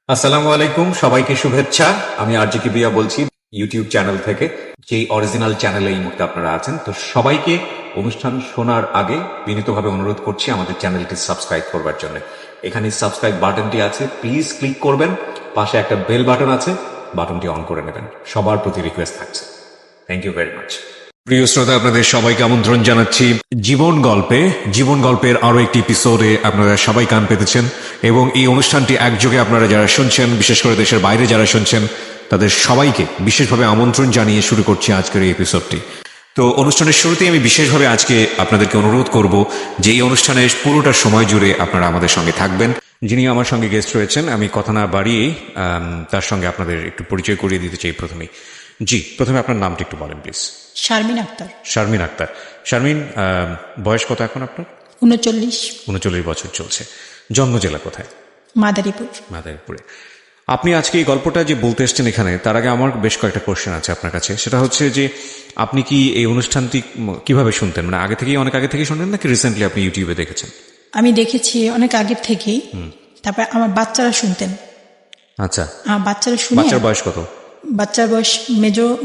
আসসালামু আলাইকুম, সবাইকে শুভেচ্ছা। আমি আরজি কিবরিয়া বলছি ইউটিউব চ্যানেল থেকে, যেই অরিজিনাল চ্যানেলে এই মুহূর্তে আপনারা আছেন। তো সবাইকে অনুষ্ঠান শোনার আগে বিনীতভাবে অনুরোধ করছি আমাদের চ্যানেলটি সাবস্ক্রাইব করবার জন্য। এখানে সাবস্ক্রাইব বাটনটি আছে, প্লিজ ক্লিক করবেন। পাশে একটা বেল বাটন আছে, বাটনটি অন করে নেবেন। সবার প্রতি রিকোয়েস্ট থাকছে। Thank you very much. প্রিয় শ্রোতা, আপনাদের সবাইকে আমন্ত্রণ জানাচ্ছি জীবন গল্পের আরো একটি এপিসোডে আপনারা সবাই কান পেতেছেন, এবং এই অনুষ্ঠানটি একযোগে আপনারা যারা শুনছেন, বিশেষ করে দেশের বাইরে যারা শুনছেন, তাদের সবাইকে বিশেষভাবে আমন্ত্রণ জানিয়ে শুরু করছি আজকের এই এপিসোডটি। তো অনুষ্ঠানের শুরুতেই আমি বিশেষভাবে আজকে আপনাদেরকে অনুরোধ করব যে এই অনুষ্ঠানের পুরোটা সময় জুড়ে আপনারা আমাদের সঙ্গে থাকবেন। যিনি আমার সঙ্গে গেস্ট রয়েছেন, আমি কথা না বাড়িয়ে তার সঙ্গে আপনাদের একটু পরিচয় করিয়ে দিতে চাই প্রথমেই। জি, প্রথমে আপনার নামটা একটু বলেন প্লিজ। শারমিন আক্তার। শারমিন আক্তার। শারমিন, বয়স কত এখন আপনার? 39 বছর চলছে। জন্ম জেলা কোথায়? মাদারীপুর। আপনি আজকে এই গল্পটা যে বলতে এসছেন এখানে, তার আগে আমার বেশ কয়েকটা কোশ্চেন আছে আপনার কাছে। সেটা হচ্ছে যে আপনি কি এই অনুষ্ঠানটি কিভাবে শুনতেন? মানে অনেক আগে থেকেই শুনতেন নাকি রিসেন্টলি আপনি ইউটিউবে দেখেছেন? আমি দেখেছি অনেক আগের থেকেই। তারপর আমার বাচ্চারা শুনতেন। আচ্ছা, বাচ্চারা শুনে। বাচ্চার বয়স কত? বাচ্চার বয়স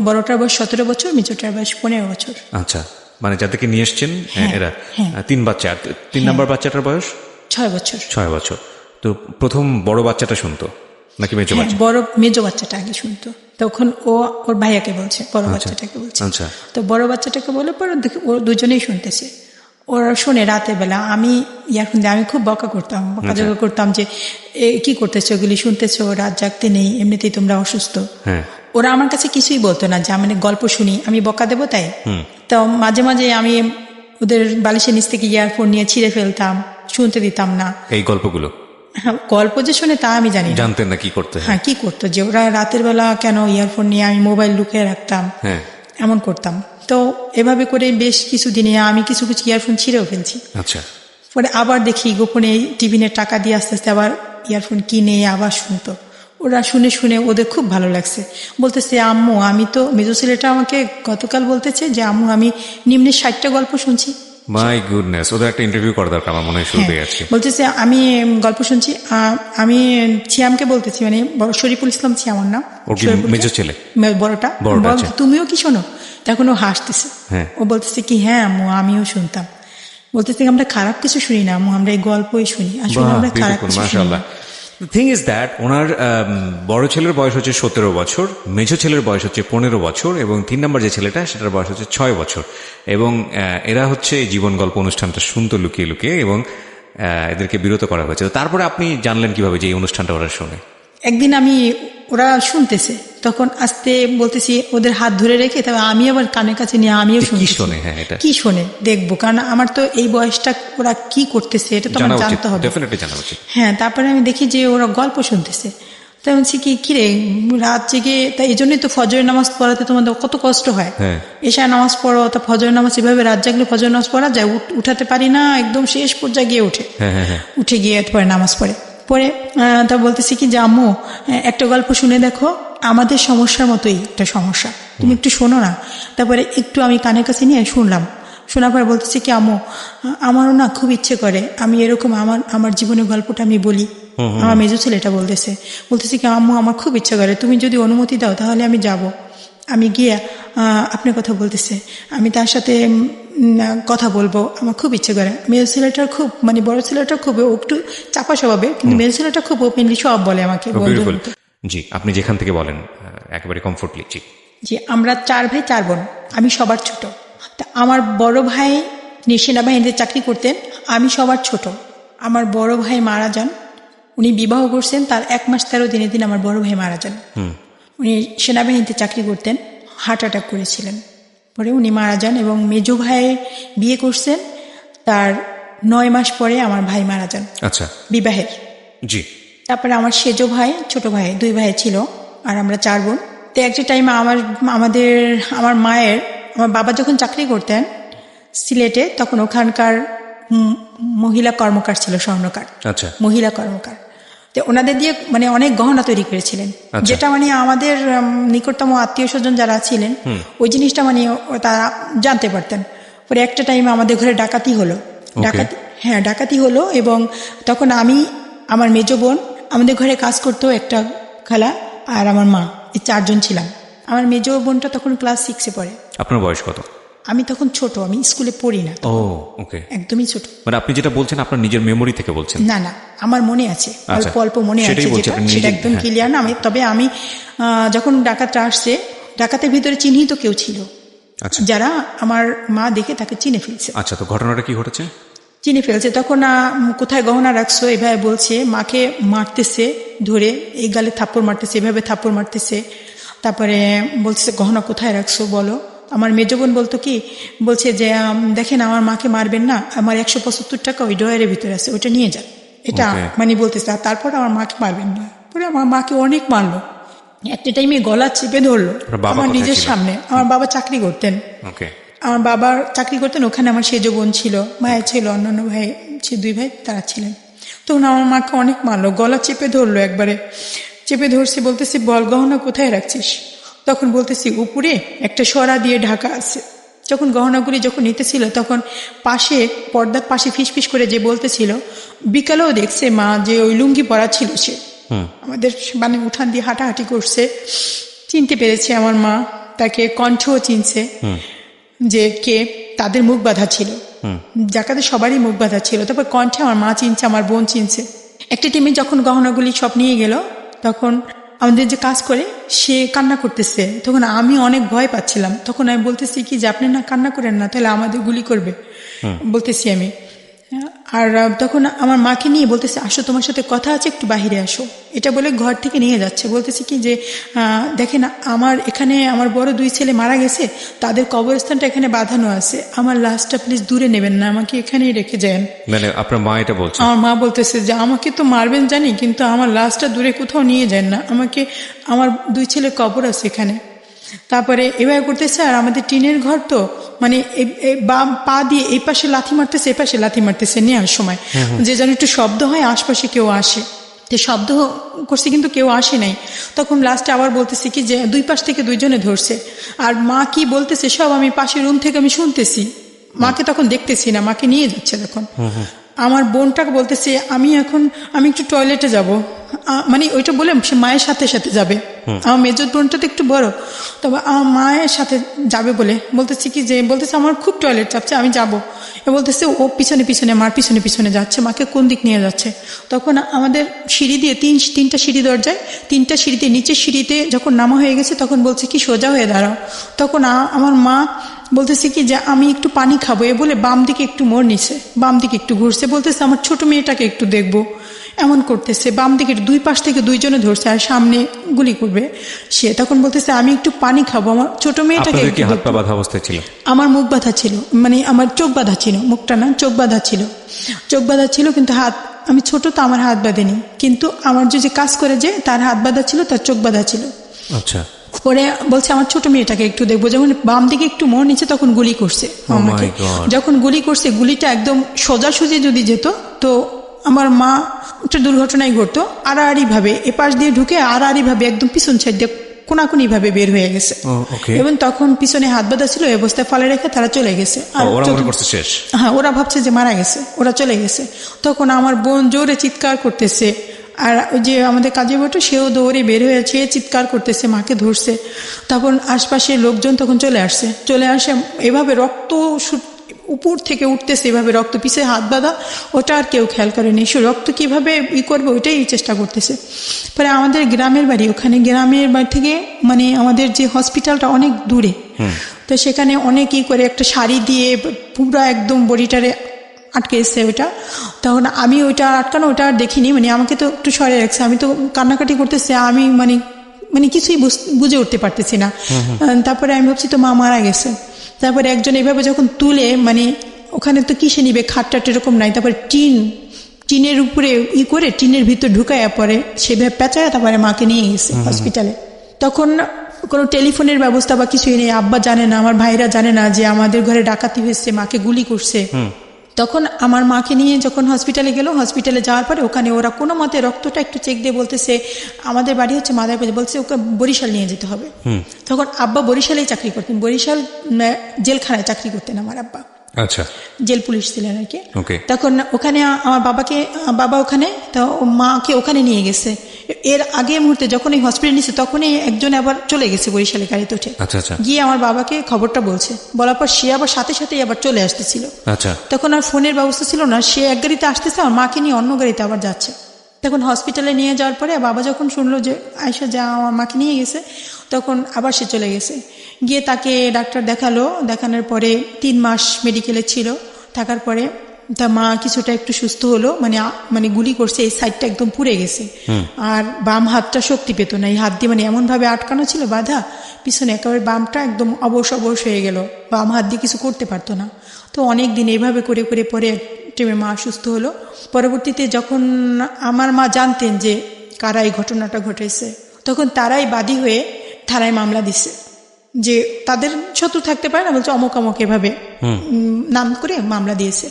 বড়টার বয়স 17 বছর, মেজোটার বয়স 15 বছর। আচ্ছা, মানে যাদেরকে নিয়ে এসছেন এরা হ্যাঁ। 3 বাচ্চা। 3 নম্বর বাচ্চাটার বয়স 6 বছর। 6 বছর। তো প্রথম বড় বাচ্চাটা শুনতো নাকি মেজো বাচ্চা? মেজো বাচ্চাটা আগে শুনতো। তখন ওর ভাইয়াকে বলছে, বড় বাচ্চাটাকে বলছে। আচ্ছা, তো বড় বাচ্চাটাকে বলে পরে ও দুজনেই শুনতেছে। ওরা শোনে রাতের বেলা। আমি আমি খুব বকা করতাম যে কি করতেছো, ওগুলি শুনতেছো, রাত জাগতে নেই, এমনিতেই তোমরা অসুস্থ। ওরা আমার কাছে কিছুই বলতো না, যে আমি গল্প শুনি, আমি বকা দেবো তাই। তো মাঝে মাঝে আমি ওদের বালিশের নিচ থেকে ইয়ারফোন নিয়ে ছিঁড়ে ফেলতাম, শুনতে দিতাম না এই গল্পগুলো। গল্প যে শুনে তা আমি জানি, জানতেন না কি করতে? হ্যাঁ, কি করতো, যে ওরা রাতের বেলা কেন ইয়ারফোন নিয়ে, আমি মোবাইল লুকিয়ে রাখতাম, এমন করতাম। তো এভাবে করে বেশ কিছুদিনে আমি কিছু কিছু ইয়ারফোন ছিঁড়েও ফেলছি। আচ্ছা, পরে আবার দেখি গোপনে টিফিনের টাকা দিয়ে আস্তে আস্তে আবার ইয়ারফোন কিনে আবার শুনতো। ওরা শুনে শুনে ওদের খুব ভালো লাগছে। বলতেছে, আম্মু আমি তো, মেজো ছেলেটা আমাকে গতকাল বলতেছে যে আম্মু আমি নিম্নে 60টা গল্প শুনছি। মাই গুডনেস, ওদের একটা ইন্টারভিউ করা দরকার আমার মনে হয় শুরুতে আছে। বলতেছে আমি গল্প শুনছি। আমি ছিয়ামকে বলতেছি, মানে শরীফুল ইসলাম ছিয়াম আমার নাম, মেজো ছেলে বড়টা। তুমিও কি শোনো? তখন ও হাসতেছে। ও বলতেছে কি, হ্যাঁ আম্মু আমিও শুনতাম। বলতেছে আমরা খারাপ কিছু শুনি না আম্মু, আমরা এই গল্পই শুনি, আসলে আমরা খারাপ কিছু শুনি না। থিং ইজ দ্যাট ওনার বড় ছেলের বয়স হচ্ছে 17 বছর, মেজো ছেলের বয়স হচ্ছে 15 বছর, এবং 3 নম্বর যে ছেলেটা সেটার বয়স হচ্ছে 6 বছর। এবং এরা হচ্ছে জীবন গল্প অনুষ্ঠানটা শুনতো লুকিয়ে লুকিয়ে, এবং এদেরকে বিরত করা হয়েছে। তারপরে আপনি জানলেন কিভাবে যে এই অনুষ্ঠানটা ওরা শোনে? একদিন ওরা শুনতেছে, তখন আস্তে বলতেছি ওদের হাত ধরে রেখে, তবে আমি আবার কানের কাছে নিয়ে আমিও শুনি কি শোনে দেখবো, কারণ আমার তো এই বয়সটা ওরা কি করতেছে এটা তো আমার জানতে হবে। হ্যাঁ, তারপরে আমি দেখি যে ওরা গল্প শুনতেছে। তাই বলছি কিরে রাত জেগে, তাই এই জন্যই তো ফজরের নামাজ পড়াতে তোমাদের কত কষ্ট হয়। এশার নামাজ পড়ো, তা ফজরের নামাজ এভাবে রাত জাগলে ফজরের নামাজ পড়া যায়? উঠাতে পারি না, একদম শেষ পর্যায়ে গিয়ে উঠে গিয়ে পরে নামাজ পড়ে। তা বলতেছি কি যে আম্মু একটা গল্প শুনে দেখো, আমাদের সমস্যার মতোই একটা সমস্যা, তুমি একটু শোনো না। তারপরে একটু আমি কানের কাছে নিয়ে শুনলাম। শোনার পরে বলতেছি কি, আম্মু আমারও না খুব ইচ্ছে করে আমি এরকম আমার জীবনের গল্পটা আমি বলি। আমার মেজো ছেলেটা বলতেছি কি, আম্মু আমার খুব ইচ্ছে করে, তুমি যদি অনুমতি দাও তাহলে আমি যাব। আমি গিয়ে আপনার কথা বলতেছে, আমি তার সাথে কথা বলবো, আমার খুব ইচ্ছে করে। মেয়ে ছেলেটার খুব, মানে বড় ছেলেটা খুব একটু চাপা স্বভাবে, কিন্তু মেয়ে ছেলেটা খুব ওপেনলি সব বলে আমাকে। জি, আপনি যেখান থেকে বলেন একেবারে কমফোর্টলি। জি, আমরা 4 ভাই 4 বোন, আমি সবার ছোট। তা আমার বড় ভাই সেনাবাহিনীতে চাকরি করতেন, আমি সবার ছোট। আমার বড় ভাই মারা যান, উনি বিবাহ করছেন, তার 1 মাস 13 দিনের দিন আমার বড় ভাই মারা যান। উনি সেনাবাহিনীতে চাকরি করতেন, হার্ট অ্যাটাক করেছিলেন, পরে উনি মারা যান। এবং মেজো ভাই বিয়ে করছেন, তার 9 মাস পরে আমার ভাই মারা যান। আচ্ছা, বিবাহের। জি। তারপরে আমার সেজো ভাই, ছোট ভাই, 2 ভাই ছিল, আর আমরা 4 বোন। তো একটা টাইম আমার বাবা যখন চাকরি করতেন সিলেটে, তখন ওখানকার মহিলা কর্মকার ছিল, স্বর্ণকার। আচ্ছা, মহিলা কর্মকার। তো ওনাদের দিয়ে মানে অনেক গহনা তৈরি করেছিলেন, যেটা মানে আমাদের নিকটতম আত্মীয় স্বজন যারা ছিলেন ওই জিনিসটা মানে তারা জানতে পারতেন। পরে একটা টাইমে আমাদের ঘরে ডাকাতি হলো। ডাকাতি হলো, এবং তখন আমি, আমার মেজো বোন আমাদের ঘরে কাজ করতো একটা খালা আর আমার মা, এই 4 জন ছিলাম। আমার মেজ বোনটা তখন ক্লাস 6-এ পড়ে। আপনার বয়স কত? আমি তখন ছোট, আমি স্কুলে পড়ি না। ও ওকে, একদমই ছোট। মানে আপনি যেটা বলছেন আপনার নিজের মেমোরি থেকে বলছেন? না না, আমার মনে আছে, অল্প অল্প মনে আছে, সেটা একদম ক্লিয়ার না। তবে আমি যখন ডাকাতরা আসছে, ডাকাতের ভিতরে চিহ্নিত কেউ ছিল, যারা আমার মা দেখে তাকে চিনে ফেলছে। আচ্ছা, তো ঘটনাটা কি ঘটেছে? চিনে ফেলছে। তখন কোথায় গহনা রাখছো এভাবে বলছে, মাকে মারতেছে ধরে, এই গালে থাপ্পড় মারতেছে, এভাবে থাপ্পড় মারতেছে। তারপরে বলছে গহনা কোথায় রাখছো বলো। আমার মেজ বোন বলতো কি, বলছে যে দেখেন আমার মাকে মারবেন না, আমার 175 টাকা ওই ড্রয়ারের ভিতরে আছে, ওইটা নিয়ে যান, এটা মানে বলতেছে। আর তারপর আমার মাকে মারবেন না, পরে আমার মাকে অনেক মারলো। একটা টাইমে গলা চেপে ধরলো আমার নিজের সামনে। আমার বাবা চাকরি করতেন, আমার বাবার চাকরি করতেন ওখানে। আমার সেজ বোন ছিল, ভাইয়া ছিল, অন্যান্য ভাই ছিল, 2 ভাই তারা ছিলেন। তখন আমার মাকে অনেক মারলো, গলা চেপে ধরলো, একবারে চেপে ধরছে। বলতেছি বল গহনা কোথায় রাখছিস? তখন বলতেছি উপরে একটা সরা দিয়ে ঢাকা আছে। যখন গহনাগুলি যখন নিতেছিল তখন পাশে পর্দার পাশে ফিস করে যে বলতেছিল, বিকালেও দেখছে মা যে ওই লুঙ্গি পরা ছিল, সে আমাদের মানে উঠান দিয়ে হাঁটাহাঁটি করছে। চিনতে পেরেছে আমার মা, তাকে কণ্ঠও চিনছে যে কে। তাদের মুখ বাঁধা ছিল, জাকাতে সবারই মুখ বাঁধা ছিল। তারপর কণ্ঠে আমার মা চিনছে, আমার বোন চিনছে। একটা টিমে যখন গহনাগুলি সব নিয়ে গেল, তখন আমাদের যে কাজ করে সে কান্না করতেছে। তখন আমি অনেক ভয় পাচ্ছিলাম। তখন আমি বলতেছি কি যে আপনি না কান্না করেন না, তাহলে আমাদের গুলি করবে, বলতেছি আমি। আর তখন আমার মাকে নিয়ে বলতেছে আসো, তোমার সাথে কথা আছে, একটু বাহিরে আসো, এটা বলে ঘর থেকে নিয়ে যাচ্ছে। বলতেছি কি যে দেখেন আমার এখানে আমার বড় 2 ছেলে মারা গেছে, তাদের কবরস্থানটা এখানে বাঁধানো আছে, আমার লাশটা প্লিজ দূরে নেবেন না, আমাকে এখানেই রেখে যান। মানে আপনার মা এটা বলছে? আমার মা বলতেছে যে আমাকে তো মারবেন জানি, কিন্তু আমার লাশটা দূরে কোথাও নিয়ে যান না, আমাকে, আমার 2 ছেলের কবর আছে এখানে। তারপরে এভাবে করতেছে। আর আমাদের টিনের ঘর তো, মানে বাম পা দিয়ে এই পাশে লাথি মারতেছে, এ পাশে লাথি মারতেছে নেওয়ার সময়, যে যেন একটু শব্দ হয়, আশপাশে কেউ আসে। তো শব্দ করছে কিন্তু কেউ আসে নাই। তখন লাস্টে আবার বলতেছে কি যে 2 পাশ থেকে 2 জনে ধরছে। আর মা কি বলতেছে সব আমি পাশের রুম থেকে আমি শুনতেছি। মাকে তখন দেখতেছি না, মাকে নিয়ে যাচ্ছে তখন। আমার বোনটাকে বলতেছে আমি একটু টয়লেটে যাব, মানে ওইটা বলে সে মায়ের সাথে সাথে যাবে। আমার মেজর বোনটা তো একটু বড়, তবে আমার মায়ের সাথে যাবে বলে বলতেছি কি যে, বলতেছে আমার খুব টয়লেট চাপছে, আমি যাব। বলতেছে ও পিছনে পিছনে, মার পিছনে পিছনে যাচ্ছে, মাকে কোন দিক নিয়ে যাচ্ছে। তখন আমাদের সিঁড়ি দিয়ে 3টা সিঁড়ি দরজায়, 3টা সিঁড়িতে, নিচের সিঁড়িতে যখন নামা হয়ে গেছে তখন বলছে কি সোজা হয়ে দাঁড়াও। তখন আমার মা বলতেছে কি যে আমি একটু পানি খাবো, এ বলে বাম দিকে একটু মোড় নিছে, বাম দিকে একটু ঘুরছে। বলতেছে আমার ছোট মেয়েটাকে একটু দেখবো, এমন করতেছে। বাম দিকে 2 পাশ থেকে 2 জনে ধরছে আর সামনে গুলি করবে সে। তখন বলতেছে আমি একটু পানি খাবো, আমার ছোট মেয়েটাকে। হাত পা বাঁধা অবস্থায় ছিল? আমার মুখ বাঁধা ছিল, মানে আমার চোখ বাঁধা ছিল, মুখটা না, চোখ বাঁধা ছিল, চোখ বাঁধা ছিল, কিন্তু হাত, আমি ছোট তো আমার হাত বাঁধেনি, কিন্তু আমার যে কাজ করে যে তার হাত বাঁধা ছিল, তার চোখ বাঁধা ছিল। আচ্ছা। পরে বলছে আমার ছোট মেয়েটাকে একটু দেখবো। যখন বাম দিকে একটু মোড় নিচ্ছে তখন গুলি করছে আমাকে। যখন গুলি করছে, গুলিটা একদম সোজাসুজি যদি যেত তো আমার মা একটা দুর্ঘটনাই ঘটতো। আড়াআড়ি ভাবে এপাশ দিয়ে ঢুকে আড়াআড়ি ভাবে একদম পিছন সাইড দিয়ে কোনাকুনি ভাবে বের হয়ে গেছে। এবং তখন পিছনে হাত বাঁধা ছিল, এই অবস্থায় ফেলে রেখে তারা চলে গেছে। আর হ্যাঁ, ওরা ভাবছে যে মারা গেছে, ওরা চলে গেছে। তখন আমার বোন জোরে চিৎকার করতেছে, আর ওই যে আমাদের কাজে বটে সেও দৌড়ে বের হয়েছে, চিৎকার করতেছে, মাকে ধরছে। তখন আশপাশের লোকজন তখন চলে আসে, এভাবে রক্ত উপর থেকে উঠতেছে, এভাবে রক্ত, পিছে হাত বাঁধা, ওটা আর কেউ খেয়াল করেনি। সে রক্ত কিভাবে করবে ওইটাই চেষ্টা করতেছে। পরে আমাদের গ্রামের বাড়ি, ওখানে গ্রামের বাড়ি থেকে মানে আমাদের যে হসপিটালটা অনেক দূরে, তো সেখানে অনেক করে একটা শাড়ি দিয়ে পুরো একদম বডিটারে আটকে এসছে ওইটা। তখন আমি ওইটা আটকানো, ওটা আর দেখিনি, মানে আমাকে তো একটু সরে রাখছে, আমি তো কান্নাকাটি করতেছি, আমি মানে কিছুই বুঝে উঠতে পারতেছি না। তারপরে আমি ভাবছি তো মা মারা গেছে। তারপরে একজন এইভাবে যখন তুলে, মানে ওখানে তো কিসে নিবে, খাটটাট এরকম নাই, তারপরে টিনের উপরে করে টিনের ভিতর ঢুকায়, পরে সেভাবে পেঁচায় তারপরে মাকে নিয়ে গেছে হসপিটালে। তখন কোনো টেলিফোনের ব্যবস্থা বা কিছুই নেই, আব্বা জানে না, আমার ভাইরা জানে না যে আমাদের ঘরে ডাকাতি হয়েছে, মাকে গুলি করছে। তখন আমার মাকে নিয়ে যখন হসপিটালে গেল, হসপিটালে যাওয়ার পরে ওখানে ওরা কোনো মতে রক্তটা একটু চেক দিয়ে বলতেছে আমাদের বাড়ি হচ্ছে মাদারীপুর, বলছে ওকে বরিশাল নিয়ে যেতে হবে। তখন আব্বা বরিশালেই চাকরি করতেন, বরিশাল জেলখানায় চাকরি করতেন আমার আব্বা। আচ্ছা, জেল পুলিশ ছিলেন আর কি। ওকে। তখন ওখানে আমার বাবা ওখানে, তো মাকে ওখানে নিয়ে গেছে। এর আগে মুহূর্তে যখন এই হসপিটাল নিচ্ছে তখনই একজন আবার চলে গেছে বরিশালে গাড়িতে উঠে। আচ্ছা আচ্ছা গিয়ে আমার বাবাকে খবরটা বলছে, বলার পর সে আবার সাথে সাথেই আবার চলে আসতেছিল। আচ্ছা, তখন আর ফোনের ব্যবস্থা ছিল না, সে এক গাড়িতে আসতেছে, আমার মাকে নিয়ে অন্য গাড়িতে আবার যাচ্ছে। তখন হসপিটালে নিয়ে যাওয়ার পরে বাবা যখন শুনলো যে আয়শা যা আমার মাকে নিয়ে গেছে, তখন আবার সে চলে গেছে। গিয়ে তাকে ডাক্তার দেখালো, দেখানোর পরে 3 মাস মেডিকেলে ছিল। থাকার পরে তা মা কিছুটা একটু সুস্থ হলো, মানে গুলি করছে, এই সাইডটা একদম পুড়ে গেছে। আর বাম হাতটা শক্তি পেত না, এই হাত দিয়ে মানে এমন ভাবে আটকানো ছিল বাধা, পিছনে একেবারে বামটা একদম অবশ হয়ে গেল, বাম হাত দিয়ে কিছু করতে পারতো না। তো অনেক দিন এইভাবে করে করে পরে টেমে মা সুস্থ হলো। পরবর্তীতে যখন আমার মা জানতেন যে কারা এই ঘটনাটা ঘটেছে, তখন তারাই বাদী হয়ে থানায় মামলা দিছে যে তাদের শত্রু থাকতে পারে না, বলছে অমুক অমুক এভাবে নাম করে মামলা দিয়েছে।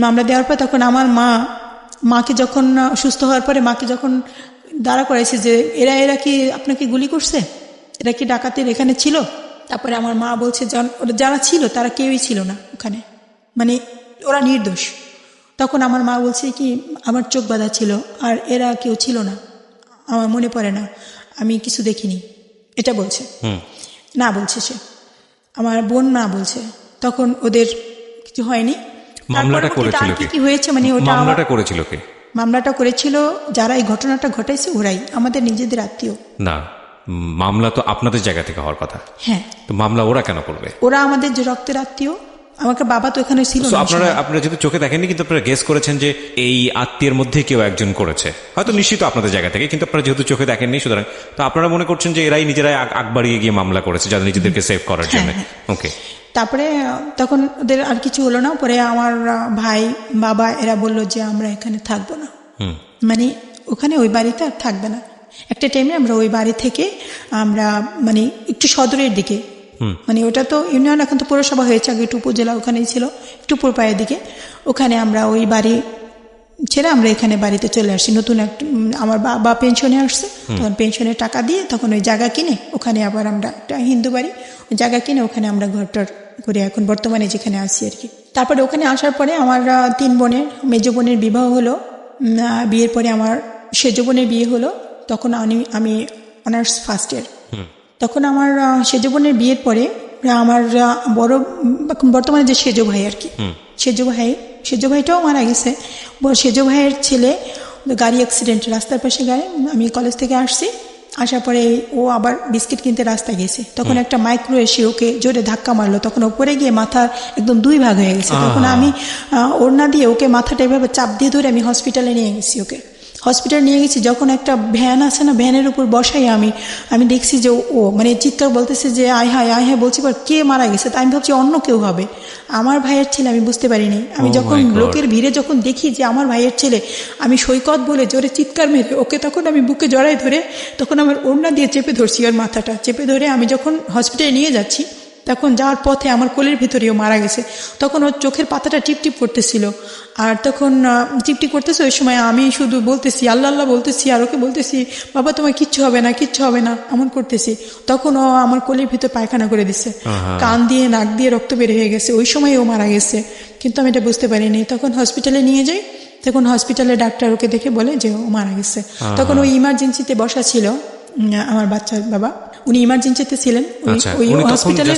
মামলা দেওয়ার পর তখন আমার মাকে যখন সুস্থ হওয়ার পরে মাকে যখন দাঁড়া করাইছে যে এরা কি আপনাকে গুলি করছে, এরা কি ডাকাতের এখানে ছিল? তারপরে আমার মা বলছে যারা ছিল তারা কেউই ছিল না ওখানে, মানে ওরা নির্দোষ। তখন আমার মা বলছে কি আমার চোখ বাঁধা ছিল আর এরা কেউ ছিল না, আমার মনে পড়ে না, আমি কিছু দেখিনি, এটা বলছে। না বলছে সে, আমার বোন না বলছে। তখন ওদের কিছু হয়নি। মামলাটা করেছিল কি হয়েছে মানে ওটা মামলাটা করেছিল কে? মামলাটা করেছিল যারা এই ঘটনাটা ঘটাইছে ওরাই, আমাদের নিজেদের আত্মীয় না। মামলা তো আপনাদের জায়গা থেকে হওয়ার কথা। হ্যাঁ, তো মামলা ওরা কেন করবে? ওরা আমাদের যে রক্তের আত্মীয়। আমাকে বাবা তো এখানে ছিল না। আপনারা যেহেতু চোখে দেখেননি, কিন্তু আপনারা গেস করেছেন যে এই আত্মীয়ের মধ্যে কেউ একজন করেছে, হয়তো নিশ্চিত আপনাদের জায়গা থেকে, কিন্তু আপনারা যেহেতু চোখে দেখেননি, সুতরাং তো আপনারা মনে করছেন যে এরাই নিজেরাই আগ বাড়িয়ে গিয়ে মামলা করেছে যাদের নিজেদেরকে সেভ করার জন্য। ওকে। তারপরে তখন ওদের আর কিছু হলো না। পরে আমার ভাই বাবা এরা বলল যে আমরা এখানে থাকবো না, মানে ওখানে ওই বাড়িতে আর থাকবে না। একটা টাইমে আমরা ওই বাড়ি থেকে আমরা মানে একটু সদরের দিকে, মানে ওটা তো ইউনিয়ন, এখন তো পৌরসভা হয়েছে, আগে একটু উপজেলা ওখানেই ছিল, একটু পূর্বায়ের দিকে। ওখানে আমরা ওই বাড়ি ছেড়ে আমরা এখানে বাড়িতে চলে আসি। নতুন একটা আমার বাবা পেনশনে আসছে, তখন পেনশনের টাকা দিয়ে তখন ওই জায়গা কিনে ওখানে আবার আমরা একটা হিন্দু বাড়ি, ওই জায়গা কিনে ওখানে আমরা ঘরটার করে এখন বর্তমানে যেখানে আসি আর কি। তারপরে ওখানে আসার পরে আমার 3 বোনের, মেজো বোনের বিবাহ হলো। বিয়ের পরে আমার সেজো বোনের বিয়ে হলো, তখন আমি অনার্স ফার্স্ট ইয়ার। তখন আমার সেজো বোনের বিয়ের পরে আমার বড় বর্তমানে যে সেজো ভাই আর কি, সেজো ভাইটাও মারা গেছে। সেজো ভাইয়ের ছেলে গাড়ি অ্যাক্সিডেন্ট, রাস্তার পাশে গাড়ি, আমি কলেজ থেকে আসছি, আসার পরে ও আবার বিস্কিট কিনতে রাস্তায় গেছে, তখন একটা মাইক্রো এসে ওকে জোরে ধাক্কা মারলো, তখন ওপরে গিয়ে মাথা একদম 2 ভাগ হয়ে গেছে। তখন আমি ওড়না দিয়ে ওকে মাথাটা এভাবে চাপ দিয়ে ধরে আমি হসপিটালে নিয়ে গেছি। হসপিটাল নিয়ে গেছি, যখন একটা ভ্যান আছে না, ভ্যানের উপর বসাই আমি দেখছি যে ও মানে চিৎকার বলতেছে যে আয় হায় বলছি, পর কে মারা গেছে, তাই আমি ভাবছি অন্য কেউ হবে, আমার ভাইয়ের ছেলে, আমি বুঝতে পারিনি। আমি যখন লোকের ভিড়ে যখন দেখি যে আমার ভাইয়ের ছেলে, আমি সৈকত বলে জোরে চিৎকার মেরে ওকে তখন আমি বুকে জড়াই ধরে তখন আমার ওড়না দিয়ে চেপে ধরছি, ওর মাথাটা চেপে ধরে আমি যখন হসপিটালে নিয়ে যাচ্ছি, তখন যাওয়ার পথে আমার কোলের ভিতরেও মারা গেছে। তখন ওর চোখের পাতাটা টিপটিপ করতেছিল, আর তখন টিপটিপ করতেছে, ওই সময় আমি শুধু বলতেছি আল্লাহ আল্লাহ বলতেছি, আর ওকে বলতেছি বাবা তোমার কিচ্ছু হবে না এমন করতেছি। তখন ও আমার কোলের ভিতর পায়খানা করে দিচ্ছে, কান দিয়ে নাক দিয়ে রক্ত বের হয়ে গেছে, ওই সময় ও মারা গেছে, কিন্তু আমি এটা বুঝতে পারিনি। তখন হসপিটালে নিয়ে যাই, তখন হসপিটালে ডাক্তার ওকে দেখে বলে যে ও মারা গেছে। তখন ওই ইমার্জেন্সিতে বসা ছিল আমার বাচ্চার বাবা, উনি ইমার্জেন্সিতে ছিলেন ওই হসপিটালে।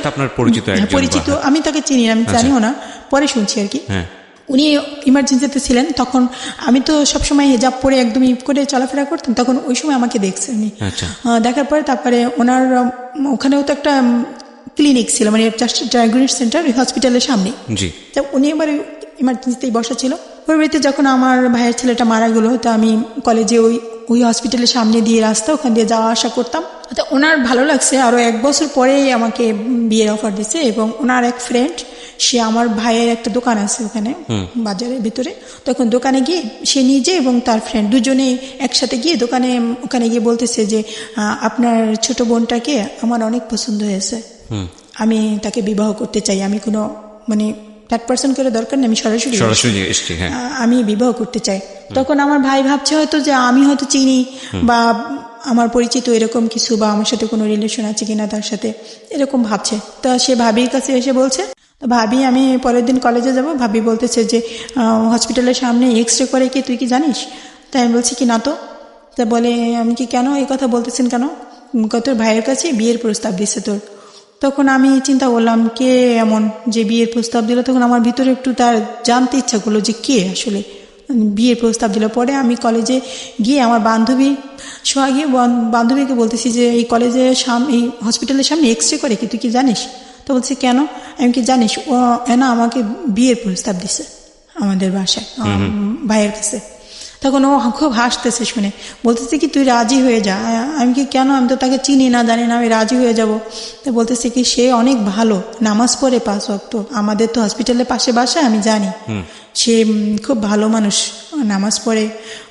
পরিচিত, আমি তাকে চিনি না, আমি জানিও না, পরে শুনছি আর কি। উনি ইমার্জেন্সিতে ছিলেন, তখন আমি তো সবসময় হেজাব পরে একদমই করে চলাফেরা করতাম, তখন ওই সময় আমাকে দেখছে উনি। দেখার পরে তারপরে ওনার ওখানেও তো একটা ক্লিনিক ছিল, মানে ডায়াগনস্টিক সেন্টার হসপিটালের সামনে, তো উনি এবার ইমার্জেন্সিতেই বসা ছিল। পরবর্তীতে যখন আমার ভাইয়ের ছেলেটা মারা গেল, তো আমি কলেজে ওই হসপিটালের সামনে দিয়ে রাস্তা, ওখান দিয়ে যাওয়া আসা করতাম। তো ওনার ভালো লাগছে, আরও 1 বছর পরেই আমাকে বিয়ের অফার দিচ্ছে, এবং ওনার এক ফ্রেন্ড, সে আমার ভাইয়ের একটা দোকান আছে ওখানে বাজারের ভিতরে, তখন দোকানে গিয়ে সে নিজে এবং তার ফ্রেন্ড দুজনেই একসাথে গিয়ে ওখানে গিয়ে বলতেছে যে আপনার ছোট বোনটাকে আমার অনেক পছন্দ হয়েছে, আমি তাকে বিবাহ করতে চাই, আমি কোনো মানে 3rd করে দরকার নেই, আমি সরাসরি আমি বিবাহ করতে চাই। তখন আমার ভাই ভাবছে হয়তো যে আমি হয়তো চিনি বা আমার পরিচিত এরকম কিছু, বা আমার সাথে কোনো রিলেশন আছে কিনা তার সাথে, এরকম ভাবছে। তা সে ভাবির কাছে এসে বলছে তো ভাবি আমি পরের দিন কলেজে যাব, ভাবি বলতেছে যে হসপিটালের সামনে এক্স রে করে কি তুই কি জানিস? তাই আমি বলছি কি না তো। তা বলে আমি কি কেন এই কথা বলতেছেন কেন? তোর ভাইয়ের কাছে বিয়ের প্রস্তাব দিচ্ছে তোর। তখন আমি চিন্তা করলাম কে এমন যে বিয়ের প্রস্তাব দিল। তখন আমার ভিতরে একটু তার জানতে ইচ্ছা করলো যে কে আসলে বিয়ের প্রস্তাব দিল। পরে আমি কলেজে গিয়ে আমার বান্ধবী গিয়ে বান্ধবীকে বলতেছি যে এই কলেজের এই হসপিটালের সামনে এক্স রে করে কি তুই কি জানিস? তো বলছে কেন? আমি কি জানিস ও না আমাকে বিয়ের প্রস্তাব দিছে আমাদের বাসায় ভাইয়ের কাছে। তখন ও খুব হাসতেছে শুনে, বলতেছে কি তুই রাজি হয়ে যা। আমি কি কেন? আমি তো তাকে চিনি না জানি না, আমি রাজি হয়ে যাব। তো বলতেছে কি সে অনেক ভালো, নামাজ পড়ে 5 ওয়াক্ত, আমাদের তো হসপিটালের পাশে বাসা আমি জানি, সে খুব ভালো মানুষ, নামাজ পড়ে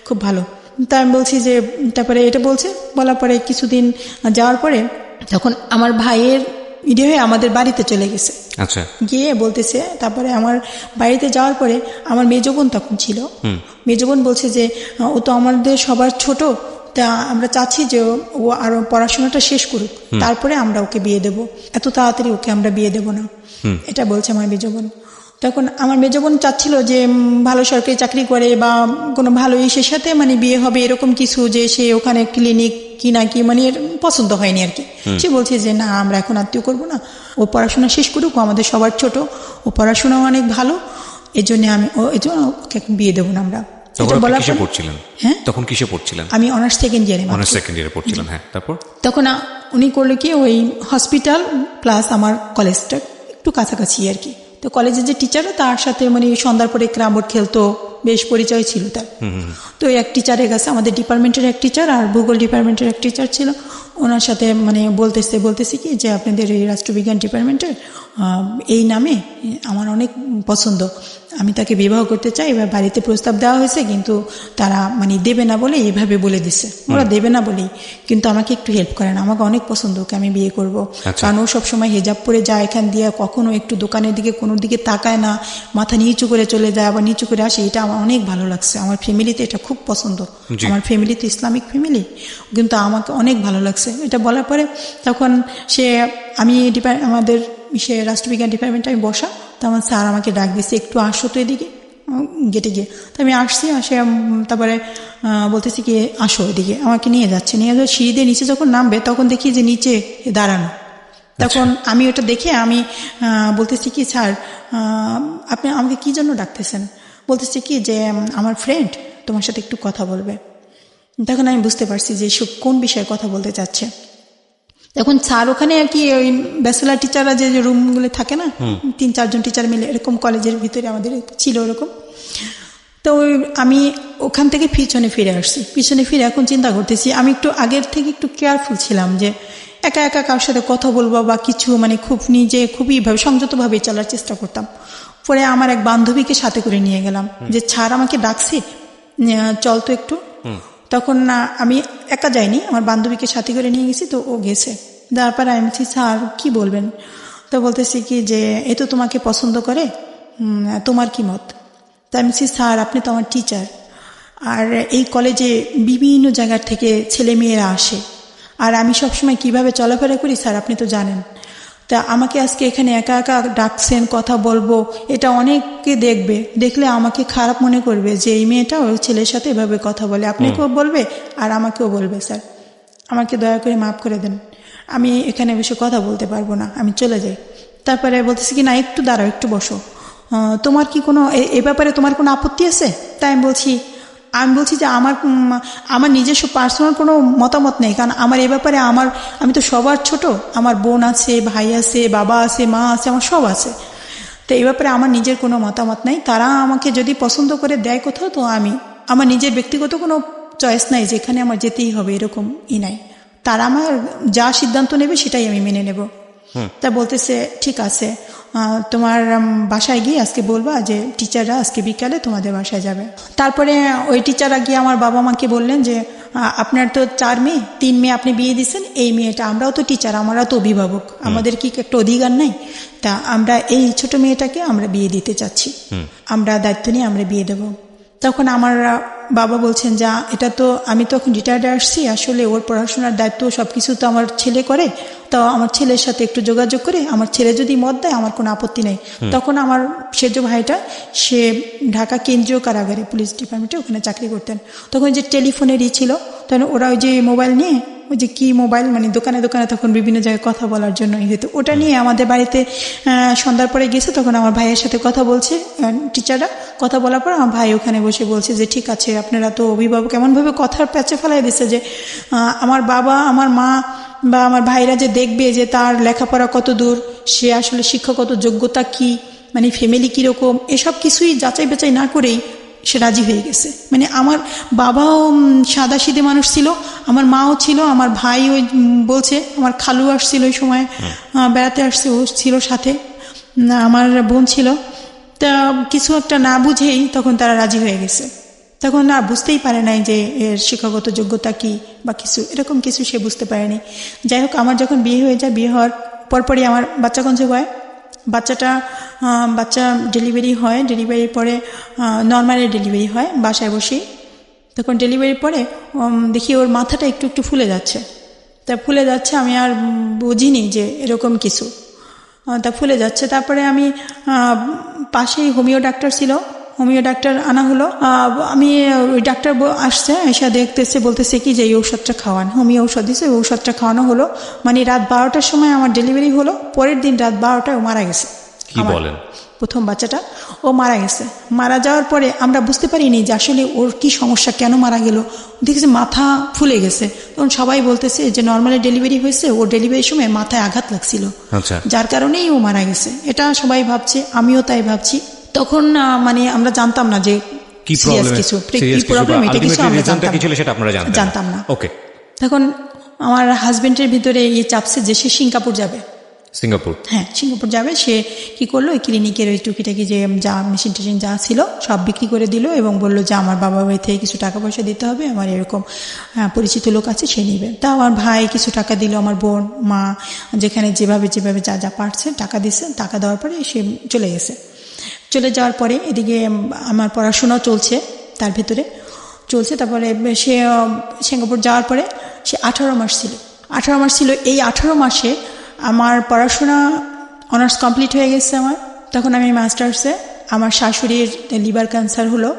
খুব ভালো। তা আমি বলছি যে তারপরে এটা বলছে, বলার পরে কিছুদিন যাওয়ার পরে তখন আমার ভাইয়ের হয়ে আমাদের বাড়িতে চলে গেছে। আচ্ছা, গিয়ে বলতেছে, তারপরে আমার বাড়িতে যাওয়ার পরে আমার মেজো বোন তখন ছিল, মেজো বোন বলছে যে ও তো আমাদের সবার ছোট, তা আমরা চাচ্ছি যে ও আরো পড়াশোনাটা শেষ করুক, তারপরে আমরা ওকে বিয়ে দেব, এত তাড়াতাড়ি ওকে আমরা বিয়ে দেব না, এটা বলছে আমার মেজো বোন। তখন আমার মেজো বোন চাচ্ছিল যে ভালো সরকারি চাকরি করে বা কোনো ভালো ইসের সাথে মানে বিয়ে হবে, এরকম কিছু, যে সে ওখানে ক্লিনিক কি না কি মানে পছন্দ হয়নি আর কি। সে বলছে যে না আমরা এখন আত্মীয় করবো না, ও পড়াশোনা শেষ করুক, ও আমাদের সবার ছোট, ও পড়াশোনাও অনেক ভালো, এই জন্য ওকে বিয়ে দেবো না আমরা। হ্যাঁ, তখন কিসে পড়ছিলেন? আমি অনার্স সেকেন্ড ইয়ারে পড়ছিলাম। হ্যাঁ, তারপর তখন উনি করলো কি ওই হসপিটাল প্লাস আমার কলেজটা একটু কাছাকাছি আর কি। তো কলেজের যে টিচারও তার সাথে মানে সন্ধ্যার পরে ক্যারাম বোর্ড খেলতো, বেশ পরিচয় ছিল তার। তো এক টিচারের কাছে, আমাদের ডিপার্টমেন্টের এক টিচার আর ভূগোল ডিপার্টমেন্টের এক টিচার ছিল, ওনার সাথে মানে বলতেছে কি যে আপনাদের এই রাষ্ট্রবিজ্ঞান ডিপার্টমেন্টের এই নামে আমার অনেক পছন্দ, আমি তাকে বিবাহ করতে চাই, এবার বাড়িতে প্রস্তাব দেওয়া হয়েছে কিন্তু তারা মানে দেবে না বলে এভাবে বলে দিচ্ছে, ওরা দেবে না বলেই, কিন্তু আমাকে একটু হেল্প করেন, আমাকে অনেক পছন্দ, ওকে আমি বিয়ে করব। কারণ ও সবসময় হেজাব পরে যায় এখান দিয়ে, কখনো একটু দোকানের দিকে কোনো দিকে তাকায় না, মাথা নিচু করে চলে যায় আবার নিচু করে আসে, এটা আমার অনেক ভালো লাগছে, আমার ফ্যামিলিতে এটা খুব পছন্দ, আমার ফ্যামিলি তো ইসলামিক ফ্যামিলি, কিন্তু আমাকে অনেক ভালো লাগছে। এটা বলার পরে তখন আমি আমাদের রাষ্ট্রবিজ্ঞান ডিপার্টমেন্টে আমি বসা, তো আমার স্যার আমাকে ডাক দিচ্ছে একটু আসো তো এদিকে, গেটে গিয়ে। তো আমি আসছি, তারপরে বলতেছি কি আসো এদিকে, আমাকে নিয়ে যাচ্ছে সিঁড়ি দিয়ে নিচে যখন নামবে তখন দেখি যে নিচে দাঁড়ানো। তখন আমি ওটা দেখে আমি বলতেছি কি স্যার আপনি আমাকে কি জন্য ডাকতেছেন? বলতেছি কি যে আমার ফ্রেন্ড তোমার সাথে একটু কথা বলবে। তখন আমি বুঝতে পারছি যে কোন বিষয়ে কথা বলতে চাচ্ছে। এখন স্যার ওখানে আর কি ওই ব্যাচেলার টিচাররা যে রুমগুলো থাকে না, 3-4 জন টিচার মিলে এরকম কলেজের ভিতরে আমাদের ছিল এরকম। তো আমি ওখান থেকে পিছনে ফিরে আসছি, পিছনে ফিরে এখন চিন্তা করতেছি, আমি একটু আগের থেকে একটু কেয়ারফুল ছিলাম যে একা একা কারোর সাথে কথা বলবো বা কিছু, মানে খুব নিজে খুবই সংযতভাবে চলার চেষ্টা করতাম। পরে আমার এক বান্ধবীকে সাথে করে নিয়ে গেলাম যে স্যার আমাকে ডাকছে চল তো একটু। তখন আমি একা যাইনি, আমার বান্ধবীকে সাথে করে নিয়ে গেছি, তো ও গেছে। তারপরে আমি বলছি স্যার কি বলবেন? তো বলতেছি কি যে এ তো তোমাকে পছন্দ করে, তোমার কি মত? তা আমি বলছি স্যার আপনি তো আমার টিচার, আর এই কলেজে বিভিন্ন জায়গার থেকে ছেলে মেয়েরা আসে, আর আমি সবসময় কিভাবে চলাফেরা করি স্যার আপনি তো জানেন, তা আমাকে আজকে এখানে একা একা ডাকছেন, কথা বলবো, এটা অনেকে দেখলে আমাকে খারাপ মনে করবে যে এই মেয়েটা ওই ছেলের সাথে এভাবে কথা বলে, আপনাকেও বলবে আর আমাকেও বলবে, স্যার আমাকে দয়া করে মাফ করে দেন, আমি এখানে বসে কথা বলতে পারবো না, আমি চলে যাই। তারপরে বলতেছি কি না একটু দাঁড়াও, একটু বসো, তোমার কি কোনো এ ব্যাপারে তোমার কোনো আপত্তি আছে? তাই আমি বলছি যে আমার নিজস্ব পার্সোনাল কোনো মতামত নেই, কারণ আমার এ ব্যাপারে আমি তো সবার ছোট, আমার বোন আছে, ভাই আছে, বাবা আছে, মা আছে, আমার সব আছে, তো এই ব্যাপারে আমার নিজের কোনো মতামত নেই। তারা আমাকে যদি পছন্দ করে দেয় কোথাও, তো আমার নিজের ব্যক্তিগত কোনো চয়েস নাই যেখানে আমার যেতেই হবে এরকম নাই, তারা আমার যা সিদ্ধান্ত নেবে সেটাই আমি মেনে নেব। তা বলতেছে ঠিক আছে, তোমার বাসায় গিয়ে আজকে বলবা যে টিচাররা আজকে বিকালে তোমাদের বাসায় যাবে। তারপরে ওই টিচাররা গিয়ে আমার বাবা মাকে বললেন যে আপনার তো 4 মেয়ে, 3 মেয়ে আপনি বিয়ে দিচ্ছেন, এই মেয়েটা, আমরাও তো টিচার, আমরাও তো অভিভাবক, আমাদের কি একটা অধিকার নাই? তা আমরা এই ছোট মেয়েটাকে আমরা বিয়ে দিতে চাচ্ছি, আমরা দায়িত্ব নিয়ে আমরা বিয়ে দেব। তখন আমার বাবা বলছেন যা এটা তো আমি তো এখন রিটায়ার্ডে আসছি, আসলে ওর পড়াশোনার দায়িত্ব সব কিছু তো আমার ছেলে করে, তো আমার ছেলের সাথে একটু যোগাযোগ করে আমার ছেলে যদি মত দেয় আমার কোনো আপত্তি নেই। তখন আমার সেজ ভাইটা সে ঢাকা কেন্দ্রীয় কারাগারে পুলিশ ডিপার্টমেন্টে ওখানে চাকরি করতেন। তখন যে টেলিফোনেরই ছিল, তখন ওরা ওই যে মোবাইল নিয়ে ওই যে কি মোবাইল মানে দোকানে দোকানে তখন বিভিন্ন জায়গায় কথা বলার জন্য যেত, ওটা নিয়ে আমাদের বাড়িতে সন্ধ্যার পরে গেছে। তখন আমার ভাইয়ের সাথে কথা বলছে টিচাররা, কথা বলার পর আমার ভাই ওখানে বসে বলছে যে ঠিক আছে আপনারা তো অভিভাবক, এমনভাবে কথার প্যাচে ফেলাই দিচ্ছে যে আমার বাবা আমার মা বা আমার ভাইরা যে দেখবে যে তার লেখাপড়া কত দূর, সে আসলে শিক্ষাগত যোগ্যতা কি, মানে ফ্যামিলি কীরকম, এসব কিছুই যাচাই বাছাই না করেই সে রাজি হয়ে গেছে। মানে আমার বাবাও সাদাসিধে মানুষ ছিল, আমার মাও ছিল, আমার ভাই ওই বলছে আমার খালু আসছিল ওই সময় বেড়াতে আসছে, ও ছিল সাথে, আমার বোন ছিল। তা কিছু একটা না বুঝেই তখন তারা রাজি হয়ে গেছে। তখন আর বুঝতেই পারে নাই যে এর শিক্ষাগত যোগ্যতা কি বা কিছু এরকম কিছু সে বুঝতে পারেনি। যাই হোক, আমার যখন বিয়ে হয়ে যায়, বিয়ে হওয়ার পরপরই আমার বাচ্চা কনসিভ হয়। বাচ্চা ডেলিভারি হয়, ডেলিভারির পরে নর্মালি ডেলিভারি হয় বাসায় বসেই। তখন ডেলিভারির পরে দেখি ওর মাথাটা একটু একটু ফুলে যাচ্ছে। তা ফুলে যাচ্ছে, আমি আর বুঝিনি যে এরকম কিছু, তা ফুলে যাচ্ছে। তারপরে আমি পাশেই হোমিও ডাক্তার ছিল, হোমিও ডাক্তার আনা হলো। আমি ওই ডাক্তার আসছে, এসে দেখতেছে, বলতেছে কি যে এই ঔষধটা খাওয়ান। হোমিও ঔষধ দিচ্ছে, ওই ঔষধটা খাওয়ানো হলো। মানে রাত 12টার সময় আমার ডেলিভারি হলো, পরের দিন রাত 12টায় ও মারা গেছে। কি বলেন? প্রথম বাচ্চাটা ও মারা গেছে। মারা যাওয়ার পরে আমরা বুঝতে পারিনি যে আসলে ওর কি সমস্যা, কেন মারা গেল। দেখেছি মাথা ফুলে গেছে। তখন সবাই বলতেছে যে নর্মালি ডেলিভারি হয়েছে, ওর ডেলিভারির সময় মাথায় আঘাত লাগছিল, যার কারণেই ও মারা গেছে। এটা সবাই ভাবছে, আমিও তাই ভাবছি। তখন মানে আমরা জানতাম না যে কি প্রবলেম, এটা কিছু আমরা জানতাম না। ওকে, তখন আমার হাজবেন্ডের ভিতরে এই চাপছে যে সে সিঙ্গাপুর যাবে। হ্যাঁ, সিঙ্গাপুর যাবে। সে কি করলো, ওই ক্লিনিকের ওই টুকিটাকি যে যা মেশিন টেশিন যা ছিল সব বিক্রি করে দিল এবং বললো যে আমার বাবা বাড়ি থেকে কিছু টাকা পয়সা দিতে হবে, আমার এরকম পরিচিত লোক আছে, সে নেবে। তা আমার ভাই কিছু টাকা দিল, আমার বোন, মা, যেখানে যেভাবে যা যা পারছে টাকা দিচ্ছে। টাকা দেওয়ার পরে সে চলে গেছে। চলে যাওয়ার পরে এদিকে আমার পড়াশোনাও চলছে, তার ভিতরে চলছে। তারপরে সে সিঙ্গাপুর যাওয়ার পরে সে 18 মাস ছিল। এই 18 মাসে আমার পড়াশোনা অনার্স কমপ্লিট হয়ে গেছে আমার। তখন আমি মাস্টার্সে, আমার শাশুড়ির লিভার ক্যান্সার হলো,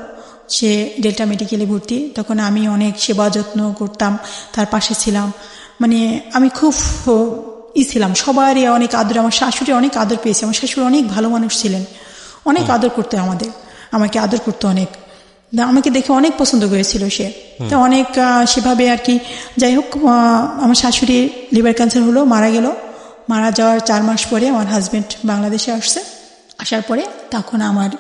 সে ডেল্টা মেডিকেলে ভর্তি। তখন আমি অনেক সেবা যত্ন করতাম, তার পাশে ছিলাম। মানে আমি খুব ছিলাম, সবারই অনেক আদর, আমার শাশুড়ি অনেক আদর পেয়েছে। আমার শাশুড়ি অনেক ভালো মানুষ ছিলেন, অনেক আদর করতো আমাকে আদর করতো অনেক, আমাকে দেখে অনেক পছন্দ করেছিল সে। তো অনেক সেভাবে আর কি। যাই হোক, আমার শাশুড়ির লিভার ক্যান্সার হলো, মারা গেল। মারা যাওয়ার 4 মাস পরে আমার হাজব্যান্ড বাংলাদেশে আসছে। আসার পরে তখন আমার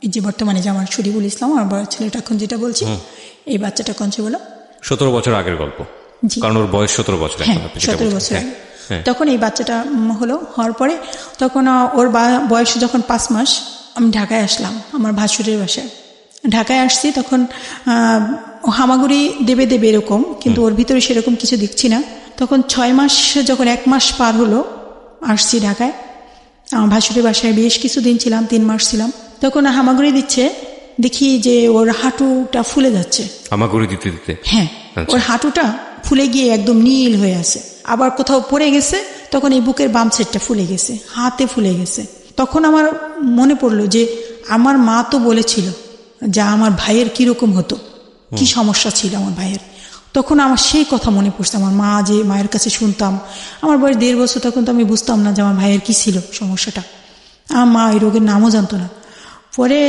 এই যে বর্তমানে যে আমার শরীফুল ইসলাম, আমার বড় ছেলেটা এখন যেটা বলছি, এই বাচ্চাটা কনসিভ হলো। 17 বছর আগের গল্প, কারণ ওর বয়স 17 বছর। হ্যাঁ, 17 বছর। তখন এই বাচ্চাটা হওয়ার পরে তখন ওর বয়স যখন 5 মাস, আমি ঢাকায় আসলাম আমার ভাসুরের বাসায়। ঢাকায় আসছি, তখন হামাগুড়ি দেবে এরকম, কিন্তু ওর ভিতরে সেরকম কিছু দেখছি না। তখন 6 মাস, যখন 1 মাস পার হলো, আসছি ঢাকায়। আমার ভাসুরের বাসায় বেশ কিছুদিন ছিলাম, 3 মাস ছিলাম। তখন হামাগুড়ি দিচ্ছে, দেখি যে ওর হাঁটুটা ফুলে যাচ্ছে। হামাগুড়ি দিতে? হ্যাঁ, ওর হাঁটুটা ফুলে গিয়ে একদম নীল হয়ে আছে। আবার কোথাও পড়ে গেছে, তখন এই বুকের বাম সাইডটা ফুলে গেছে, হাতে ফুলে গেছে। তখন আমার মনে পড়লো যে আমার মা তো বলেছিল যে আমার ভাইয়ের কিরকম হতো, কি সমস্যা ছিল আমার ভাইয়ের। তখন আমার সেই কথা মনে পড়ছে, আমার মা যে মায়ের কাছে শুনতাম। আমার বয়স 1.5 বছর, তখন তো আমি বুঝতাম না যে আমার ভাইয়ের কি ছিল সমস্যাটা। আমার মা এই রোগের নামও জানতো না। পরে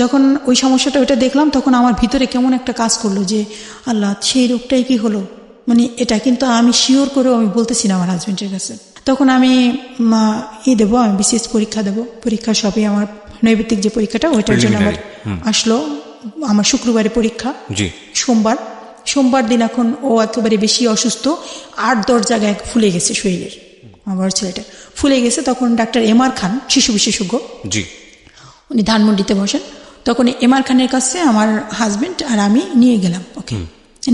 যখন ওই সমস্যাটা ওইটা দেখলাম, তখন আমার ভিতরে কেমন একটা কাজ করলো যে আল্লাহ, সেই রোগটাই কি হলো। মানে এটা কিন্তু আমি শিওর করেও আমি বলতেছি না আমার হাজবেন্ডের কাছে। তখন আমি দেবো, আমি বিসিএস পরীক্ষা দেবো। পরীক্ষা সবই আমার নৈবেদিক যে পরীক্ষাটা, ওইটার জন্য আমার আসলো। আমার শুক্রবারে পরীক্ষা, সোমবার দিন এখন ও একেবারে বেশি অসুস্থ, 8-10 জায়গায় ফুলে গেছে শরীরের, আমার ছেলেটা ফুলে গেছে। তখন ডাক্তার এমআর খান, শিশু বিশেষজ্ঞ, উনি ধানমন্ডিতে বসেন। তখন এমআর খানের কাছে আমার হাজবেন্ড আর আমি নিয়ে গেলাম ওকে।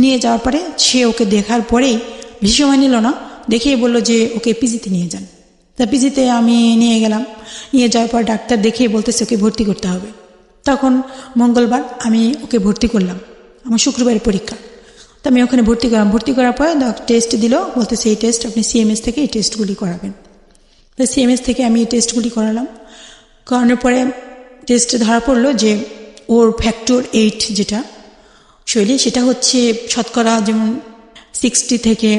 নিয়ে যাওয়ার পরে সে ওকে দেখার পরেই বেশি সময় নিল না, দেখেই বললো যে ওকে পিজিতে নিয়ে যান। তা পিজিতে আমি নিয়ে গেলাম। নিয়ে যাওয়ার পর ডাক্তার দেখেই বলতেছে ওকে ভর্তি করতে হবে। তখন মঙ্গলবার আমি ওকে ভর্তি করলাম। আমার শুক্রবারের পরীক্ষা। তো আমি ওখানে ভর্তি করলাম, ভর্তি করার পরে টেস্ট দিল, বলতেছে এই টেস্ট আপনি সিএমএস থেকে এই টেস্টগুলি করাবেন। তো সিএমএস থেকে আমি এই টেস্টগুলি করালাম, করানোর পরে টেস্টে ধরা পড়লো যে ওর ফ্যাক্টর 8 যেটা শৈলী, সেটা হচ্ছে শতকরা যেমন 60 থেকে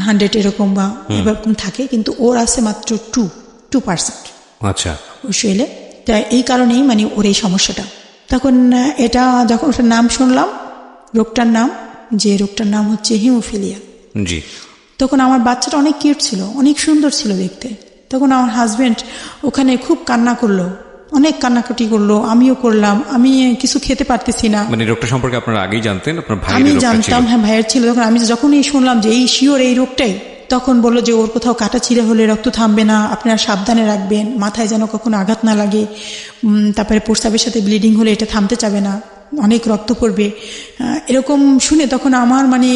100 এরকম বা এরকম থাকে, কিন্তু ওর আছে মাত্র 2%। আচ্ছা, ওর শৈলে, তাই এই কারণেই মানে ওর এই সমস্যাটা। তখন এটা যখন ওটার নাম শুনলাম, রোগটার নাম, যে রোগটার নাম হচ্ছে হিমোফিলিয়া। জি। তখন আমার বাচ্চাটা অনেক কিউট ছিল, অনেক সুন্দর ছিল দেখতে। তখন আমার হাজবেন্ড ওখানে খুব কান্না করলো, অনেক কান্নাকাটি করলো, আমিও করলাম। আমি কিছু খেতে পারতেছি না। মানে রোগটা সম্পর্কে আপনারা আগেই জানতেন? আপনার ভাই? আমি জানতাম, হ্যাঁ ভাইয়ের ছিল। তখন আমি যখনই শুনলাম যে এই শিওর এই রোগটাই, তখন বললো যে ওর কোথাও কাটা ছিঁড়ে হলে রক্ত থামবে না, আপনারা সাবধানে রাখবেন, মাথায় যেন কখনো আঘাত না লাগে, তারপরে প্রস্রাবের সাথে ব্লিডিং হলে এটা থামতে চাবে না, অনেক রক্ত পড়বে। এরকম শুনে তখন আমার মানে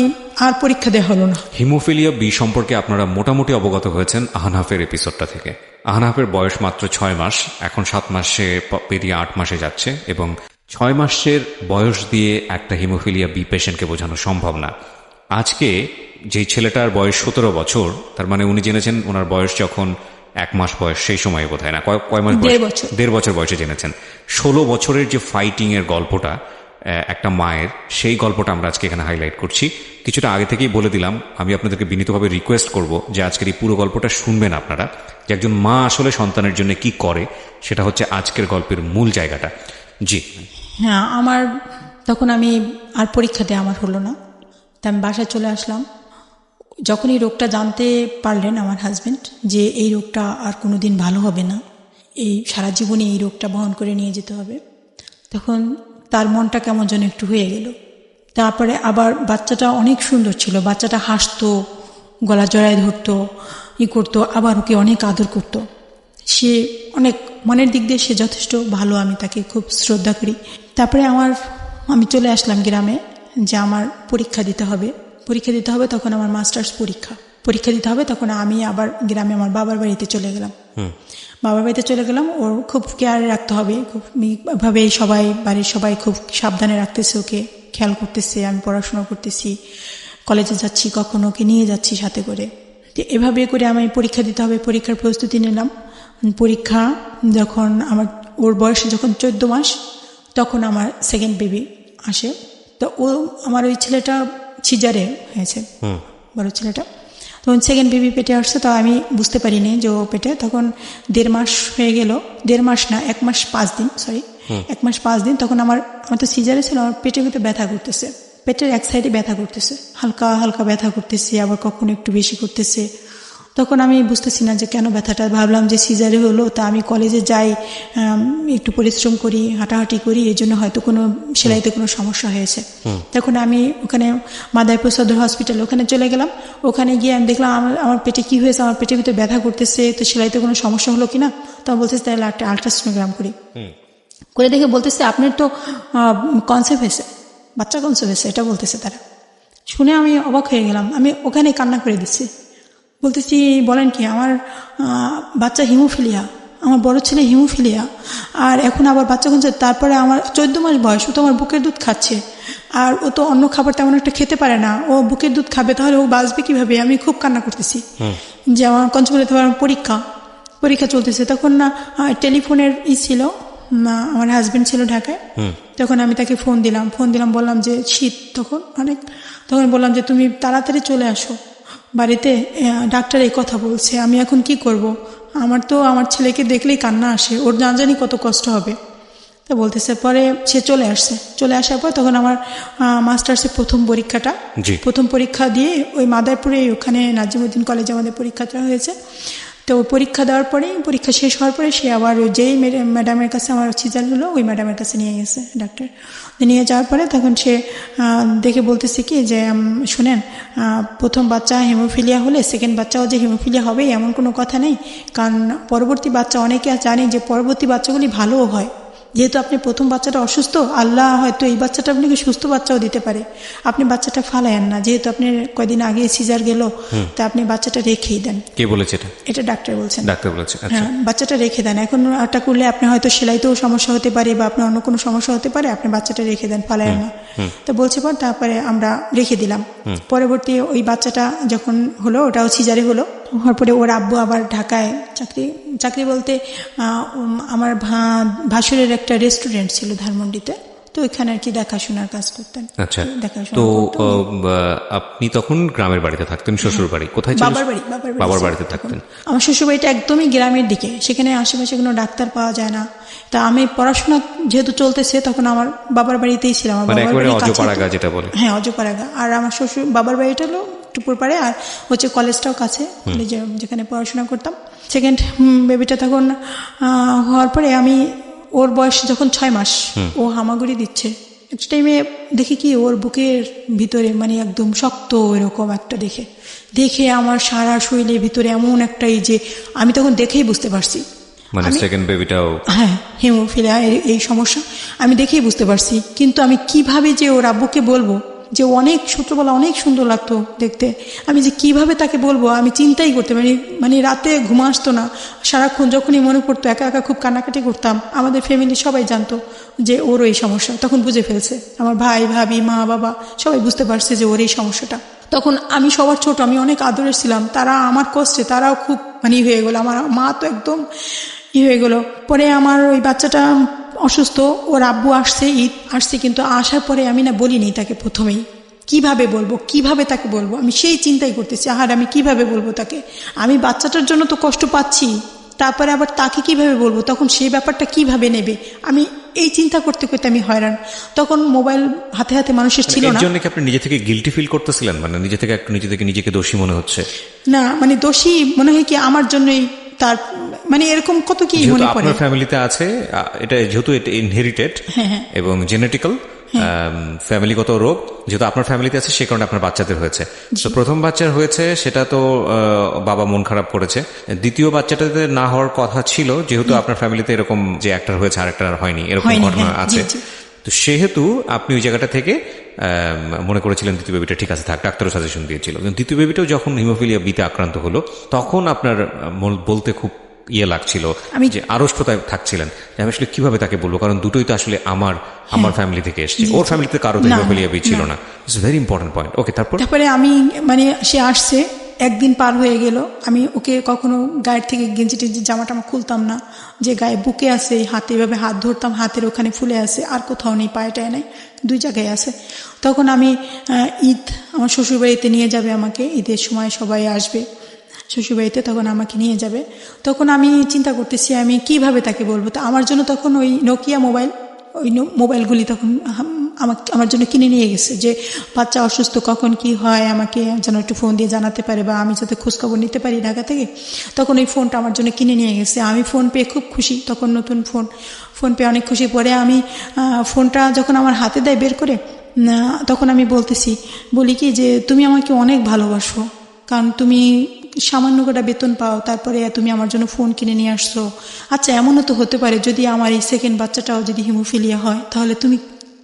আর পরীক্ষা দেওয়া হলো না। হিমোফিলিয়া বি সম্পর্কে আপনারা মোটামুটি অবগত হয়েছেন আহনাফের এপিসোডটা থেকে। আহনাফের বয়স মাত্র 6 মাস, এখন 7 মাসে পেরিয়ে 8 মাসে যাচ্ছে, এবং 6 মাসের বয়স দিয়ে একটা হিমোফিলিয়া বি পেশেন্টকে বোঝানো সম্ভব না। আজকে যেই ছেলেটার বয়স 17 বছর, তার মানে উনি জেনেছেন ওনার বয়স যখন 1 মাস বয়স, সেই সময় বোধহয় না, কয় মাস বয়স? 1.5 বছর বয়সে জেনেছেন। 16 বছরের যে ফাইটিং এর গল্পটা একটা মায়ের, সেই গল্পটা আমরা আজকে এখানে হাইলাইট করছি। কিছুটা আগে থেকেই বলে দিলাম, আমি আপনাদেরকে বিনীতভাবে রিকোয়েস্ট করব যে আজকের এই পুরো গল্পটা শুনবেন আপনারা, যে একজন মা আসলে সন্তানের জন্য কি করে, সেটা হচ্ছে আজকের গল্পের মূল জায়গাটা। জি। হ্যাঁ, আমার তখন আমি আর পরীক্ষা দেওয়া আমার হলো না, তা আমি বাসায় চলে আসলাম। যখন এই রোগটা জানতে পারলেন আমার হাজবেন্ড যে এই রোগটা আর কোনোদিন ভালো হবে না, এই সারা জীবনে এই রোগটা বহন করে নিয়ে যেতে হবে, তখন তার মনটা কেমন যেন একটু হয়ে গেল। তারপরে আবার বাচ্চাটা অনেক সুন্দর ছিল, বাচ্চাটা হাসতো, গলা জড়ায় ধরতো, করতো, আবার ওকে অনেক আদর করতো। সে অনেক মনের দিক দিয়ে সে যথেষ্ট ভালো, আমি তাকে খুব শ্রদ্ধা করি। তারপরে আমি চলে আসলাম গ্রামে, যে আমার পরীক্ষা দিতে হবে। তখন আমার মাস্টার্স পরীক্ষা দিতে হবে। তখন আমি আবার গ্রামে আমার বাবার বাড়িতে চলে গেলাম। ওর খুব কেয়ার রাখতে হবে, খুব ভাবে সবাই, বাড়ির সবাই খুব সাবধানে রাখতেছে, ওকে খেয়াল করতেছে। আমি পড়াশোনা করতেছি, কলেজে যাচ্ছি, কখনো ওকে নিয়ে যাচ্ছি সাথে করে। তো এভাবে করে আমি পরীক্ষা দিতে হবে, পরীক্ষার প্রস্তুতি নিলাম। পরীক্ষা যখন ওর বয়স যখন 14 মাস, তখন আমার সেকেন্ড বেবি আসে। তো আমার ওই ছেলেটা সিজারে হয়েছে, বড় ছেলেটা। তখন সেকেন্ড বেবি পেটে আসছে, তো আমি বুঝতে পারিনি যে ও পেটে। তখন 1.5 মাস হয়ে গেল, 1.5 মাস না, 1 মাস 5 দিন, 1 মাস 5 দিন। তখন আমার তো সিজারে ছিল, আমার পেটের ভিতরে ব্যথা করতেছে, পেটের এক সাইডে ব্যথা করতেছে, হালকা হালকা ব্যথা করতেছে, আবার কখনো একটু বেশি করতেছে। তখন আমি বুঝতেছি না যে কেন ব্যথাটা। ভাবলাম যে সিজারে হলো, তা আমি কলেজে যাই, একটু পরিশ্রম করি, হাঁটাহাঁটি করি, এই জন্য হয়তো কোনো সেলাইতে কোনো সমস্যা হয়েছে। তখন আমি ওখানে মাদারীপুর সদর হসপিটাল ওখানে চলে গেলাম। ওখানে গিয়ে আমি দেখলাম আমার পেটে কি হয়েছে, আমার পেটের ভিতরে ব্যথা করতেছে, তো সেলাইতে কোনো সমস্যা হলো কিনা। তখন বলতেছে তাহলে একটা আলট্রাসোনোগ্রাম করে দেখে বলতেছে আপনার তো কনসেপ্ট হয়েছে, বাচ্চা কনসেপ্ট হয়েছে, এটা বলতেছে তারা। শুনে আমি অবাক হয়ে গেলাম, আমি ওখানে কান্না করে দিচ্ছি। বলতেছি বলেন কি, আমার বাচ্চা হিমোফিলিয়া, আমার বড় ছেলে হিমোফিলিয়া, আর এখন আবার বাচ্চা কনসেপ্ট। তারপরে আমার 14 মাস বয়স, ও তো আমার বুকের দুধ খাচ্ছে, আর ও তো অন্য খাবার তেমন একটা খেতে পারে না, ও বুকের দুধ খাবে, তাহলে ও বাঁচবে কিভাবে। আমি খুব কান্না করতেছি যে আমার কনসেপ্ট, আমার পরীক্ষা চলতেছে। তখন না টেলিফোনের ছিল, আমার হাজবেন্ড ছিল ঢাকায়। তখন আমি তাকে ফোন দিলাম, বললাম যে শীত তখন অনেক, তখন বললাম যে তুমি তাড়াতাড়ি চলে আসো বাড়িতে, ডাক্তার এই কথা বলছে, আমি এখন কি করব। আমার ছেলেকে দেখলেই কান্না আসে, ওর না জানি কত কষ্ট হবে। তো বলতেছে, পরে সে চলে আসার পর তখন আমার মাস্টার্সের প্রথম পরীক্ষা দিয়ে ওই মাদারীপুরে, ওখানে নাজিমুদ্দিন কলেজে আমাদের পরীক্ষাটা হয়েছে। তো পরীক্ষা দেওয়ার পরে, পরীক্ষা শেষ হওয়ার পরে সে আবার যেই ম্যাডামের কাছে আমার সিজার হলো, ওই ম্যাডামের কাছে নিয়ে গেছে ডাক্তার। নিয়ে যাওয়ার পরে তখন সে দেখে বলতেছে কি যে শুনেন, প্রথম বাচ্চা হিমোফিলিয়া হলে সেকেন্ড বাচ্চাও যে হিমোফিলিয়া হবে এমন কোনো কথা নেই, কারণ পরবর্তী বাচ্চা, অনেকে জানি যে পরবর্তী বাচ্চাগুলি ভালোও হয়, যেহেতু আপনি প্রথম বাচ্চাটা অসুস্থ, আল্লাহ হয়তো এই বাচ্চাটা আপনাকে সুস্থ বাচ্চাও দিতে পারে, আপনি বাচ্চাটা ফালায়েন না, যেহেতু আপনি কয়দিন আগে সিজার গেল, তা আপনি বাচ্চাটা রেখেই দেন। কে বলেছে এটা? এটা ডাক্তার বলছেন। ডাক্তার বলেছে, আচ্ছা। হ্যাঁ, বাচ্চাটা রেখে দেন। এখন এটা করলে আপনি হয়তো সেলাইতেও সমস্যা হতে পারে বা আপনার অন্য কোনো সমস্যা হতে পারে, আপনি বাচ্চাটা রেখে দেন, ফালায়েন না। তো বলছে পর তারপরে আমরা রেখে দিলাম। পরবর্তী ওই বাচ্চাটা যখন হলো, ওটাও সিজারে হলো, হওয়ার পরে ওর আব্বু আবার ঢাকায় চাকরি বলতে আমার ভাসুরের একটা রেস্টুরেন্ট ছিল ধানমন্ডিতে, তো ওইখানে আর কি দেখাশোনার কাজ করতেন। আচ্ছা, দেখাশোনা তো করতেন। আপনি তখন গ্রামের বাড়িতে থাকতেন, শ্বশুর বাড়ি কোথায় ছিল? বাবার বাড়িতে থাকতেন। আমার শ্বশুর বাড়িটা একদমই গ্রামের দিকে, সেখানে আশেপাশে কোনো ডাক্তার পাওয়া যায় না। তা আমি পড়াশোনা যেহেতু চলতেছে, তখন আমার বাবার বাড়িতেই ছিলাম। আমার বাবার বাড়ি অজপাড়াগা যেটা বলে। হ্যাঁ, অজপাড়াগা। আর আমার শ্বশুর বাবার বাড়িটা হলো টুপুর পাড়ে, আর হচ্ছে কলেজটাও কাছে, যেখানে পড়াশোনা করতাম। সেকেন্ড বেবিটা তখন হওয়ার পরে আমি, ওর বয়স যখন 6 মাস, ও হামাগুড়ি দিচ্ছে। একটা টাইমে দেখি কি ওর বুকের ভিতরে মানে একদম শক্ত এরকম একটা দেখে আমার সারা শরীরের ভিতরে এমন একটা, এই যে আমি তখন দেখেই বুঝতে পারছি, মানে সেকেন্ড বেবিটাও, হ্যাঁ, হিমোফিলিয়া এই সমস্যা আমি দেখেই বুঝতে পারছি। কিন্তু আমি কিভাবে যে ওর আব্বুকে বলবো, যে অনেক ছোটবেলা অনেক সুন্দর লাগতো দেখতে, আমি যে কিভাবে তাকে বলবো আমি চিন্তাই করতে পারি। মানে রাতে ঘুম আসতো না, সারাক্ষণ যখনই মনে পড়তো একা একা খুব কান্নাকাটি করতাম। আমাদের ফ্যামিলি সবাই জানতো যে ওর এই সমস্যা, তখন বুঝে ফেলছে আমার ভাই ভাবি মা বাবা সবাই বুঝতে পারছে যে ওর এই সমস্যাটা। তখন আমি সবার ছোট, আমি অনেক আদরের ছিলাম, তারা আমার কষ্টে তারাও খুব হয়ে গেল। আমার মা তো একদম হয়ে গেল। পরে আমার ওই বাচ্চাটা অসুস্থ, ওর আব্বু আসছে, ঈদ আসছে, কিন্তু আসার পরে আমি না বলিনি তাকে প্রথমেই। কিভাবে তাকে বলবো, আমি সেই চিন্তাই করতেছি, আমি কিভাবে বলবো তাকে। আমি বাচ্চাটার জন্য তো কষ্ট পাচ্ছি, তারপরে আবার তাকে কিভাবে বলবো, তখন সেই ব্যাপারটা কিভাবে নেবে, আমি এই চিন্তা করতে করতে আমি হয়রান। তখন মোবাইল হাতে হাতে মানুষের ছিল না। এর জন্য কি আপনি নিজে থেকে গিল্টি ফিল করতেছিলেন, মানে নিজেকে দোষী মনে হচ্ছে? না, মানে দোষী মনে হয় কি আমার জন্যই, তার মানে এরকম কত কি মনে পড়ে। আপনার ফ্যামিলিতে আছে এটা, যেহেতু এটা ইনহেরিটেড এবং জেনেটিক্যাল ফ্যামিলিগত রোগ, যেহেতু আপনার ফ্যামিলিতে আছে সে কারণে আপনার বাচ্চাদের হয়েছে। তো প্রথম বাচ্চার হয়েছে, সেটা তো বাবা মন খারাপ করেছে। দ্বিতীয় বাচ্চাটাতে না হওয়ার কথা ছিল, যেহেতু আপনার ফ্যামিলিতে এরকম যে একটার হয়েছে আর একটার হয়নি, এরকম ঘটনা আছে। তো সেহেতু আপনি ওই জায়গাটা থেকে মনে করেছিলেন দ্বিতীয় বেবিটা ঠিক আছে থাক, ডাক্তারও সাজেশন দিয়েছিল। কিন্তু দ্বিতীয় বেবিটাও যখন হিমোফিলিয়া বিতে আক্রান্ত হলো, তখন আপনার বলতে খুব লাগছিল, আমি যে আড়ষ্টতায় থাকছিলেন, আমি আসলে কিভাবে তাকে বলবো, কারণ দুটোই তো আসলে আমার ফ্যামিলি থেকে এসেছে, ওর ফ্যামিলিতে কারো হিমোফিলিয়া বি ছিল না। It's very important point. Okay, তারপরে আমি মানে সে আসছে, একদিন পার হয়ে গেল, আমি ওকে কখনো গায়ের থেকে গেঞ্জি টেঞ্জি জামাটা খুলতাম না, যে গায়ে বুকে আছে, হাতে এভাবে হাত ধরতাম, হাতের ওখানে ফুলে আছে, আর কোথাও নেই, পায়েটায় নেই, 2 জায়গায় আছে। তখন আমি ঈদ, আমার শ্বশুরবাড়িতে নিয়ে যাবে আমাকে, ঈদের সময় সবাই আসবে শ্বশুরবাড়িতে, তখন আমাকে নিয়ে যাবে। তখন আমি চিন্তা করতেছি আমি কিভাবে তাকে বলবো। তো আমার জন্য তখন ওই নোকিয়া মোবাইলগুলি তখন আমার জন্য কিনে নিয়ে গেছে, যে বাচ্চা অসুস্থ কখন কি হয় আমাকে যেন একটু ফোন দিয়ে জানাতে পারে, বা আমি যাতে খোঁজখবর নিতে পারি ঢাকা থেকে। তখন ওই ফোনটা আমার জন্য কিনে নিয়ে গেছে। আমি ফোন পেয়ে খুব খুশি, তখন নতুন ফোন পেয়ে অনেক খুশি। পরে আমি ফোনটা যখন আমার হাতে দেয় বের করে, তখন আমি বলি কি যে তুমি আমাকে অনেক ভালোবাসো, কারণ তুমি সামান্য কটা বেতন পাও, তারপরে তুমি আমার জন্য ফোন কিনে নিয়ে আসছো। আচ্ছা, এমনও তো হতে পারে যদি আমার এই সেকেন্ড বাচ্চাটাও যদি হিমোফিলিয়া হয়, তাহলে তুমি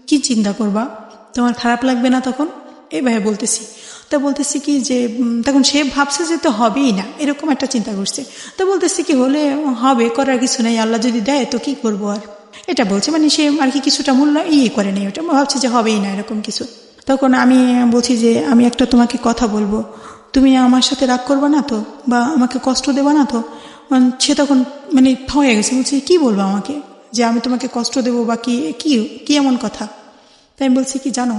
কি চিন্তা করবা, তোমার খারাপ লাগবে না? তখন এইভাবে বলতেছি কি যে, তখন সে ভাবছে যে তো হবেই না, এরকম একটা চিন্তা করছে। তো বলতেছি কি হলে হবে, করার কিছু নেই, আল্লাহ যদি দেয় তো কি করবো আর, এটা বলছে। মানে সে আর কি কিছুটা মূল্য করে নেই, ওটা ভাবছে যে হবেই না এরকম কিছু। তখন আমি বলছি যে আমি একটা তোমাকে কথা বলবো, তুমি আমার সাথে রাগ করবে না তো, বা আমাকে কষ্ট দেবা না তো? সে তখন মানে হয়ে গেছে, বলছি কি বলবো আমাকে, যে আমি তোমাকে কষ্ট দেবো বা কি এমন কথা? তাই আমি বলছি কি জানো,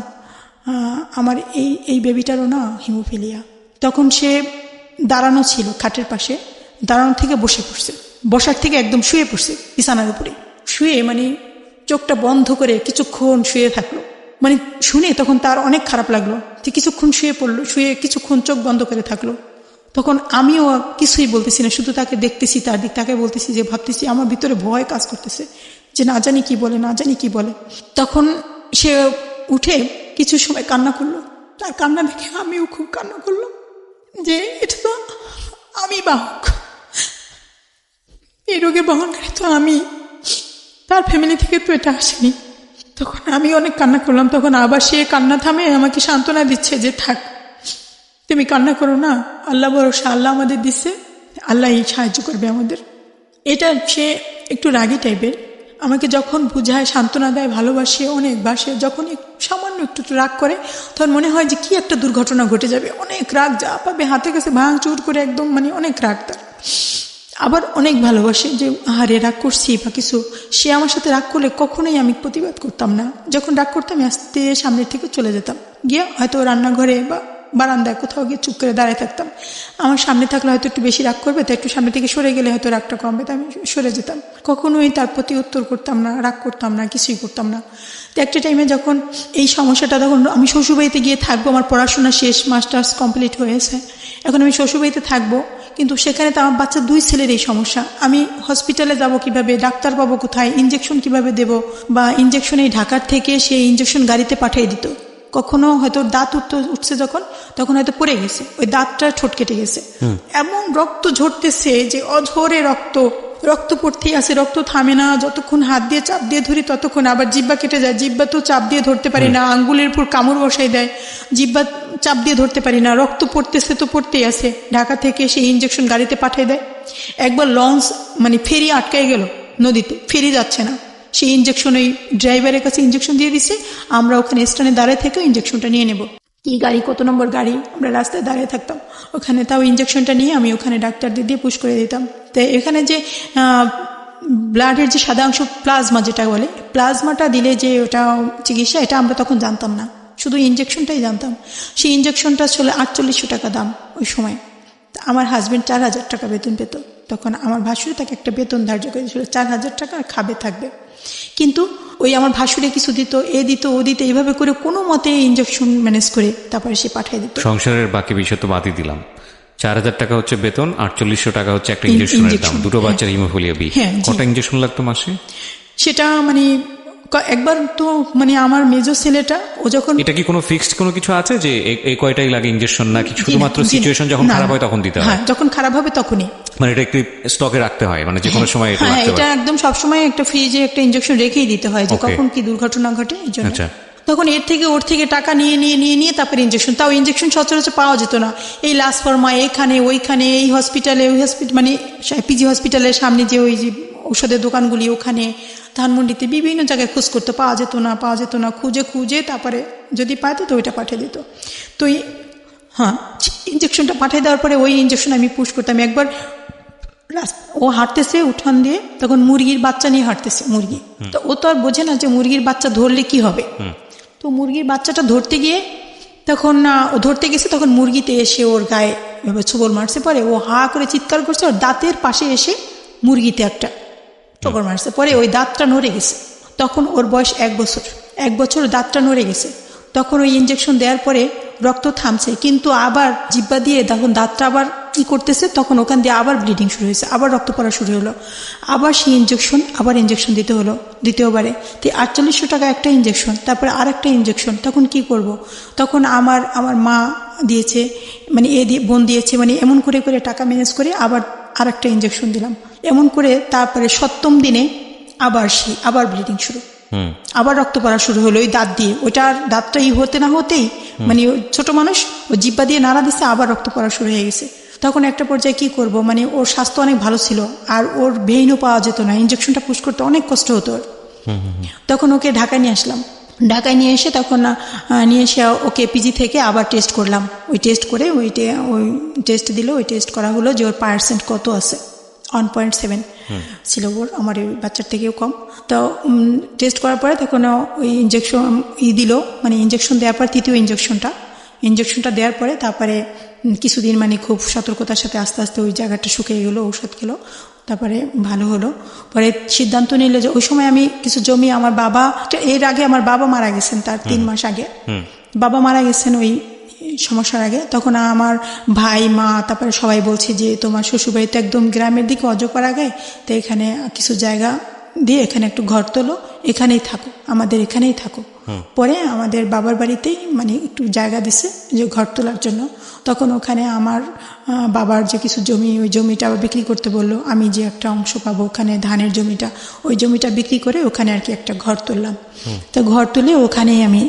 আমার এই বেবিটারও না হিমোফিলিয়া। তখন সে দাঁড়ানো ছিল খাটের পাশে, দাঁড়ানো থেকে বসার থেকে একদম শুয়ে পড়ছে বিছানার উপরে, শুয়ে মানে চোখটা বন্ধ করে কিছুক্ষণ শুয়ে থাকলো। মানে শুনে তখন তার অনেক খারাপ লাগলো, যে কিছুক্ষণ শুয়ে পড়লো, শুয়ে কিছুক্ষণ চোখ বন্ধ করে থাকলো। তখন আমিও কিছুই বলতেছি না, শুধু তাকে দেখতেছি, তাকে বলতেছি যে ভাবতেছি, আমার ভিতরে ভয় কাজ করতেছে যে না জানি কি বলে। তখন সে উঠে কিছু সময় কান্না করলো, তার কান্না দেখে আমিও খুব কান্না করলাম, যে এটা তো আমি বাহক, এই রোগের বহনকারী তো আমি। তার ফ্যামিলি থেকে তো এটা আসেনি। তখন আমি অনেক কান্না করলাম। তখন আবার সে কান্না থামে আমাকে সান্ত্বনা দিচ্ছে যে থাক, তুমি কান্না করো না, আল্লাহ ভরসা, আল্লাহ আমাদের দিচ্ছে, আল্লাহ সাহায্য করবে আমাদের। এটা সে একটু রাগী টাইপের, আমাকে যখন বুঝায়, সান্ত্বনা দেয়, ভালোবাসে, অনেক বাসে। যখন সামান্য একটু রাগ করে তখন মনে হয় যে কি একটা দুর্ঘটনা ঘটে যাবে, অনেক রাগ, যা পাবে হাতে কাছে ভাঙচুর করে একদম, মানে অনেক রাগ তার। আবার অনেক ভালোবাসে, যে আহারে রাগ করছি বা কিছু। সে আমার সাথে রাগ করলে কখনোই আমি প্রতিবাদ করতাম না। যখন রাগ করতাম আস্তে সামনের থেকে চলে যেতাম, গিয়ে হয়তো রান্নাঘরে বা বারান্দায় কোথাও গিয়ে চুপ করে দাঁড়িয়ে থাকতাম। আমার সামনে থাকলে হয়তো একটু বেশি রাগ করবে, তো একটু সামনে থেকে সরে গেলে হয়তো রাগটা কমবে, তো আমি সরে যেতাম। কখনোই তার প্রতি উত্তর করতাম না, রাগ করতাম না, কিছুই করতাম না। তো একটা টাইমে যখন এই সমস্যাটা, তখন আমি শ্বশুরবাড়িতে গিয়ে থাকবো, আমার পড়াশোনা শেষ, মাস্টার্স কমপ্লিট হয়েছে, এখন আমি শ্বশুরবাড়িতে থাকবো। কিন্তু সেখানে তো আমার বাচ্চা 2 ছেলের এই সমস্যা। আমি হসপিটালে যাব কিভাবে, ডাক্তার পাবো কোথায়, ইঞ্জেকশন কিভাবে দেব, বা ইঞ্জেকশন এই ঢাকার থেকে সেই ইঞ্জেকশন গাড়িতে পাঠিয়ে দিত। কখনো হয়তো দাঁত উঠছে যখন, তখন হয়তো পড়ে গেছে, ওই দাঁতটা ঠোঁট কেটে গেছে, এমন রক্ত ঝরতেছে যে অঝরে রক্ত পড়তেই আছে, রক্ত থামে না। যতক্ষণ হাত দিয়ে চাপ দিয়ে ধরি ততক্ষণ আবার জিব্বা কেটে যায়, জিব্বা তো চাপ দিয়ে ধরতে পারি না, আঙ্গুলের উপর কামড় বসাই দেয়, জিব্বা চাপ দিয়ে ধরতে পারি না, রক্ত পড়তেছে তো পড়তেই আছে। ঢাকা থেকে সেই ইঞ্জেকশন গাড়িতে পাঠিয়ে দেয়। একবার লঞ্চ, মানে ফেরি আটকাই গেল নদীতে, ফেরি যাচ্ছে না, সেই ইঞ্জেকশন ওই ড্রাইভারের কাছে ইঞ্জেকশন দিয়ে দিছে, আমরা ওখানে স্ট্যান্ডে দাঁড়িয়ে থেকে ইঞ্জেকশনটা নিয়ে নেব। কি গাড়ি, কত নম্বর গাড়ি, আমরা রাস্তায় দাঁড়িয়ে থাকতাম ওখানে, তাও ইঞ্জেকশনটা নিয়ে আমি ওখানে ডাক্তারদের দিয়ে পুশ করে দিতাম। তো এখানে যে ব্লাডের যে সাদা অংশ, প্লাজমা যেটা বলে, প্লাজমাটা দিলে যে ওটা চিকিৎসা, এটা আমরা তখন জানতাম না, শুধু ইঞ্জেকশনটাই জানতাম। সেই ইঞ্জেকশনটা ছিল 4800 টাকা দাম ওই সময়। আমার হাজবেন্ড 4000 টাকা বেতন পেত। তখন আমার ভাসুর তাকে একটা বেতন ধার্য করে দিয়েছিল 4000 টাকা, আর খাবে থাকবে। কিন্তু ওই আমার ভাসুরে কিছু দিত, এ দিত, ও দিত, এইভাবে করে কোনো মতে ইঞ্জেকশন ম্যানেজ করে তারপরে সে পাঠিয়ে দিত। সংসারের বাকি বিষয় তো বাদই দিলাম, 4000 টাকা হচ্ছে বেতন, 4800 টাকা হচ্ছে একটা ইঞ্জেকশনের দাম, দুটো বাচ্চার হিমোফিলিয়া বি। কটা ইঞ্জেকশন লাগতো মাসে? সেটা মানে একবার তো, মানে আমার মেজর ছেলেটা, ও যখন, এটা কি কোনো ফিক্সড কোনো কিছু আছে যে এই কয়টাই লাগে ইঞ্জেকশন, নাকি শুধুমাত্র সিচুয়েশন যখন খারাপ হয় তখন দিতে হয়? হ্যাঁ, যখন খারাপ হবে তখনই, মানে এটা একটু স্টকে রাখতে হয়, মানে যে কোনো সময় এটা হ্যাঁ, লাগতে এটা পারে। একদম সবসময় একটা ফ্রিজে একটা ইঞ্জেকশন রেখেই দিতে হয়, যে কখন কি দুর্ঘটনা ঘটে, এই জন্য। আচ্ছা। তখন ওর থেকে টাকা নিয়ে তারপরে ইঞ্জেকশন, তাও ইঞ্জেকশন সচরাচর পাওয়া যেত না। এই লাস্ট ফর্মা, এখানে ওইখানে, এই হসপিটালে ওই হসপিটাল, মানে পিজি হসপিটালের সামনে যে ওই যে ঔষধের দোকানগুলি, ওখানে ধানমন্ডিতে বিভিন্ন জায়গায় খোঁজ করতে, পাওয়া যেত না, খুঁজে তারপরে যদি পাইতো তো ওইটা পাঠিয়ে দিত। তো হ্যাঁ, ইঞ্জেকশনটা পাঠিয়ে দেওয়ার পরে ওই ইঞ্জেকশন আমি পুশ করতাম। একবার ও হাঁটতেছে উঠান দিয়ে, তখন মুরগির বাচ্চা নিয়ে হাঁটতেছে, মুরগি, তো ও তো আর বোঝে না যে মুরগির বাচ্চা ধরলে কি হবে। তো মুরগির বাচ্চাটা ধরতে গিয়ে, তখন ও ধরতে গেছে, তখন মুরগিতে এসে ওর গায়ে এভাবে ছোবল মারছে। পরে ও হা করে চিৎকার করছে, ওর দাঁতের পাশে এসে মুরগিতে একটা ঠোকর মারছে। পরে ওই দাঁতটা নড়ে গেছে। তখন ওর বয়স 1 বছর, দাঁতটা নড়ে গেছে। তখন ওই ইঞ্জেকশন দেওয়ার পরে রক্ত থামছে, কিন্তু আবার জিব্বা দিয়ে তখন দাঁতটা আবার কি করতেছে, তখন ওখান দিয়ে আবার ব্লিডিং শুরু হয়েছে, আবার রক্ত পড়া শুরু হলো। আবার সেই ইঞ্জেকশন দিতে হলো দ্বিতীয়বারে। তো 4800 টাকা একটা ইঞ্জেকশন, তারপরে আর একটা ইঞ্জেকশন। তখন কি করব? তখন আমার মা দিয়েছে, মানে বোন দিয়েছে, মানে এমন করে টাকা ম্যানেজ করে আবার আর একটা ইঞ্জেকশন দিলাম। এমন করে তারপরে 7ম দিনে আবার ব্লিডিং শুরু, আবার রক্ত পড়া শুরু হলো ওই দাঁত দিয়ে। ওইটার দাঁতটা হতে না হতেই, মানে ছোট মানুষ, ও জিব্বা দিয়ে নাড়া দিচ্ছে, আবার রক্ত পড়া শুরু হয়ে গেছে। তখন একটা পর্যায়ে কি করব, মানে ওর স্বাস্থ্য অনেক ভালো ছিল, আর ওর ভেইনও পাওয়া যেত না, ইঞ্জেকশনটা পুশ করতে অনেক কষ্ট হতো ওর। তখন ওকে ঢাকায় নিয়ে আসলাম। ঢাকায় নিয়ে এসে তখন ওকে পিজি থেকে আবার টেস্ট করলাম। ওই টেস্ট করে ওই টেস্ট দিল, ওই টেস্ট করা হলো যে ওর % কত আছে, 1.7 ছিল ওর, আমার ওই বাচ্চার থেকেও কম। তো টেস্ট করার পরে তখন ওই ইঞ্জেকশন দিল, মানে ইঞ্জেকশন দেওয়ার পর তৃতীয় ইঞ্জেকশনটা দেওয়ার পরে তারপরে কিছুদিন মানে খুব সতর্কতার সাথে আস্তে আস্তে ওই জায়গাটা শুকিয়ে গেলো, ঔষধ খেলো, তারপরে ভালো হলো। পরে সিদ্ধান্ত নিল যে ওই সময় আমি কিছু জমি, আমার বাবা, এর আগে আমার বাবা মারা গেছেন, তার 3 মাস আগে বাবা মারা গেছেন ওই সমস্যার আগে। তখন আমার ভাই, মা, তারপরে সবাই বলছে যে তোমার শ্বশুরবাড়ি তো একদম গ্রামের দিকে, অজপাড়া গায়ে, তো এখানে কিছু জায়গা দিয়ে এখানে একটু ঘর তোলো, এখানেই থাকো, আমাদের এখানেই থাকো। পরে আমাদের বাবার বাড়িতেই মানে একটু জায়গা দিছে যে ঘর তোলার জন্য। তখন ওখানে আমার বাবার যে কিছু জমি, ওই জমিটা আবার বিক্রি করতে বললো। আমি যে একটা অংশ পাবো ওখানে ধানের জমিটা, ওই জমিটা বিক্রি করে ওখানে আর কি একটা ঘর তুললাম। তো ঘর তুলে ওখানেই আমি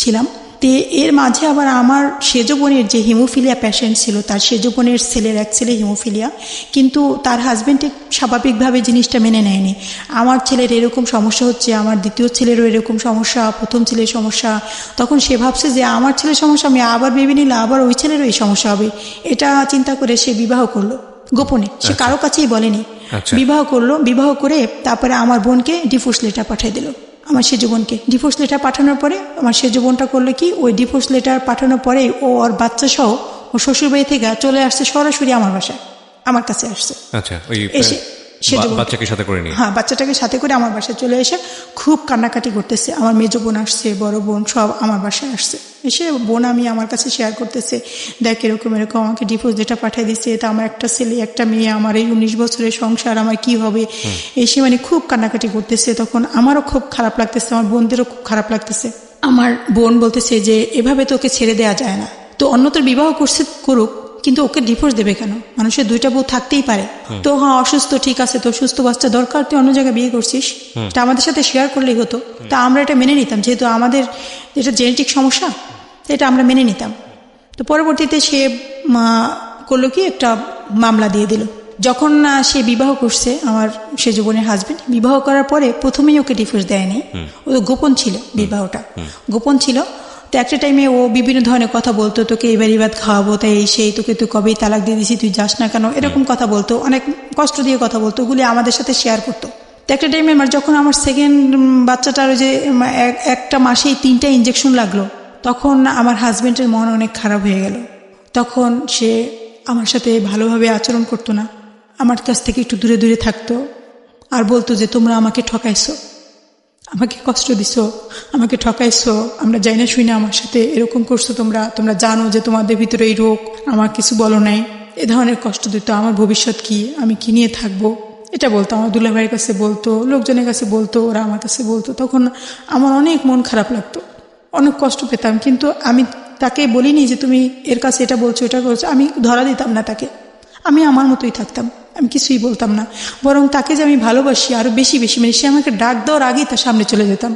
ছিলাম। তো এর মাঝে আবার আমার সেজ বোনের যে হিমোফিলিয়া পেশেন্ট ছিল, তার সেজ বোনের ছেলের এক ছেলে হিমোফিলিয়া, কিন্তু তার হাজব্যান্ড ঠিক স্বাভাবিকভাবে জিনিসটা মেনে নেয়নি। আমার ছেলের এরকম সমস্যা হচ্ছে, আমার দ্বিতীয় ছেলেরও এরকম সমস্যা, প্রথম ছেলের সমস্যা। তখন সে ভাবছে যে আমার ছেলের সমস্যা আমি আবার ভেবে নিলে আবার ওই ছেলেরও এই সমস্যা হবে। এটা চিন্তা করে সে বিবাহ করলো গোপনে, সে কারো কাছেই বলেনি। বিবাহ করলো, বিবাহ করে তারপরে আমার বোনকে ডিভোর্স লেটার পাঠিয়ে দিল। আমার সেজ বোনকে ডিভোর্স লেটার পাঠানোর পরে আমার সেজ বোনটা করলো কি, ওই ডিভোর্স লেটার পাঠানোর পরে ও ওর বাচ্চা সহ ও শ্বশুরবাড়ি থেকে চলে আসছে সরাসরি আমার বাসায়, আমার কাছে আসছে। আচ্ছা, ওই এসে বাচ্চাকে সাথে করে নিয়ে, হ্যাঁ, বাচ্চাটাকে সাথে করে আমার বাসায় চলে এসে খুব কান্নাকাটি করতেছে। আমার মেজ বোন আসছে, বড় বোন সব আমার বাসায় আসছে। এসে বোন আমি আমার কাছে শেয়ার করতেছে, দেখ এরকম এরকম আমাকে ডিভোর্স যেটা পাঠিয়ে দিচ্ছে, এটা আমার একটা ছেলে একটা মেয়ে, আমার এই 19 বছরের সংসার, আমার কি হবে। এসে মানে খুব কান্নাকাটি করতেছে। তখন আমারও খুব খারাপ লাগতেছে, আমার বোনদেরও খুব খারাপ লাগতেছে। আমার বোন বলতেছে যে এভাবে তো ওকে ছেড়ে দেওয়া যায় না, তো অন্যতর বিবাহ করছে করুক, কিন্তু ওকে ডিভোর্স দেবে কেন? মানুষের দুইটা বউ থাকতেই পারে। তো হ্যাঁ, অসুস্থ, ঠিক আছে, তো সুস্থ বাচ্চা দরকার, তুই অন্য জায়গায় বিয়ে করছিস, তা আমাদের সাথে শেয়ার করলেই হতো। তা আমরা এটা মেনে নিতাম, যেহেতু আমাদের যেটা জেনেটিক সমস্যা, এটা আমরা মেনে নিতাম। তো পরবর্তীতে সে করলো কি, একটা মামলা দিয়ে দিল। যখন সে বিবাহ করছে, আমার সে জীবনের হাজবেন্ড বিবাহ করার পরে প্রথমেই ওকে ডিভোর্স দেয়নি, ও গোপন ছিল, বিবাহটা গোপন ছিল। তো একটা টাইমে ও বিভিন্ন ধরনের কথা বলতো, তোকে এবার বাদ খাওয়াবো, তাই এই সেই, তোকে তো কবেই তালাক দিয়ে দিছি, তুই যাস না কেন, এরকম কথা বলতো, অনেক কষ্ট দিয়ে কথা বলতো, ওগুলি আমাদের সাথে শেয়ার করতো। তো একটা টাইমে যখন আমার সেকেন্ড বাচ্চাটার যে একটা মাসেই 3টা ইঞ্জেকশন লাগলো, তখন আমার হাজবেন্ডের মন অনেক খারাপ হয়ে গেল। তখন সে আমার সাথে ভালোভাবে আচরণ করতো না, আমার কাছ থেকে একটু দূরে দূরে থাকতো, আর বলতো যে তোমরা আমাকে ঠকাইছো, আমাকে কষ্ট দিছো, আমাকে ঠকাইছো, আমরা যাই না শুই না আমার সাথে এরকম করছো, তোমরা জানো যে তোমাদের ভিতরে এই রোগ, আমার কিছু বলো নাই, এ ধরনের কষ্ট দিত। আমার ভবিষ্যৎ কি, আমি কি নিয়ে থাকবো, এটা বলতো। আমার দুলাভাইয়ের কাছে বলতো, লোকজনের কাছে বলতো, ওরা আমার কাছে বলতো। তখন আমার অনেক মন খারাপ লাগতো, অনেক কষ্ট পেতাম। কিন্তু আমি তাকে বলিনি যে তুমি এর কাছে এটা বলছো, এটা বলছো, আমি ধরা দিতাম না তাকে, আমি আমার মতোই থাকতাম, আমি কিছুই বলতাম না। বরং তাকে যে আমি ভালোবাসি আরো বেশি বেশি, মানে সে আমাকে ডাক দেওয়ার আগেই তার সামনে চলে যেতাম,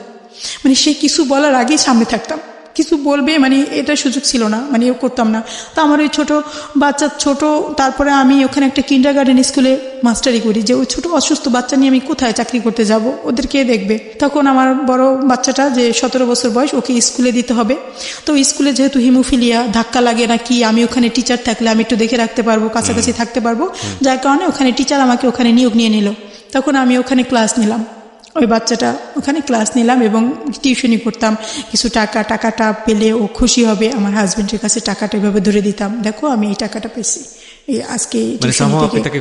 মানে সে কিছু বলার আগেই সামনে থাকতাম, কিছু বলবে মানে এটা সুযোগ ছিল না, মানে এও করতাম না। তো আমার ওই ছোট বাচ্চা ছোট, তারপরে আমি ওখানে একটা কিন্ডারগার্টেন স্কুলে মাস্টারি করি, যে ওই ছোট অসুস্থ বাচ্চা নিয়ে আমি কোথায় চাকরি করতে যাব, ওদের কে দেখবে? তখন আমার বড় বাচ্চাটা যে 17 বছর বয়স, ওকে স্কুলে দিতে হবে। তো স্কুলে যেহেতু হিমোফিলিয়া, ধাক্কা লাগে না কি, আমি ওখানে টিচার থাকলে আমি একটু দেখে রাখতে পারবো, কাছাকাছি থাকতে পারবো, যার কারণে ওখানে টিচার আমাকে ওখানে নিয়োগ নিয়ে নিল। তখন আমি ওখানে ক্লাস নিলাম, ওই বাচ্চাটা ওখানে ক্লাস নিলাম এবং টিউশনি করতাম। কিছু টাকাটা পেলে ও খুশি হবে, আমার হাজবেন্ডের কাছে টাকাটা এভাবে ধরে দিতাম, দেখো আমি এই টাকাটা পেয়েছি, এই আজকে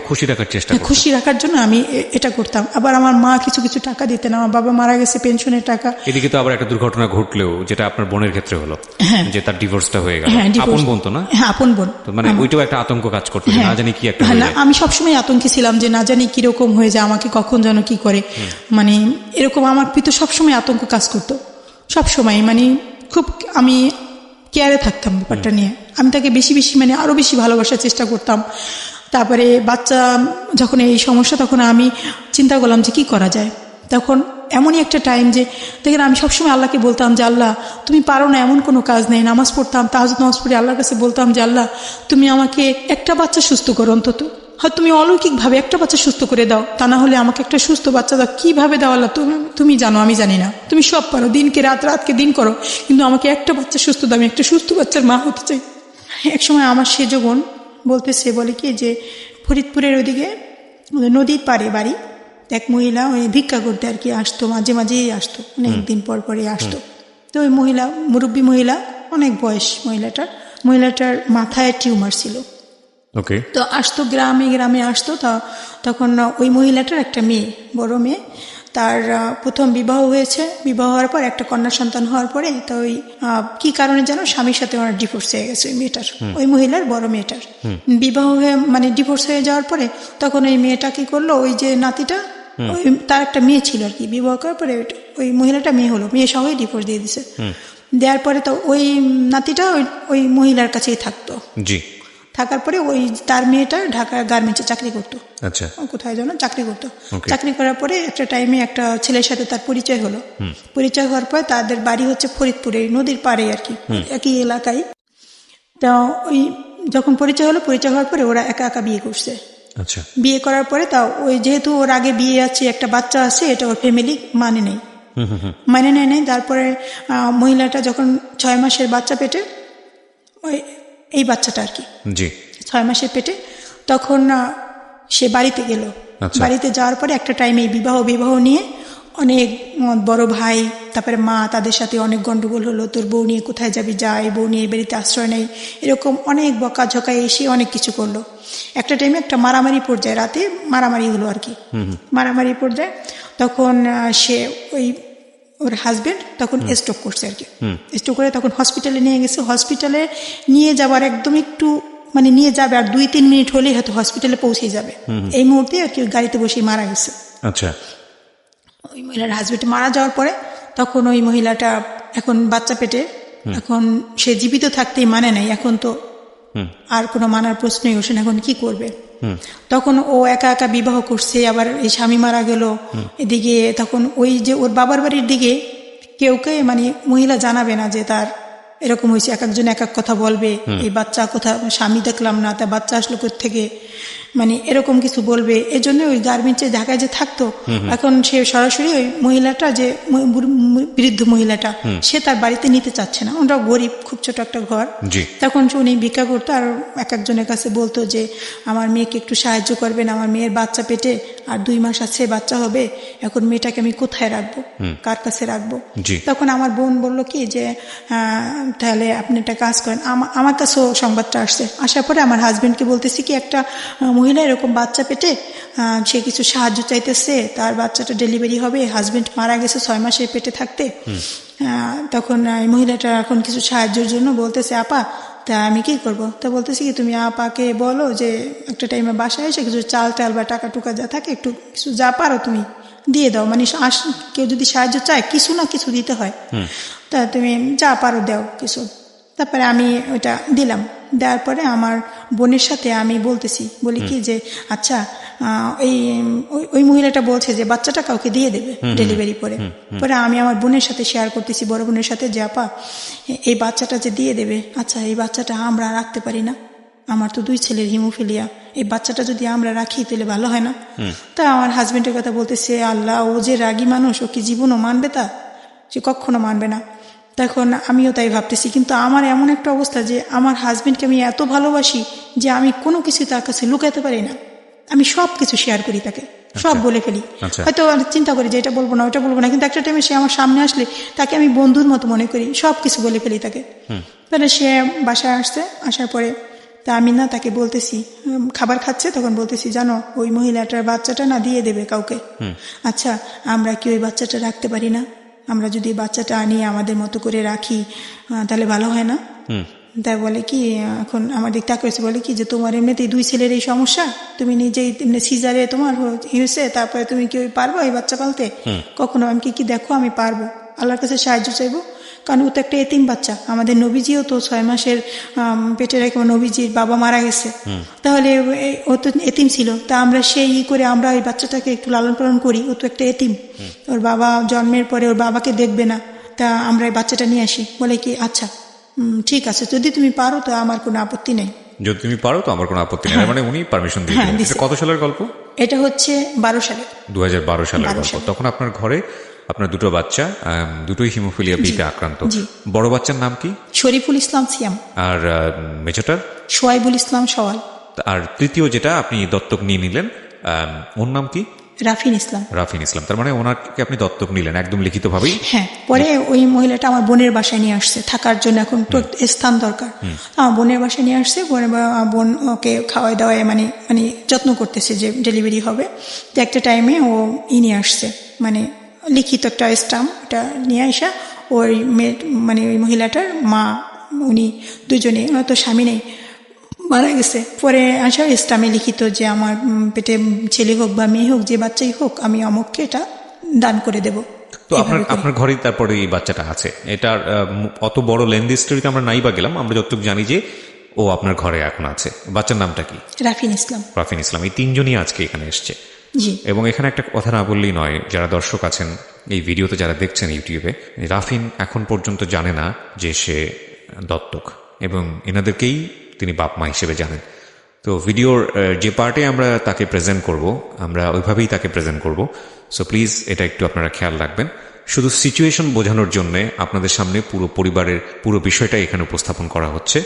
খুশি রাখার চেষ্টা, খুশি রাখার জন্য আমি এটা করতাম। আবার আমার মা কিছু কিছু টাকা দিতেন, আমার বাবা মারা গেছে, পেনশনের টাকা। এদিকে তো আবার একটা দুর্ঘটনা ঘটলেও, যেটা আপনার বোনের ক্ষেত্রে হলো, যে তার ডিভোর্সটা হয়ে গেল। আপন বোন তো না? হ্যাঁ, আপন বোন। মানে ওইটাও একটা আতঙ্ক কাজ করতো, না জানি কি একটা। না, আমি সবসময় আতঙ্কে ছিলাম যে না জানি কিরকম হয়ে যায়, আমাকে কখন যেন কি করে, মানে এরকম আমার পিতা সবসময় আতঙ্ক কাজ করতো, সবসময়, মানে খুব আমি কেয়ারে থাকতাম ব্যাপারটা নিয়ে। আমি তাকে বেশি বেশি মানে আরো বেশি ভালোবাসার চেষ্টা করতাম। তারপরে বাচ্চা যখন এই সমস্যা, তখন আমি চিন্তা করলাম যে কি করা যায়। তখন এমনই একটা টাইম যে দেখেন, আমি সবসময় আল্লাহকে বলতাম যে আল্লাহ তুমি পারো না, এমন কোনো কাজ নেই। নামাজ পড়তাম, তাহাজ্জুদ নামাজ পড়ে আল্লাহর কাছে বলতাম যে আল্লাহ তুমি আমাকে একটা বাচ্চা সুস্থ করো, অন্তত হয় তুমি অলৌকিকভাবে একটা বাচ্চা সুস্থ করে দাও, তা না হলে আমাকে একটা সুস্থ বাচ্চা দাও। কিভাবে দাও আল্লাহ, তুমি জানো, আমি জানি না, তুমি সব পারো, দিনকে রাত, রাতকে দিন করো, কিন্তু আমাকে একটা বাচ্চা সুস্থ দাও, আমি একটা সুস্থ বাচ্চার মা হতে চাই। একসময় আমার সেজ বোন বলতেছে, বলে কি যে ফরিদপুরের ওইদিকে নদীর পাড়ে বাড়ি, এক মহিলা ওই ভিক্ষা করতে আর কি আসতো, মাঝে মাঝেই আসতো, অনেকদিন পর পরে আসতো। তো ওই মহিলা, মুরব্বী মহিলা, অনেক বয়স মহিলাটার মাথায় টিউমার ছিল। তো আসতো, গ্রামে গ্রামে আসতো। তখন ওই মহিলাটার একটা মেয়ে, বড় মেয়ে, তার প্রথম বিবাহ হয়েছে, বিবাহ হওয়ার পর একটা কন্যা সন্তান হওয়ার পরে তো ওই কি কারণে যেন স্বামীর সাথে ওনার ডিভোর্স হয়ে গেছে, ওই মেয়েটার, ওই মহিলার বড় মেয়েটার বিবাহ হয়ে মানে ডিভোর্স হয়ে যাওয়ার পরে তখন ওই মেয়েটা কি করলো, ওই যে নাতিটা ওই তার একটা মেয়ে ছিল আর কি, বিবাহ করার পরে ওই মহিলাটা মেয়ে হলো, মেয়ে সহই ডিভোর্স দিয়ে দিছে। দেওয়ার পরে তো ওই নাতিটা ওই মহিলার কাছেই থাকতো। জি। থাকার পরে ওই তার মেয়েটা ঢাকা গার্মেন্টসে চাকরি করতো। আচ্ছা। কোথায় যেন চাকরি করতো। চাকরি করার পরে একটা টাইমে একটা ছেলের সাথে তার পরিচয় হলো। পরিচয় হওয়ার পরে তাদের বাড়ি হচ্ছে ফরিদপুরে, নদীর পাড়ে আর কি, একই এলাকায়। তা ওই যখন পরিচয় হলো, পরিচয় হওয়ার পরে ওরা একা একা বিয়ে করছে। আচ্ছা। বিয়ে করার পরে তা ওই যেহেতু ওর আগে বিয়ে আছে, একটা বাচ্চা আছে, এটা ওর ফ্যামিলি মানে নেই, মানে নেয়। তারপরে মহিলাটা যখন 6 মাসের বাচ্চা পেটে, ওই এই বাচ্চাটা আর কি, জি, 6 মাসের পেটে, তখন সে বাড়িতে গেল। বাড়িতে যাওয়ার পরে একটা টাইমে বিবাহ নিয়ে অনেক বড় ভাই, তারপরে মা, তাদের সাথে অনেক গন্ডগোল হলো। তোর বউ নিয়ে কোথায় যাবি, যা, এই বউ নিয়ে বাড়িতে আশ্রয় নেই, এরকম অনেক বকাঝকায় এসে অনেক কিছু করলো। একটা টাইমে একটা মারামারি পর্যায়ে, রাতে মারামারি হলো আর কি, মারামারি পর্যায়ে তখন সে ওর হাজবেন্ড তখন স্ট্রোক করছে আর কি। স্ট্রোক করে তখন হসপিটালে নিয়ে গেছে। হসপিটালে নিয়ে যাবার একদম একটু মানে নিয়ে যাবে আর 2-3 মিনিট হলেই হয়তো হসপিটালে পৌঁছে যাবে, এই মুহূর্তে আর কি গাড়িতে বসে মারা গেছে। আচ্ছা। ওই মহিলার হাজবেন্ড মারা যাওয়ার পরে তখন ওই মহিলাটা এখন বাচ্চা পেটে, এখন সে জীবিত থাকতেই মানে নাই, এখন তো আর কোনো মানার প্রশ্নই ওঠে না, এখন কি করবে। তখন ও একা একা বিবাহ করছে, আবার এই স্বামী মারা গেল এদিকে। তখন ওই যে ওর বাবার বাড়ির দিকে কেউকে মানে মহিলা জানাবে না যে তার এরকম হয়েছে, এক একজন এক এক কথা বলবে, এই বাচ্চা কোথা, স্বামী দেখলাম না, তার বাচ্চা আসলো থেকে, মানে এরকম কিছু বলবে। এজন্য ওই গার্মেন্টসে ঢাকায় যে থাকতো, এখন সে সরাসরি ওই মহিলাটা, যে বৃদ্ধ মহিলাটা, সে তার বাড়িতে নিতে চাচ্ছে না। ওরা গরিব, খুব ছোট একটা ঘর। তখন উনি ভিক্ষা করতো আর এক একজনের কাছে বলতো যে আমার মেয়েকে একটু সাহায্য করবেন, আমার মেয়ের বাচ্চা পেটে আর 2 মাস আছে, বাচ্চা হবে, এখন মেয়েটাকে আমি কোথায় রাখবো, কার কাছে রাখবো। তখন আমার বোন বলল কি যে তাহলে আপনি একটা কাজ করেন। আমার কাছেও সংবাদটা আসছে, আসার পরে আমার হাজবেন্ডকে বলতেছি কি একটা মহিলা এরকম বাচ্চা পেটে, সে কিছু সাহায্য চাইতেছে, তার বাচ্চাটা ডেলিভারি হবে, হাজবেন্ড মারা গেছে 6 মাসের পেটে থাকতে। তখন এই মহিলাটা এখন কিছু সাহায্যের জন্য বলতেছে, আপা তা আমি কি করব। তা বলতেছি কি তুমি আপাকে বলো যে একটা টাইমে বাসায় এসে কিছু চাল টাল বা টাকা টুকা যা থাকে একটু কিছু যা পারো তুমি দিয়ে দাও, মানে কেউ যদি সাহায্য চায় কিছু না কিছু দিতে হয়, তা তুমি যা পারো দাও কিছু। তারপরে আমি ওইটা দিলাম। দেওয়ার পরে আমার বোনের সাথে আমি বলি কি যে আচ্ছা ওই মহিলাটা বলছে যে বাচ্চাটা কাউকে দিয়ে দেবে ডেলিভারি পরে। পরে আমি আমার বোনের সাথে শেয়ার করতেছি, বড় বোনের সাথে, যে আপা এই বাচ্চাটা যে দিয়ে দেবে, আচ্ছা এই বাচ্চাটা আমরা রাখতে পারি না, আমার তো 2 ছেলের হিমোফিলিয়া, এই বাচ্চাটা যদি আমরা রাখি তাহলে ভালো হয় না। তা আমার হাজবেন্ডের কথা বলতেছে, আল্লাহ, ও যে রাগী মানুষ, ও কি জীবনও মানবে, তা সে কখনো মানবে না। তখন আমিও তাই ভাবতেছি, কিন্তু আমার এমন একটা অবস্থা যে আমার হাজবেন্ডকে আমি এত ভালোবাসি যে আমি কোনো কিছু তার কাছে লুকাতে পারি না, আমি সব কিছু শেয়ার করি, তাকে সব বলে ফেলি। হয়তো চিন্তা করি যে এটা বলবো না, ওটা বলবো না, কিন্তু একটা টাইমে সে আমার সামনে আসলে তাকে আমি বন্ধুর মতো মনে করি, সব কিছু বলে ফেলি তাকে। তাহলে সে বাসায় আসছে, আসার পরে তা আমি না তাকে বলতেছি, খাবার খাচ্ছে, তখন বলতেছি জানো ওই মহিলাটার বাচ্চাটা না দিয়ে দেবে কাউকে, আচ্ছা আমরা কি ওই বাচ্চাটা রাখতে পারি না, আমরা যদি বাচ্চাটা আনিয়ে আমাদের মতো করে রাখি তাহলে ভালো হয় না। তাই বলে কি, এখন আমার দিক তাকিয়েছে, বলে কি যে তোমার এমনিতেই 2 ছেলের এই সমস্যা, তুমি নিজেই সিজারে তোমার হয়েছে, তারপরে তুমি কি পারবো এই বাচ্চা পালতে, কখনো। আমি কি দেখো আমি পারবো, আল্লাহর কাছে সাহায্য চাইবো, কারণ ও তো একটা এতিম বাচ্চা। আমাদের নবীজিও তো 6 মাসের পেটে রেখে নবীজির বাবা মারা গেছে, তাহলে ও তো এতিম ছিল, তা আমরা সেই করে আমরা এই বাচ্চাটাকে একটু লালন পালন করি, ও তো একটা এতিম, ওর বাবা জন্মের পরে ওর বাবাকে দেখবে না, তা আমরা এই বাচ্চাটা নিয়ে আসি। বলে কি আচ্ছা ঠিক আছে, যদি তুমি পারো তো আমার কোনো আপত্তি নেই, যদি তুমি পারো তো আমার কোনো আপত্তি নেই। মানে উনি পারমিশন দিয়ে দিলেন। এটা কত সালের গল্প? এটা হচ্ছে 12 সালে, 2012 সালের গল্প। তখন আপনার ঘরে আপনার 2টো বাচ্চা, দুটোই হিমোফিলিয়া বিতে আক্রান্ত। বড় বাচ্চার নাম কি? শরীফুল ইসলাম সিয়াম। আর মেজোটার? সোয়াইবুল ইসলাম সওয়াল। আর তৃতীয় যেটা আপনি দত্তক নিয়ে নিলেন, ওর নাম কি? রাফিন ইসলাম। রাফিন ইসলাম। তার মানে ওনাকে আপনি দত্তক নিলেন একদম লিখিতভাবেই? হ্যাঁ। পরে ওই মহিলাটা আমার বোনের বাসায় নিয়ে আসছে থাকার জন্য, এখন তো স্থান দরকার, আমার বোনের বাসায় নিয়ে আসছে। বোন ওকে খাওয়াই দাওয়াই মানে যত্ন করতেছে যে ডেলিভারি হবে। তো একটা টাইমে ও নিয়ে আসছে, মানে লিখিত একটা স্টাম্প, ওটা নিয়ে আসা ওই মেয়ে মানে ওই মহিলাটার মা, উনি দুজনে, ওনার তো স্বামী নেই, মারা গেছে। পরে আসা ইসলামে লিখিত যে আমার পেটে ছেলে হোক বা মেয়ে হোক, যে বাচ্চাই হোক, আমি অমুককে এটা দান করে দেব। তো আপনার ঘরেই তারপরে এই বাচ্চাটা আছে। এটার অত বড় লেন্দি স্টোরিতে আমরা নাই বা গেলাম, আমরা যতটুকু জানি যে ও আপনার ঘরে এখন আছে। বাচ্চার নামটা কি? রাফিন ইসলাম। রাফিন ইসলাম। এই তিনজনই আজকে এখানে এসছে। জি। এবং এখানে একটা কথা না বললেই নয়, যারা দর্শক আছেন এই ভিডিওতে, যারা দেখছেন ইউটিউবে, রাফিন এখন পর্যন্ত জানে না যে সে দত্তক, এবং এনাদেরকেই তিনি বাপ মা হিসেবে জানেন। তো ভিডিওর যে পার্টে আমরা তাকে প্রেজেন্ট করব, আমরা ওইভাবেই তাকে প্রেজেন্ট করব। সো প্লিজ এটা একটু আপনারা খেয়াল রাখবেন। শুধু সিচুয়েশন বোঝানোর জন্য আপনাদের সামনে পুরো পরিবারের পুরো বিষয়টা এখানে উপস্থাপন করা হচ্ছে,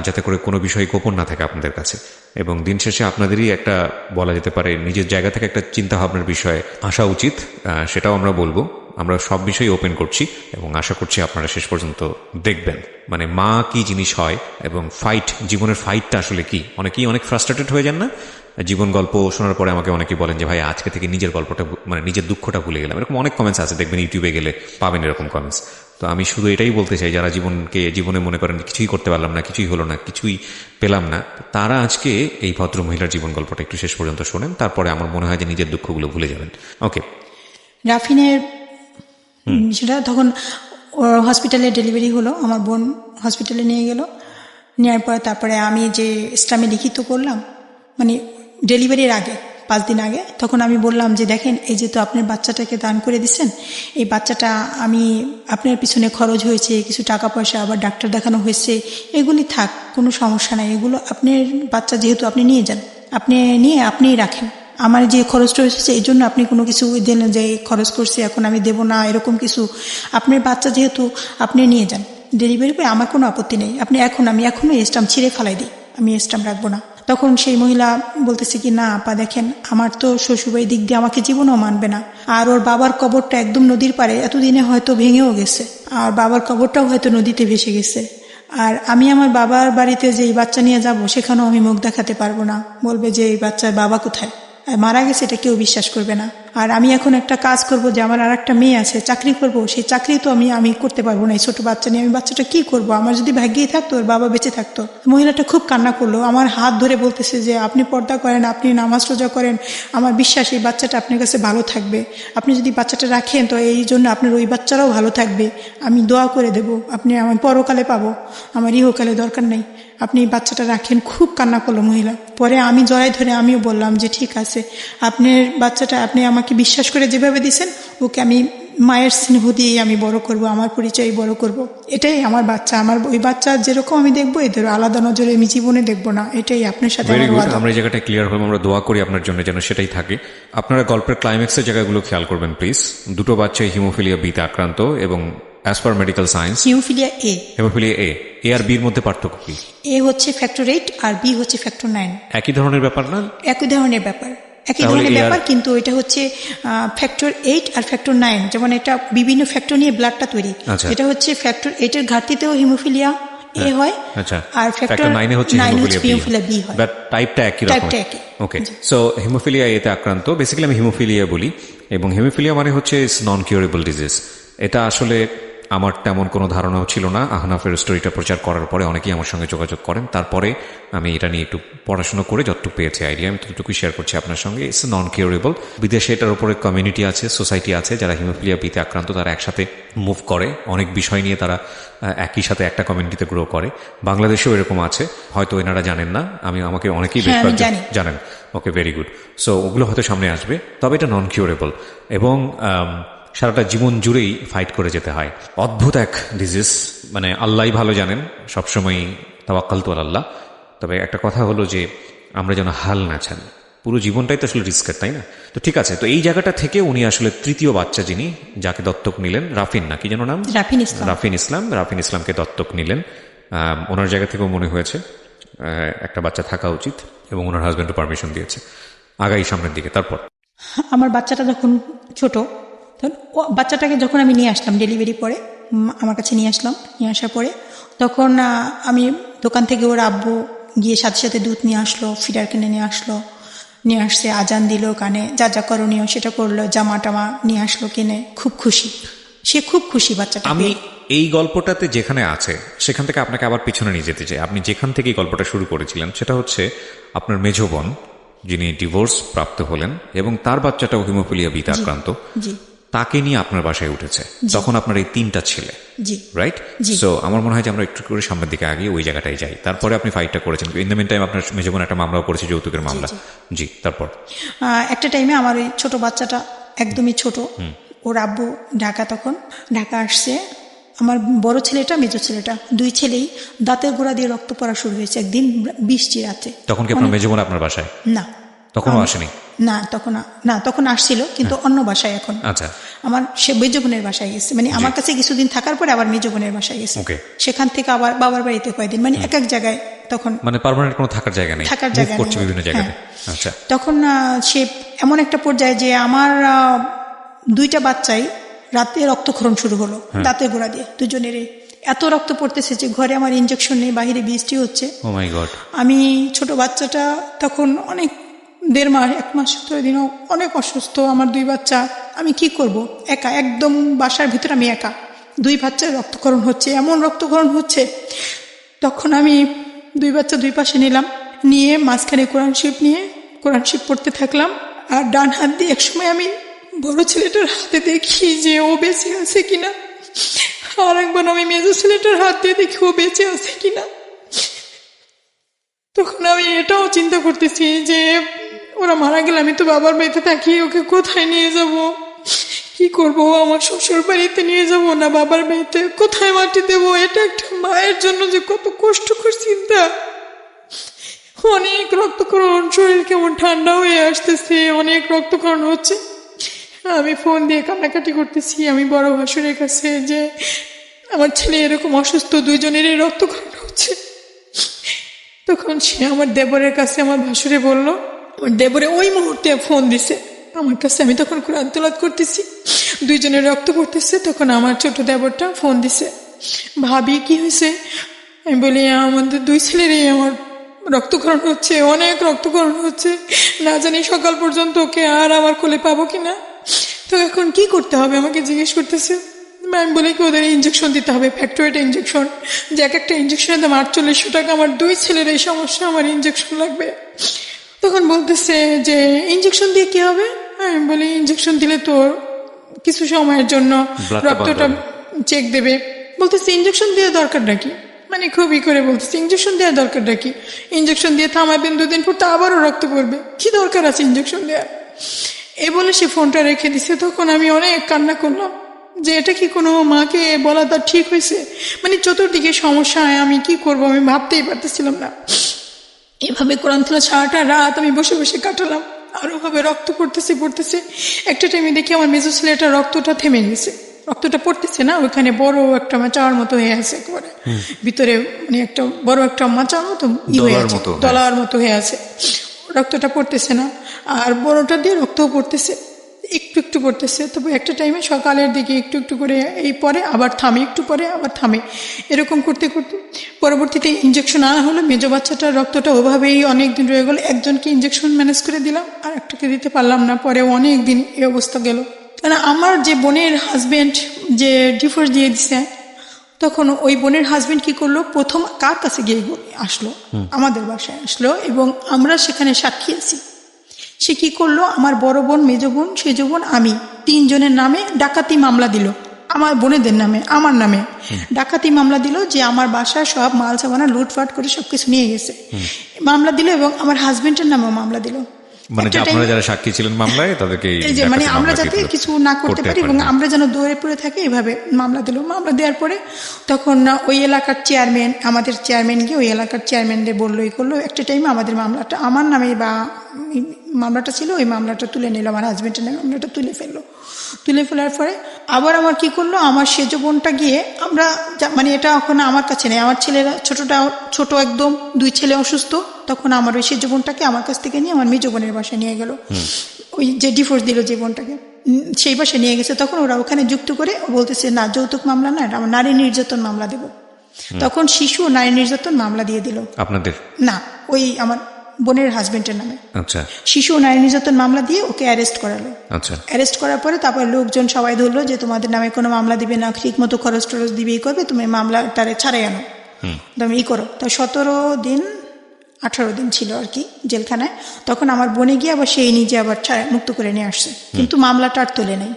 যাতে করে কোনো বিষয় গোপন না থাকে আপনাদের কাছে। এবং দিন শেষে আপনাদেরই একটা বলা যেতে পারে নিজের জায়গা থেকে একটা চিন্তা ভাবনার বিষয়ে আসা উচিত, সেটাও আমরা বলবো। আমরা সব বিষয় ওপেন করছি এবং আশা করছি আপনারা শেষ পর্যন্ত দেখবেন মানে মা কি জিনিস হয় এবং জীবনের ফাইটটা আসলে কি। অনেকেই অনেক ফ্রাস্ট্রেটেড হয়ে যান না জীবন গল্প শোনার পরে? আমাকে অনেকেই বলেন যে ভাই আজকে থেকে নিজের গল্পটা মানে নিজের দুঃখটা ভুলে গেলাম। এরকম অনেক কমেন্টস আছে, দেখবেন ইউটিউবে গেলে পাবেন এরকম কমেন্টস। তো আমি শুধু এটাই বলতে চাই, যারা জীবনে মনে করেন কিছুই করতে পারলাম না, কিছুই হলো না, কিছুই পেলাম না, তারা আজকে এই ভদ্র মহিলার জীবন গল্পটা একটু শেষ পর্যন্ত শোনেন, তারপরে আমার মনে হয় যে নিজের দুঃখগুলো ভুলে যাবেন। ওকে। রাফিনের সেটা তখন হসপিটালে ডেলিভারি হলো, আমার বোন হসপিটালে নিয়ে গেল, নেওয়ার পর তারপরে আমি যে ইসলামে লিখিত করলাম মানে ডেলিভারির আগে 5 দিন আগে, তখন আমি বললাম যে দেখেন এই যে তো আপনার বাচ্চাটাকে দান করে দিচ্ছেন, এই বাচ্চাটা আমি আপনার পিছনে খরচ হয়েছে, কিছু টাকা পয়সা, আবার ডাক্তার দেখানো হয়েছে, এগুলি থাক, কোনো সমস্যা নাই, এগুলো আপনার বাচ্চা যেহেতু আপনি নিয়ে যান, আপনি নিয়ে আপনিই রাখেন, আমার যে খরচটা হয়েছে এই জন্য আপনি কোনো কিছু দেন যে খরচ করছি এখন আমি দেব না, এরকম কিছু। আপনার বাচ্চা যেহেতু আপনি নিয়ে যান, ডেলিভারি পেয়ে আমার কোনো আপত্তি নেই, আপনি আমি এখনও স্টাম্প ছিঁড়ে ফেলাই দিই, আমি স্টাম্প রাখবো না। তখন সেই মহিলা বলতেছে কি না আপা দেখেন আমার তো শ্বশুরবাড়ির দিক দিয়ে আমাকে জীবনও মানবে না, আর ওর বাবার কবরটা একদম নদীর পাড়ে, এতদিনে হয়তো ভেঙেও গেছে, আর বাবার কবরটাও হয়তো নদীতে ভেসে গেছে, আর আমি আমার বাবার বাড়িতে যে এই বাচ্চা নিয়ে যাব সেখানেও আমি মুখ দেখাতে পারবো না, বলবে যে এই বাচ্চার বাবা কোথায়, মারা গেছে, এটা কেউ বিশ্বাস করবে না। আর আমি এখন একটা কাজ করব যে আমার আর একটা মেয়ে আছে, চাকরি করব, সেই চাকরি তো আমি করতে পারবো না এই ছোট বাচ্চা নিয়ে, আমি বাচ্চাটা কি করব, আমার যদি ভাগ্যেই থাকতো ওর বাবা বেঁচে থাকতো। মহিলাটা খুব কান্না করলো, আমার হাত ধরে বলতেছে যে আপনি পর্দা করেন, আপনি নামাজ রোজা করেন, আমার বিশ্বাস এই বাচ্চাটা আপনার কাছে ভালো থাকবে, আপনি যদি বাচ্চাটা রাখেন তো এই জন্য আপনার ওই বাচ্চারাও ভালো থাকবে, আমি দোয়া করে দেব, আপনি আমার পরকালে পাবো, আমার ইহকালে দরকার নেই, আপনি বাচ্চাটা রাখেন। খুব কান্না করলো মহিলা। পরে আমি জড়াই ধরে আমিও বললাম যে ঠিক আছে, আপনার বাচ্চাটা আপনি আমাকে বিশ্বাস করে যেভাবে দিয়েছেন ওকে আমি মায়ের স্নেহ দিয়েই আমি বড় করব, আমার পরিচয় বড় করব, এটাই আমার বাচ্চা, আমার ওই বাচ্চা যেরকম আমি দেখবো এদের আলাদা নজরে আমি জীবনে দেখবো না, এটাই আপনার সাথে। আমরা এই জায়গাটা ক্লিয়ার হলাম, আমরা দোয়া করি আপনার জন্য যেন সেটাই থাকে। আপনারা গল্পের ক্লাইম্যাক্সের জায়গাগুলো খেয়াল করবেন প্লিজ। দুটো বাচ্চাই হিমোফিলিয়া বিতে আক্রান্ত এবং as per medical science haemophilia A. Haemophilia A আর বির মধ্যে পার্থক্য কি? এ হচ্ছে ফ্যাক্টর 8 আর বি হচ্ছে ফ্যাক্টর 9। একই ধরনের ব্যাপার না? একই ধরনের ব্যাপার, একই ধরনের ব্যাপার, কিন্তু এটা হচ্ছে ফ্যাক্টর 8 আর ফ্যাক্টর 9, যেমন এটা বিভিন্ন ফ্যাক্টর নিয়ে ব্লাডটা তৈরি। এটা হচ্ছে ফ্যাক্টর 8 এর ঘাটতিতেও হিমোফিলিয়া এ হয়, আর ফ্যাক্টর 9 এ হচ্ছে হিমোফিলিয়া বি হয়, বাট টাইপটা একই রকম। ওকে, সো হিমোফিলিয়া এতে আক্রান্ত, বেসিক্যালি আমি হিমোফিলিয়া বলি, এবং হিমোফিলিয়া মানে হচ্ছে নন কিউরেবল ডিজিজ। এটা আসলে আমার তেমন কোনো ধারণাও ছিল না। আহনাফের স্টোরিটা প্রচার করার পরে অনেকেই আমার সঙ্গে যোগাযোগ করেন, তারপরে আমি এটা নিয়ে একটু পড়াশোনা করে যতটুকু পেয়েছি আইডিয়া, আমি ততটুকুই শেয়ার করছি আপনার সঙ্গে। It's non curable. বিদেশে এটার উপরে কমিউনিটি আছে, সোসাইটি আছে, যারা হিমোফিলিয়া বিতে আক্রান্ত, তারা একসাথে মুভ করে, অনেক বিষয় নিয়ে তারা একই সাথে একটা কমিউনিটিতে গ্রো করে। বাংলাদেশেও এরকম আছে, হয়তো এনারা জানেন না, আমাকে অনেকেই বেশ জানেন। ওকে, ভেরি গুড। সো ওগুলো হয়তো সামনে আসবে, তবে এটা নন কিউরেবল এবং সারাটা জীবন জুড়েই ফাইট করে যেতে হয়। অদ্ভুত এক ডিজিজ, মানে আল্লাহ ভালো জানেন, সবসময় তাওয়াক্কালতু আলাল্লাহ। তবে একটা কথা হলো যে আমরা যেন হাল না ছাড়ি, পুরো জীবনটাই তো আসলে রিস্কের, তাই না? তো ঠিক আছে, তো এই জায়গাটা থেকে উনি আসলে তৃতীয় বাচ্চা যিনি, যাকে দত্তক নিলেন, রাফিন না কি যেন নাম? রাফিন ইসলামকে দত্তক নিলেন। ওনার জায়গা থেকেও মনে হয়েছে একটা বাচ্চা থাকা উচিত, এবং ওনার হাজব্যান্ডও পারমিশন দিয়েছে। আগাই সামনের দিকে। তারপর আমার বাচ্চাটা যখন ছোট, বাচ্চাটাকে যখন আমি নিয়ে আসলাম ডেলিভারি পরে, আমার কাছে নিয়ে আসার পরে তখন আমি দোকান থেকে ওর আব্বু গিয়ে সাথে সাথে দুধ নিয়ে আসলো, ফিডার কিনে নিয়ে আসছে, আজান দিল, কানে যা করণীয় সেটা করলো, জামা টামা নিয়ে আসলো কিনে, খুব খুশি, সে খুব খুশি বাচ্চাটা। এই গল্পটাতে যেখানে আছে সেখান থেকে আপনাকে আবার পিছনে নিয়ে যেতে চাই। আপনি যেখান থেকে এই গল্পটা শুরু করেছিলেন সেটা হচ্ছে আপনার মেজ বোন যিনি ডিভোর্স প্রাপ্ত হলেন এবং তার বাচ্চাটাও হিমোফিলিয়া বিতে আক্রান্ত, জি তাকে নিয়ে আপনার বাসায় উঠেছে, তখন আপনার এই 3টা ছেলে, জি রাইট? জি। সো আমার মনে হয় যে আমরা একটু করে সামনের দিকে আগে ওই জায়গাটায় যাই। তারপরে আপনি ফাইটটা করেছেন, ইন দ্য মিন টাইম আপনার মেজ বোন একটা মামলাও করেছে, যৌতুকের মামলা। জি, তারপর একটা টাইমে আমার ওই ছোট বাচ্চাটা একদমই ছোট, ওর আব্বু ঢাকা আসছে। আমার বড় ছেলেটা মেজো ছেলেটা দুই ছেলেই দাঁতের গোড়া দিয়ে রক্ত পড়া শুরু হয়েছে একদিন বৃষ্টি রাতে। তখন কি আপনার মেজ বোন আপনার বাসায়? না, তখনও আসেনি? না তখন আসছিল, কিন্তু অন্য বাসায় এখন। আচ্ছা, আমার সে মেজ বোনের বাসায় গেছে, মানে আমার কাছে কিছুদিন থাকার পরে আবার মেজ বোনের বাসায় গেছে। ওকে। সেখান থেকে আবার বাবার বাড়িতে কয়েকদিন, মানে এক এক জায়গায় তখন মানে পার্মানেন্ট কোনো থাকার জায়গা নেই, থাকার Move জায়গা করছে নেই। বিভিন্ন জায়গাতে। হ্যাঁ। আচ্ছা, তখন সে এমন একটা পর্যায়ে যে আমার 2টা বাচ্চাই রাতে রক্তক্ষরণ শুরু হলো দাঁতের গোড়া দিয়ে, দুজনেরই এত রক্ত পড়তেছে যে ঘরে আমার ইঞ্জেকশন নেই, বাহিরে বৃষ্টি হচ্ছে। ও মাই গড। আমি ছোট বাচ্চাটা তখন অনেক 1.5 মাস 1 মাস 17 দিনও অনেক অসুস্থ, আমার 2 বাচ্চা, আমি কি করব একা, একদম বাসার ভিতরে আমি একা, 2 বাচ্চার রক্তক্ষরণ হচ্ছে, এমন রক্তক্ষরণ হচ্ছে। তখন আমি 2 বাচ্চা 2 পাশে নিলাম, নিয়ে মাঝখানে কোরআন শরীফ পড়তে থাকলাম। আর ডান হাত দিয়ে একসময় আমি বড় ছেলেটার হাতে দেখি যে ও বেঁচে আছে কিনা, আর একবার আমি মেজো ছেলেটার হাত দিয়ে দেখি ও বেঁচে আছে কিনা। তখন আমি এটাও চিন্তা করতেছি যে ওরা মারা গেলে আমি তো বাবার বাড়িতে থাকি, ওকে কোথায় নিয়ে যাব, কি করব, আমার শ্বশুর বাড়িতে নিয়ে যাব না বাবার বাড়িতে, কোথায় মাটি দেবো। এটা একটা মায়ের জন্য যে কত কষ্টকর চিন্তা। অনেক রক্তক্ষরণ, শরীর কেমন ঠান্ডা হয়ে আসতেছে, অনেক রক্তক্ষরণ হচ্ছে। আমি ফোন দিয়ে কান্নাকাটি করতেছি আমি বড় ভাসুরের কাছে যে আমার ছেলে এরকম অসুস্থ, 2 জনেরই রক্তক্ষরণ হচ্ছে। তখন সে আমার দেবরের কাছে, আমার ভাসুরে বলল, আমার দেবরে ওই মুহূর্তে ফোন দিছে আমার কাছে। আমি তখন কোরআন তেলাওয়াত করতেছি, 2 জনের রক্ত পড়তেছে। তখন আমার ছোট দেবরটা ফোন দিছে, ভাবি কি হয়েছে? আমি বলি আমাদের 2 ছেলেরই আমার রক্তক্ষরণ হচ্ছে, অনেক রক্তক্ষরণ হচ্ছে, না জানি সকাল পর্যন্ত ওকে আর আমার কোলে পাবো কিনা। তো এখন কি করতে হবে আমাকে জিজ্ঞেস করতেছে। আমি বলি কি ওদের ইঞ্জেকশন দিতে হবে, ফ্যাক্টরিটা ইঞ্জেকশন, যে একটা ইঞ্জেকশনের দাম 4800 টাকা, আমার 2 ছেলের এই সমস্যা, আমার ইঞ্জেকশন লাগবে। তখন বলতেছে যে ইঞ্জেকশন দিয়ে কি হবে? আমি বলি ইঞ্জেকশন দিলে তো কিছু সময়ের জন্য রক্তটা চেক দেবে। বলতেছে ইঞ্জেকশন দেওয়া দরকার নাকি, মানে খুবই করে বলতেছে ইঞ্জেকশন দেওয়া দরকার নাকি, ইঞ্জেকশন দিয়ে থামাবেন 2 দিন পর তো আবারও রক্ত পড়বে, কি দরকার আছে ইঞ্জেকশন দেওয়ার? এ বলে সে ফোনটা রেখে দিছে। তখন আমি অনেক কান্না করলাম যে এটা কি কোনো মাকে বলা তার ঠিক হয়েছে? মানে চতুর্দিকে সমস্যা, আমি কি করব আমি ভাবতেই পারতেছিলাম না। এভাবে কোরআন তেলাওয়াত সারাটা রাত আমি বসে বসে কাটালাম, আর ওভাবে রক্ত পড়তেছে। একটা টাইমে দেখি আমার মেজো ছেলেটা রক্তটা থেমে গেছে, রক্তটা পড়তেছে না, ওইখানে বড় একটা মাচার মতো হয়ে আছে একেবারে ভিতরে, মানে একটা বড় একটা মাচার মতো দলার মতো হয়ে আছে, রক্তটা পড়তেছে না। আর বড়টা দিয়ে রক্তও পড়তেছে, একটু একটু পড়তেছে। তবে একটা টাইমে সকালের দিকে একটু একটু করে এই পরে আবার থামে, একটু পরে আবার থামে, এরকম করতে করতে পরবর্তীতে ইঞ্জেকশন আনা হলো। মেজো বাচ্চাটার রক্তটা ওভাবেই অনেক দিন রয়ে গেল, একজনকে ইঞ্জেকশন ম্যানেজ করে দিলাম, আর একটাকে দিতে পারলাম না, পরে অনেক দিন এই অবস্থা গেল। কারণ আমার যে বোনের হাজবেন্ড যে ডিভোর্স দিয়ে দিছে, তখন ওই বোনের হাজবেন্ড কি করলো, প্রথম কার কাছে গিয়ে আসলো, আমাদের বাসায় আসলো, এবং আমরা সেখানে সাক্ষী আছি। সে কি করলো, আমার বড় বোন, মেজো বোন, সেজো বোন, আমি 3 জনের নামে ডাকাতি মামলা দিল, আমার বোনেদের নামে, আমার নামে ডাকাতি মামলা দিল যে আমার বাসায় সব মাল সামানা লুটফাট করে সবকিছু নিয়ে গেছে, মামলা দিল। এবং আমার হাজবেন্ডের নামেও মামলা দিল। মানে আপনারা যারা সাক্ষী ছিলেন মামলায় তাদেরকে, মানে আমরা যাতে কিছু না করতে পারি এবং আমরা যেন দৌড়ে পড়ে থাকি, এভাবে মামলা দিল। মামলা দেওয়ার পরে তখন ওই এলাকার চেয়ারম্যান, আমাদের চেয়ারম্যান গিয়ে ওই এলাকার চেয়ারম্যানদের বললো, এই করলো। একটা টাইমে আমাদের মামলাটা আমার নামে বা মামলাটা ছিল, ওই মামলাটা তুলে নিল, আমার হাজবেন্ডের নামে মামলাটা তুলে ফেলার পরে আবার আমার কি করলো, আমার সেজো বোনটা গিয়ে আমরা, মানে এটা এখন আমার কাছে নেই, আমার ছেলেরা ছোট একদম, 2 ছেলে অসুস্থ, তখন আমার ওই সেজো বোনটাকে আমার কাছ থেকে নিয়ে আমার মেজো বোনের বাসায় নিয়ে গেল, ওই যে ডিভোর্স দিল যে বোনটাকে, সেই বাসায় নিয়ে গেছে। তখন ওরা ওখানে যুক্ত করে বলতেছে না, যৌতুক মামলা না, এটা আমার নারী নির্যাতন মামলা দেব। তখন শিশু নারী নির্যাতন মামলা দিয়ে দিল। আপনাদের না, ওই আমার বোনের হাজবেন্ডের নামে। আচ্ছা শিশু ও নারী নির্যাতন মামলা দিয়ে ওকে অ্যারেস্ট করালো। আচ্ছা অ্যারেস্ট করার পরে তারপর লোকজন সবাই ধরলো যে তোমাদের নামে কোনো মামলা দিবে না, ঠিক মতো খরচ টরচ দিবেই করবে, তুমি মামলাটারে ছাড়াই আনো, তুমি ই করো। তো 18 দিন ছিল আর কি জেলখানায়। তখন আমার বোনে গিয়ে আবার সেই নিজে আবার মুক্ত করে নিয়ে আসছে, কিন্তু মামলাটা আর তোলে নেই,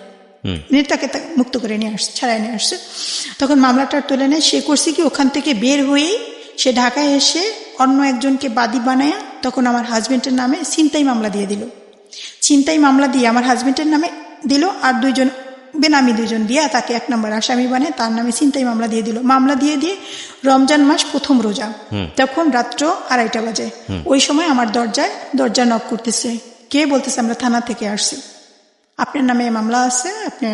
তাকে মুক্ত করে নিয়ে আসছে, ছাড়াই নিয়ে আসছে। তখন মামলাটা আর তোলে নেই। সে করছে কি, ওখান থেকে বের হয়েই সে ঢাকায় এসে অন্য একজনকে বাদী বানায় তখন আমার হাজবেন্ডের নামে ছিনতাই মামলা দিয়ে দিল। ছিনতাই মামলা দিয়ে আমার হাজবেন্ডের নামে দিল, আর দুইজন বেনামি দুইজন দিয়ে তাকে 1 নম্বর আসামি বানায় তার নামে ছিনতাই মামলা দিয়ে দিল। মামলা দিয়ে রমজান মাস প্রথম রোজা, তখন রাত্র 2:30 বাজে। ওই সময় আমার দরজা নক করতেছে। কে? বলতেছে আমরা থানা থেকে আসছি, আপনার নামে মামলা আছে, আপনি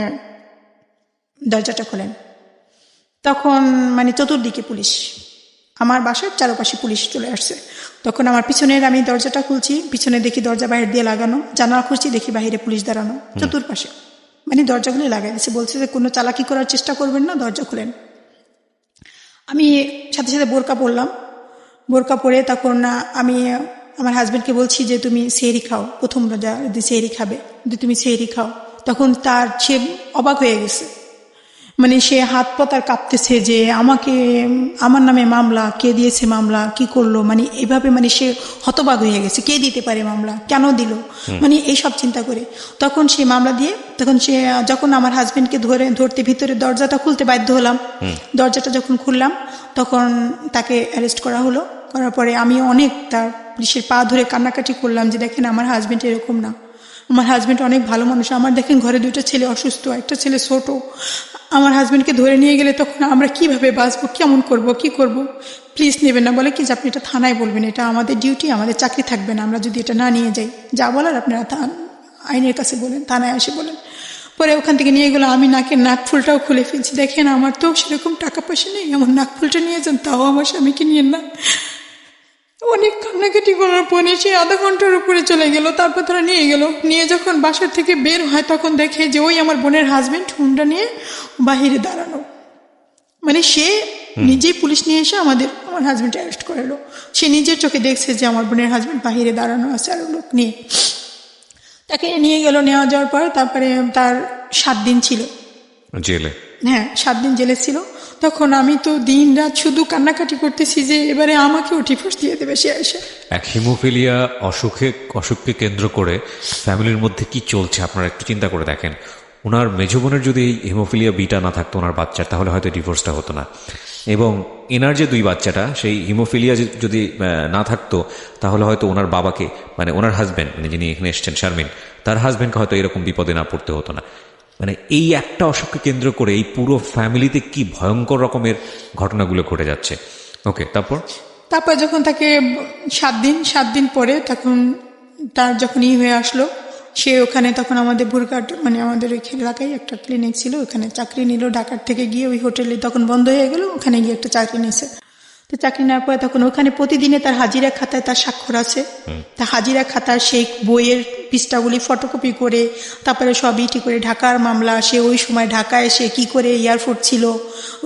দরজাটা খোলেন। তখন মানে চতুর্দিকে পুলিশ, আমার বাসার চারপাশে পুলিশ চলে আসছে। তখন আমার পিছনের আমি দরজাটা খুলছি, পিছনে দেখি দরজা বাহির দিয়ে লাগানো, জানালা খুলছি দেখি বাহিরে পুলিশ দাঁড়ানো চতুর্পাশে, মানে দরজাগুলি লাগাই দিচ্ছে। বলছে যে কোনো চালাকি করার চেষ্টা করবেন না, দরজা খুলেন। আমি সাথে সাথে বোরকা পরলাম। বোরকা পরে তখন আমি আমার হাজবেন্ডকে বলছি যে তুমি সেহরি খাও, প্রথম রোজা যদি সেহরি খাবে, যদি তুমি সেহরি খাও। তখন সে অবাক হয়ে গেছে, মানে সে হাত পাতার কাঁপতেছে যে আমার নামে মামলা, কে দিয়েছে মামলা, কি করলো, মানে এভাবে মানে সে হতবাক হয়ে গেছে, কে দিতে পারে মামলা, কেন দিল, মানে এইসব চিন্তা করে। তখন সে মামলা দিয়ে যখন আমার হাজবেন্ডকে ধরতে ভিতরে দরজাটা খুলতে বাধ্য হলাম। দরজাটা যখন খুললাম তখন তাকে অ্যারেস্ট করা হলো। করার পরে আমি অনেক তার পুলিশের পা ধরে কান্নাকাটি করলাম যে দেখেন আমার হাজবেন্ড এরকম না, আমার হাজবেন্ড অনেক ভালো মানুষ, আমার দেখেন ঘরে 2টা ছেলে অসুস্থ, একটা ছেলে ছোট, আমার হাজবেন্ডকে ধরে নিয়ে গেলে তখন আমরা কিভাবে বাঁচবো, কেমন করব, কি করব, প্লিজ নেবেন না। বলে কি যে আপনি এটা থানায় বলবেন, এটা আমাদের ডিউটি, আমাদের চাকরি থাকবে না আমরা যদি এটা না নিয়ে যাই, যা বলার আপনারা আইনের কাছে বলেন, থানায় এসে বলেন। পরে ওখান থেকে নিয়ে গেলো। আমি নাক ফুলটাও খুলে ফেলছি, দেখেন আমার তো সেরকম টাকা পয়সা নেই, আমার নাক ফুলটা নিয়ে যান, তাও আমার স্বামীকে নিয়ে না। অনেক কান্নাকাটি করার পরে সে আধা ঘন্টার উপরে চলে গেল। তারপর তারা নিয়ে যখন বাসার থেকে বের হয় তখন দেখে যে ওই আমার বোনের হাজবেন্ড হুন্ডা নিয়ে বাহিরে দাঁড়ানো, মানে সে নিজেই পুলিশ নিয়ে এসে আমার হাজবেন্ড অ্যারেস্ট করালো। সে নিজের চোখে দেখছে যে আমার বোনের হাজবেন্ড বাহিরে দাঁড়ানো আছে আর লোক নিয়ে। তাকে নিয়ে যাওয়ার পর তারপরে তার 7 দিন ছিল জেলে। হ্যাঁ, 7 দিন জেলে ছিল। তখন আমি তো দিন রাত শুধু কান্নাকাটি করতেছি যে এবারে আমাকেও ডিভোর্স দিয়ে দেবে সে এসে। এক হিমোফিলিয়া অসুখকে কেন্দ্র করে ফ্যামিলির মধ্যে কি চলছে আপনারা একটু চিন্তা করে দেখেন। ওনার মেজ বোনের যদি এই হিমোফিলিয়া বিটা না থাকতো ওনার বাচ্চার, তাহলে হয়তো ডিভোর্সটা হতো না। এবং এনার যে 2 বাচ্চাটা, সেই হিমোফিলিয়া যদি না থাকতো তাহলে হয়তো ওনার বাবাকে, মানে ওনার হাজব্যান্ড, মানে যিনি এখানে এসছেন শারমিন, তার হাজব্যান্ডকে হয়তো এরকম বিপদে না পড়তে হতো না। মানে এই একটা অসুখকে কেন্দ্র করে এই পুরো ফ্যামিলিতে কি ভয়ঙ্কর রকমের ঘটনাগুলো ঘটে যাচ্ছে। ওকে, তারপর যখন তাকে 7 দিন পরে তখন তার যখন হয়ে আসলো, সে ওখানে তখন আমাদের বুরঘাট, মানে আমাদের ওই এলাকায় একটা ক্লিনিক ছিল, ওখানে চাকরি নিল। ঢাকার থেকে গিয়ে ওই হোটেলে তখন বন্ধ হয়ে গেল, ওখানে গিয়ে একটা চাকরি নিয়েছে। তো চাকরি নেওয়ার পরে তখন ওখানে প্রতিদিনে তার হাজিরা খাতায় তার স্বাক্ষর আছে। তা হাজিরা খাতার সেই বইয়ের পৃষ্ঠাগুলি ফটোকপি করে তারপরে সব ইটি করে, ঢাকার মামলা, সে ওই সময় ঢাকায় সে কি করে এয়ারপোর্ট ছিল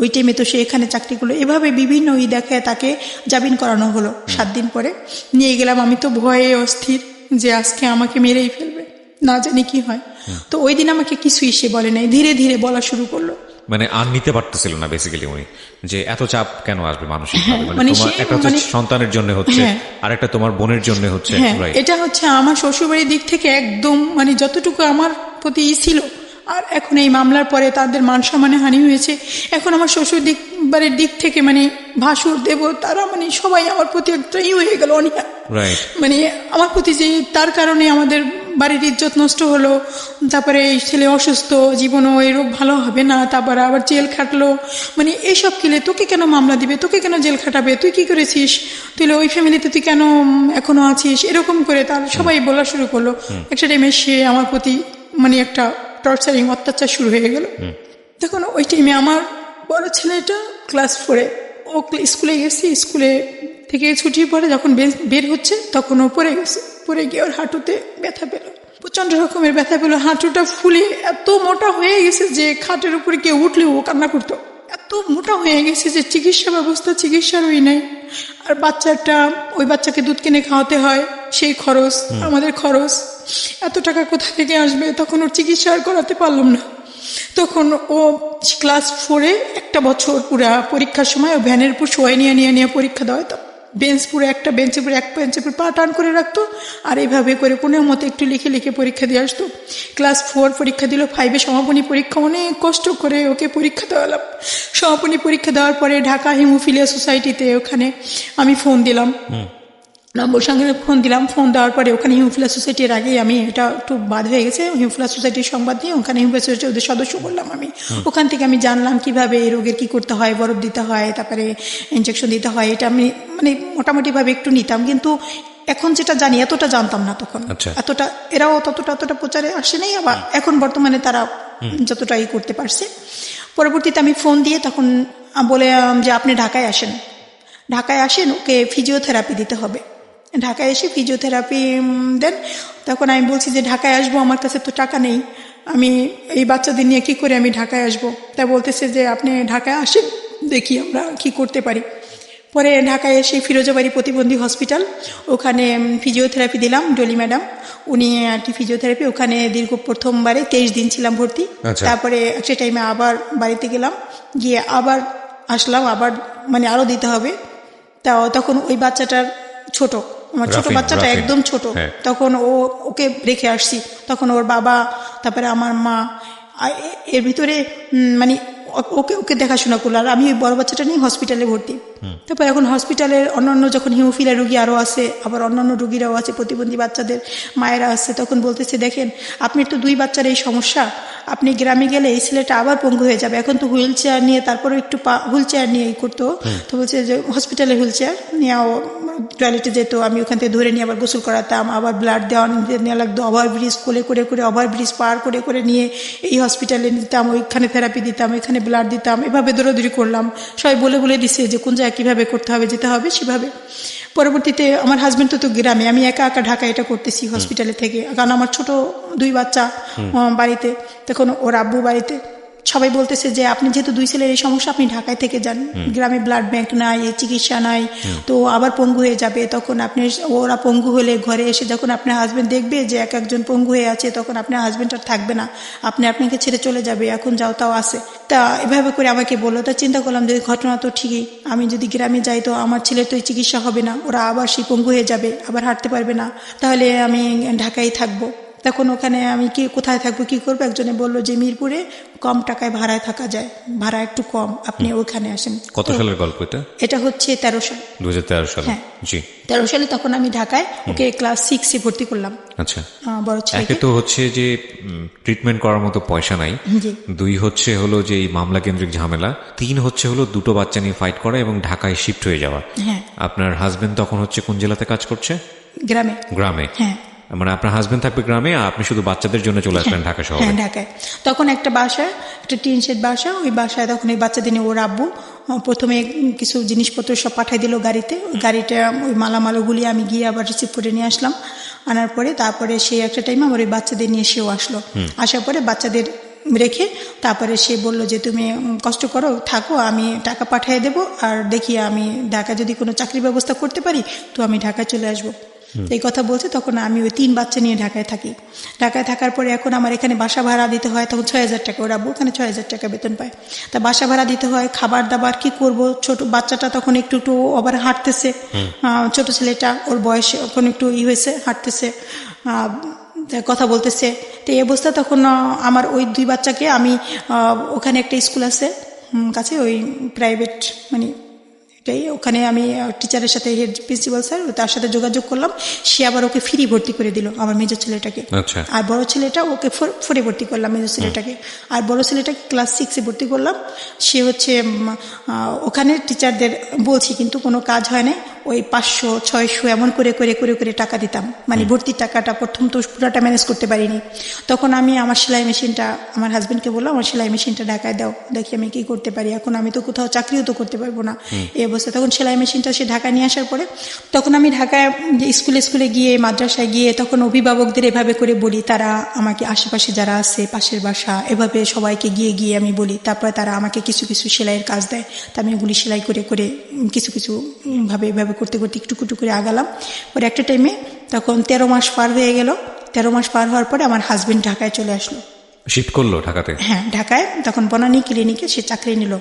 ওই টাইমে, তো সে এখানে চাকরি করলো, এভাবে বিভিন্ন দেখায় তাকে জামিন করানো হলো। 7 দিন পরে নিয়ে গেলাম। আমি তো ভয়ে অস্থির যে আজকে আমাকে মেরেই ফেলবে, না জানি কি হয়। তো ওই দিন আমাকে কিছুই সে বলে নাই, ধীরে ধীরে বলা শুরু করলো। মানে আর নিতে পারতেছিল না বেসিক্যালি উনি, যে এত চাপ কেন আসবে মানসিকভাবে। মানে তোমার একটা হচ্ছে সন্তানের জন্য হচ্ছে, আর একটা তোমার বোনের জন্য হচ্ছে। এটা হচ্ছে আমার শ্বশুরবাড়ির দিক থেকে একদম, মানে যতটুকু আমার প্রতি ছিল, আর এখন এই মামলার পরে তাদের মান সম্মানে হানি হয়েছে। এখন আমার শ্বশুর বাড়ির দিক থেকে মানে ভাসুর দেব তারা মানে সবাই আমার প্রতি একটা হয়ে গেল অনিয়া, মানে আমার প্রতি যে তার কারণে আমাদের বাড়ির ইজ্জত নষ্ট হলো। তারপরে এই ছেলে অসুস্থ, জীবনও এই রোগ ভালো হবে না, তারপরে আবার জেল খাটলো, মানে এইসব কিলে তোকে কেন মামলা দিবে, তোকে কেন জেল খাটাবে, তুই কি করেছিস, তুই ওই ফ্যামিলিতে তুই কেন এখনো আছিস, এরকম করে তার সবাই বলা শুরু করলো। একটা টাইমে সে আমার প্রতি মানে একটা টর্চারিং অত্যাচার শুরু হয়ে গেল। তখন ওই টাইমে আমার বড় ছেলেটা ক্লাস 4-এ, ও স্কুলে গেছি, স্কুলে থেকে ছুটির পরে যখন বের হচ্ছে তখন ও পড়ে গেছে। পড়ে গিয়ে ওর হাঁটুতে ব্যথা পেল, প্রচন্ড রকমের ব্যথা পেল, হাঁটুটা ফুলে এত মোটা হয়ে গেছে যে খাটের উপরে কেউ উঠলেও ও কান্না করতো। এত মোটা হয়ে গেছে যে চিকিৎসার ওই নাই। আর ওই বাচ্চাকে দুধ কিনে খাওয়াতে হয়, সেই খরচ, আমাদের খরচ, এত টাকা কোথা থেকে আসবে? তখন ওর চিকিৎসা আর করাতে পারলাম না। তখন ও ক্লাস 4-এ একটা বছর পুরা পরীক্ষার সময় ও ভ্যানের উপর শোয়াই নিয়ে পরীক্ষা দেওয়া হতো। একটা বেঞ্চের উপর পা টান করে রাখতো, আর এইভাবে করে কোনো মতে একটু লিখে লিখে পরীক্ষা দিয়ে আসতো। ক্লাস 4 পরীক্ষা দিল, 5-এ সমাপনী পরীক্ষা, অনেক কষ্ট করে ওকে পরীক্ষা দেওয়ালাম। সমাপনী পরীক্ষা দেওয়ার পরে ঢাকা হিমোফিলিয়া সোসাইটিতে ওখানে আমি ফোন দিলাম, নম্বর সঙ্গে ফোন দিলাম। ফোন দেওয়ার পরে ওখানে হিমোফিলিয়া সোসাইটির আগেই আমি, এটা একটু বাদ হয়ে গেছে, হিমোফিলিয়া সোসাইটির সংবাদ দিয়ে ওখানে হিমোফিলিয়া সোসাইটি ওদের সদস্য করলাম আমি। ওখান থেকে আমি জানলাম কিভাবে এই রোগের কি করতে হয়, বরফ দিতে হয়, তারপরে ইনজেকশন দিতে হয়। এটা আমি মানে মোটামুটিভাবে একটু নিতাম, কিন্তু এখন যেটা জানি এতটা জানতাম না তখন। এতটা এরাও ততটা প্রচারে আসে নাই, আবার এখন বর্তমানে তারা যতটা করতে পারছে। পরবর্তীতে আমি ফোন দিয়ে তখন বলে যে আপনি ঢাকায় আসেন, ওকে ফিজিওথেরাপি দিতে হবে। ঢাকায় এসে ফিজিওথেরাপি দেন। তখন আমি বলছি যে ঢাকায় আসবো, আমার কাছে তো টাকা নেই, আমি এই বাচ্চাদের নিয়ে কি করে আমি ঢাকায় আসবো? তা বলতেছে যে আপনি ঢাকায় আসেন, দেখি আমরা কি করতে পারি। পরে ঢাকায় এসে ফিরোজাবাড়ি প্রতিবন্ধী হসপিটাল, ওখানে ফিজিওথেরাপি দিলাম। ডলি ম্যাডাম উনি আর কি ফিজিওথেরাপি, ওখানে প্রথমবারে 23 দিন ছিলাম ভর্তি। তারপরে একটা টাইমে আবার বাড়িতে গেলাম, গিয়ে আবার আসলাম, আবার মানে আরও দিতে হবে। তখন ওই বাচ্চাটার আমার ছোট বাচ্চাটা একদম ছোট, তখন ওকে রেখে আসছি। তখন ওর বাবা, তারপরে আমার মা, এর ভিতরে মানে ওকে দেখাশোনা করলো। আর আমি ওই বড় বাচ্চাটা নিয়ে হসপিটালে ভর্তি। তারপর এখন হসপিটালের অন্যান্য যখন হিমোফিলিয়া রোগী আরও আছে, আবার অন্যান্য রোগীরাও আছে, প্রতিবন্ধী বাচ্চাদের মায়েরা আছে, তখন বলতেছে দেখেন আপনার তো 2 বাচ্চার এই সমস্যা, আপনি গ্রামে গেলে এই ছেলেটা আবার পঙ্গু হয়ে যাবে। এখন তো হুইল চেয়ার নিয়ে, তারপরে একটু হুইল চেয়ার নিয়ে করতো, তো বলছে যে হসপিটালে হুইল চেয়ার নিয়ে টয়লেটে যেত, আমি ওখান থেকে ধরে নিয়ে আবার গোসল করাতাম, আবার ব্লাড নেওয়া লাগতো, ওভারব্রিজ করে ওভারব্রিজ পার করে নিয়ে এই হসপিটালে নিতাম, ওইখানে থেরাপি দিতাম, ওইখানে ব্লাড দিতাম, এভাবে দৌড়াদৌড়ি করলাম। সবাই বলে দিছে যে কোন জায়গায় কীভাবে করতে হবে, যেতে হবে সেভাবে। পরবর্তীতে আমার হাজব্যান্ড তো গ্রামে, আমি একা ঢাকা এটা করতেছি হসপিটালে থেকে, কারণ আমার ছোট 2 বাচ্চা বাড়িতে, তখন ওর আব্বু বাড়িতে। সবাই বলতেছে যে আপনি যেহেতু 2 ছেলের এই সমস্যা, আপনি ঢাকায় থেকে যান, গ্রামে ব্লাড ব্যাংক নাই, চিকিৎসা নাই, তো আবার পঙ্গু হয়ে যাবে। তখন ওরা পঙ্গু হলে ঘরে এসে যখন আপনার হাজব্যান্ড দেখবে যে একজন পঙ্গু হয়ে আছে, তখন আপনার হাজব্যান্ড আর থাকবে না, আপনাকে ছেড়ে চলে যাবে, এখন যাও তাও আছে। তা এভাবে করে আমাকে বললো। তা চিন্তা করলাম যে ঘটনা তো ঠিকই, আমি যদি গ্রামে যাই তো আমার ছেলের তো চিকিৎসা হবে না, ওরা আবার সেই পঙ্গু হয়ে যাবে, আবার হাঁটতে পারবে না, তাহলে আমি ঢাকায় থাকবো। তখন ওখানে আমি কোথায় থাকবো, কি করবো? একজনে বললো যে মিরপুরে কম টাকায় ভাড়ায় থাকা যায়, ভাড়া একটু কম, আপনি ওখানে আসেন। কত সালের গল্প এটা হচ্ছে 13 সাল, 2013 সালে। হ্যাঁ, 13 সালে তখন আমি ঢাকায় ওকে ক্লাস 6-এ ভর্তি করলাম। আচ্ছা, বড় ছেলেকে। তো হচ্ছে যে ট্রিটমেন্ট করার মতো পয়সা নাই, 2 হচ্ছে হলো যে এই মামলা কেন্দ্রিক ঝামেলা, 3 হচ্ছে হলো 2টো বাচ্চা নিয়ে ফাইট করা এবং ঢাকায় শিফট হয়ে যাওয়া। হ্যাঁ। আপনার হাজবেন্ড তখন হচ্ছে কোন জেলাতে কাজ করছে? গ্রামে। হ্যাঁ, মানে আপনার হাজবেন্ড থাকবে গ্রামে, আর আপনি শুধু বাচ্চাদের জন্য চলে আসবেন ঢাকা শহরে। হ্যাঁ, ঢাকায়। তখন একটা বাসায়, একটা টিন শেড বাসা, ওই বাসায় তখন এই বাচ্চাদের নিয়ে ওর আব্বু প্রথমে কিছু জিনিসপত্র সব পাঠিয়ে দিল গাড়িতে। ওই গাড়িটা, ওই মালামালগুলি আমি গিয়ে আবার রিসিভ করে নিয়ে আসলাম। আনার পরে তারপরে সে একটা টাইমে আমার ওই বাচ্চাদের নিয়ে সেও আসলো। আসার পরে বাচ্চাদের রেখে তারপরে সে বলল যে তুমি কষ্ট করো, থাকো, আমি টাকা পাঠিয়ে দেবো, আর দেখি আমি ঢাকা যদি কোনো চাকরির ব্যবস্থা করতে পারি তো আমি ঢাকায় চলে আসবো। এই কথা বলছে। তখন আমি ওই 3 বাচ্চা নিয়ে ঢাকায় থাকি। ঢাকায় থাকার পরে এখন আমার এখানে বাসা ভাড়া দিতে হয়, তখন 6,000 টাকা, ওরা ওখানে 6,000 টাকা বেতন পায়। তা বাসা ভাড়া দিতে হয়, খাবার দাবার কি করব। ছোট বাচ্চাটা তখন একটু আবার হাঁটতেছে, ছোট ছেলেটা, ওর বয়স এখন একটু হয়েছে, হাঁটতেছে, কথা বলতেছে। তো এই অবস্থা তখন আমার ওই 2 বাচ্চাকে আমি ওখানে একটা স্কুল আছে কাছে, ওই প্রাইভেট, মানে এটাই, ওখানে আমি টিচারের সাথে, হেড প্রিন্সিপাল স্যার, তার সাথে যোগাযোগ করলাম। সে আবার ওকে ফ্রি ভর্তি করে দিল, আমার মেজর ছেলেটাকে। আর বড় ছেলেটা ওকে 4-এ ভর্তি করলাম, মেজর ছেলেটাকে। আর বড় ছেলেটাকে ক্লাস 6-এ ভর্তি করলাম। সে হচ্ছে ওখানে টিচারদের বলছি, কিন্তু কোনো কাজ হয় না। ওই 500-600 এমন করে টাকা দিতাম, মানে ভর্তির টাকাটা। প্রথম তো পুরোটা ম্যানেজ করতে পারিনি। তখন আমি আমার সেলাই মেশিনটা, আমার হাজব্যান্ডকে বললাম আমার সেলাই মেশিনটা ঢাকায় দাও, দেখি আমি কি করতে পারি। এখন আমি তো কোথাও চাকরিও তো করতে পারবো না এই অবস্থা। তখন সেলাই মেশিনটা সে ঢাকায় নিয়ে আসার পরে তখন আমি ঢাকায় স্কুলে গিয়ে, মাদ্রাসায় গিয়ে, তখন অভিভাবকদের এভাবে করে বলি, তারা আমাকে আশেপাশে যারা আছে, পাশের বাসা, এভাবে সবাইকে গিয়ে আমি বলি। তারপরে তারা আমাকে কিছু সেলাইয়ের কাজ দেয়। তা আমি ওগুলি সেলাই করে কিছু ভাবে এভাবে করতে করতে একটু করে আগালাম। পরে একটা টাইমে তখন 13 মাস পার হয়ে গেল। 13 মাস পার হওয়ার পরে আমার হাজবেন্ড ঢাকায় চলে আসলো। শিফট করলো ঢাকাতে? হ্যাঁ, ঢাকায় তখন বনানী ক্লিনিকে সে চাকরি নিল।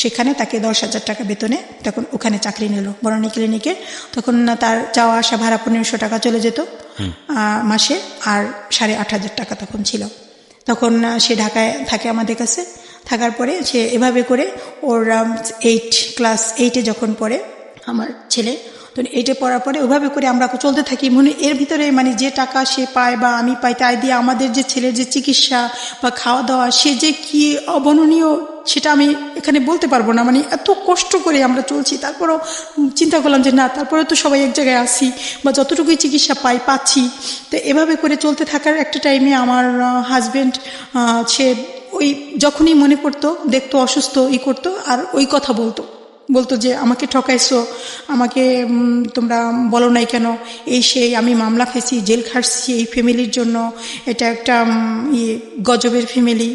সেখানে তাকে 10,000 টাকা বেতনে তখন ওখানে চাকরি নিল বনানী ক্লিনিকে। তখন তার যাওয়া আসা ভাড়া 1500 টাকা চলে যেত মাসে, আর 8,500 টাকা তখন ছিল। তখন সে ঢাকায় থাকে আমাদের কাছে। থাকার পরে সে এভাবে করে ওর ক্লাস 8-এ যখন পড়ে আমার ছেলে, তো 8-এ পড়ার পরে ওভাবে করে আমরা চলতে থাকি। মনে এর ভিতরে মানে যে টাকা সে পায় বা আমি পাই, তাই দিয়ে আমাদের যে ছেলের যে চিকিৎসা বা খাওয়া দাওয়া, সে যে কি অবর্ণনীয় সেটা আমি এখানে বলতে পারবো না। মানে এত কষ্ট করে আমরা চলছি, তারপরও চিন্তা করলাম যে না, তারপরে তো সবাই এক জায়গায় আসি বা যতটুকুই চিকিৎসা পাচ্ছি। তো এভাবে করে চলতে থাকার একটা টাইমে আমার হাজবেন্ড সে ওই যখনই মনে পড়তো, দেখতো অসুস্থ করতো, আর ওই কথা বলতো যে আমাকে ঠকাইছো, আমাকে তোমরা বলো নাই কেন, এই সেই আমি মামলা খেয়েছি, জেল খাটছি এই ফ্যামিলির জন্য, এটা একটা গজবের ফ্যামিলি,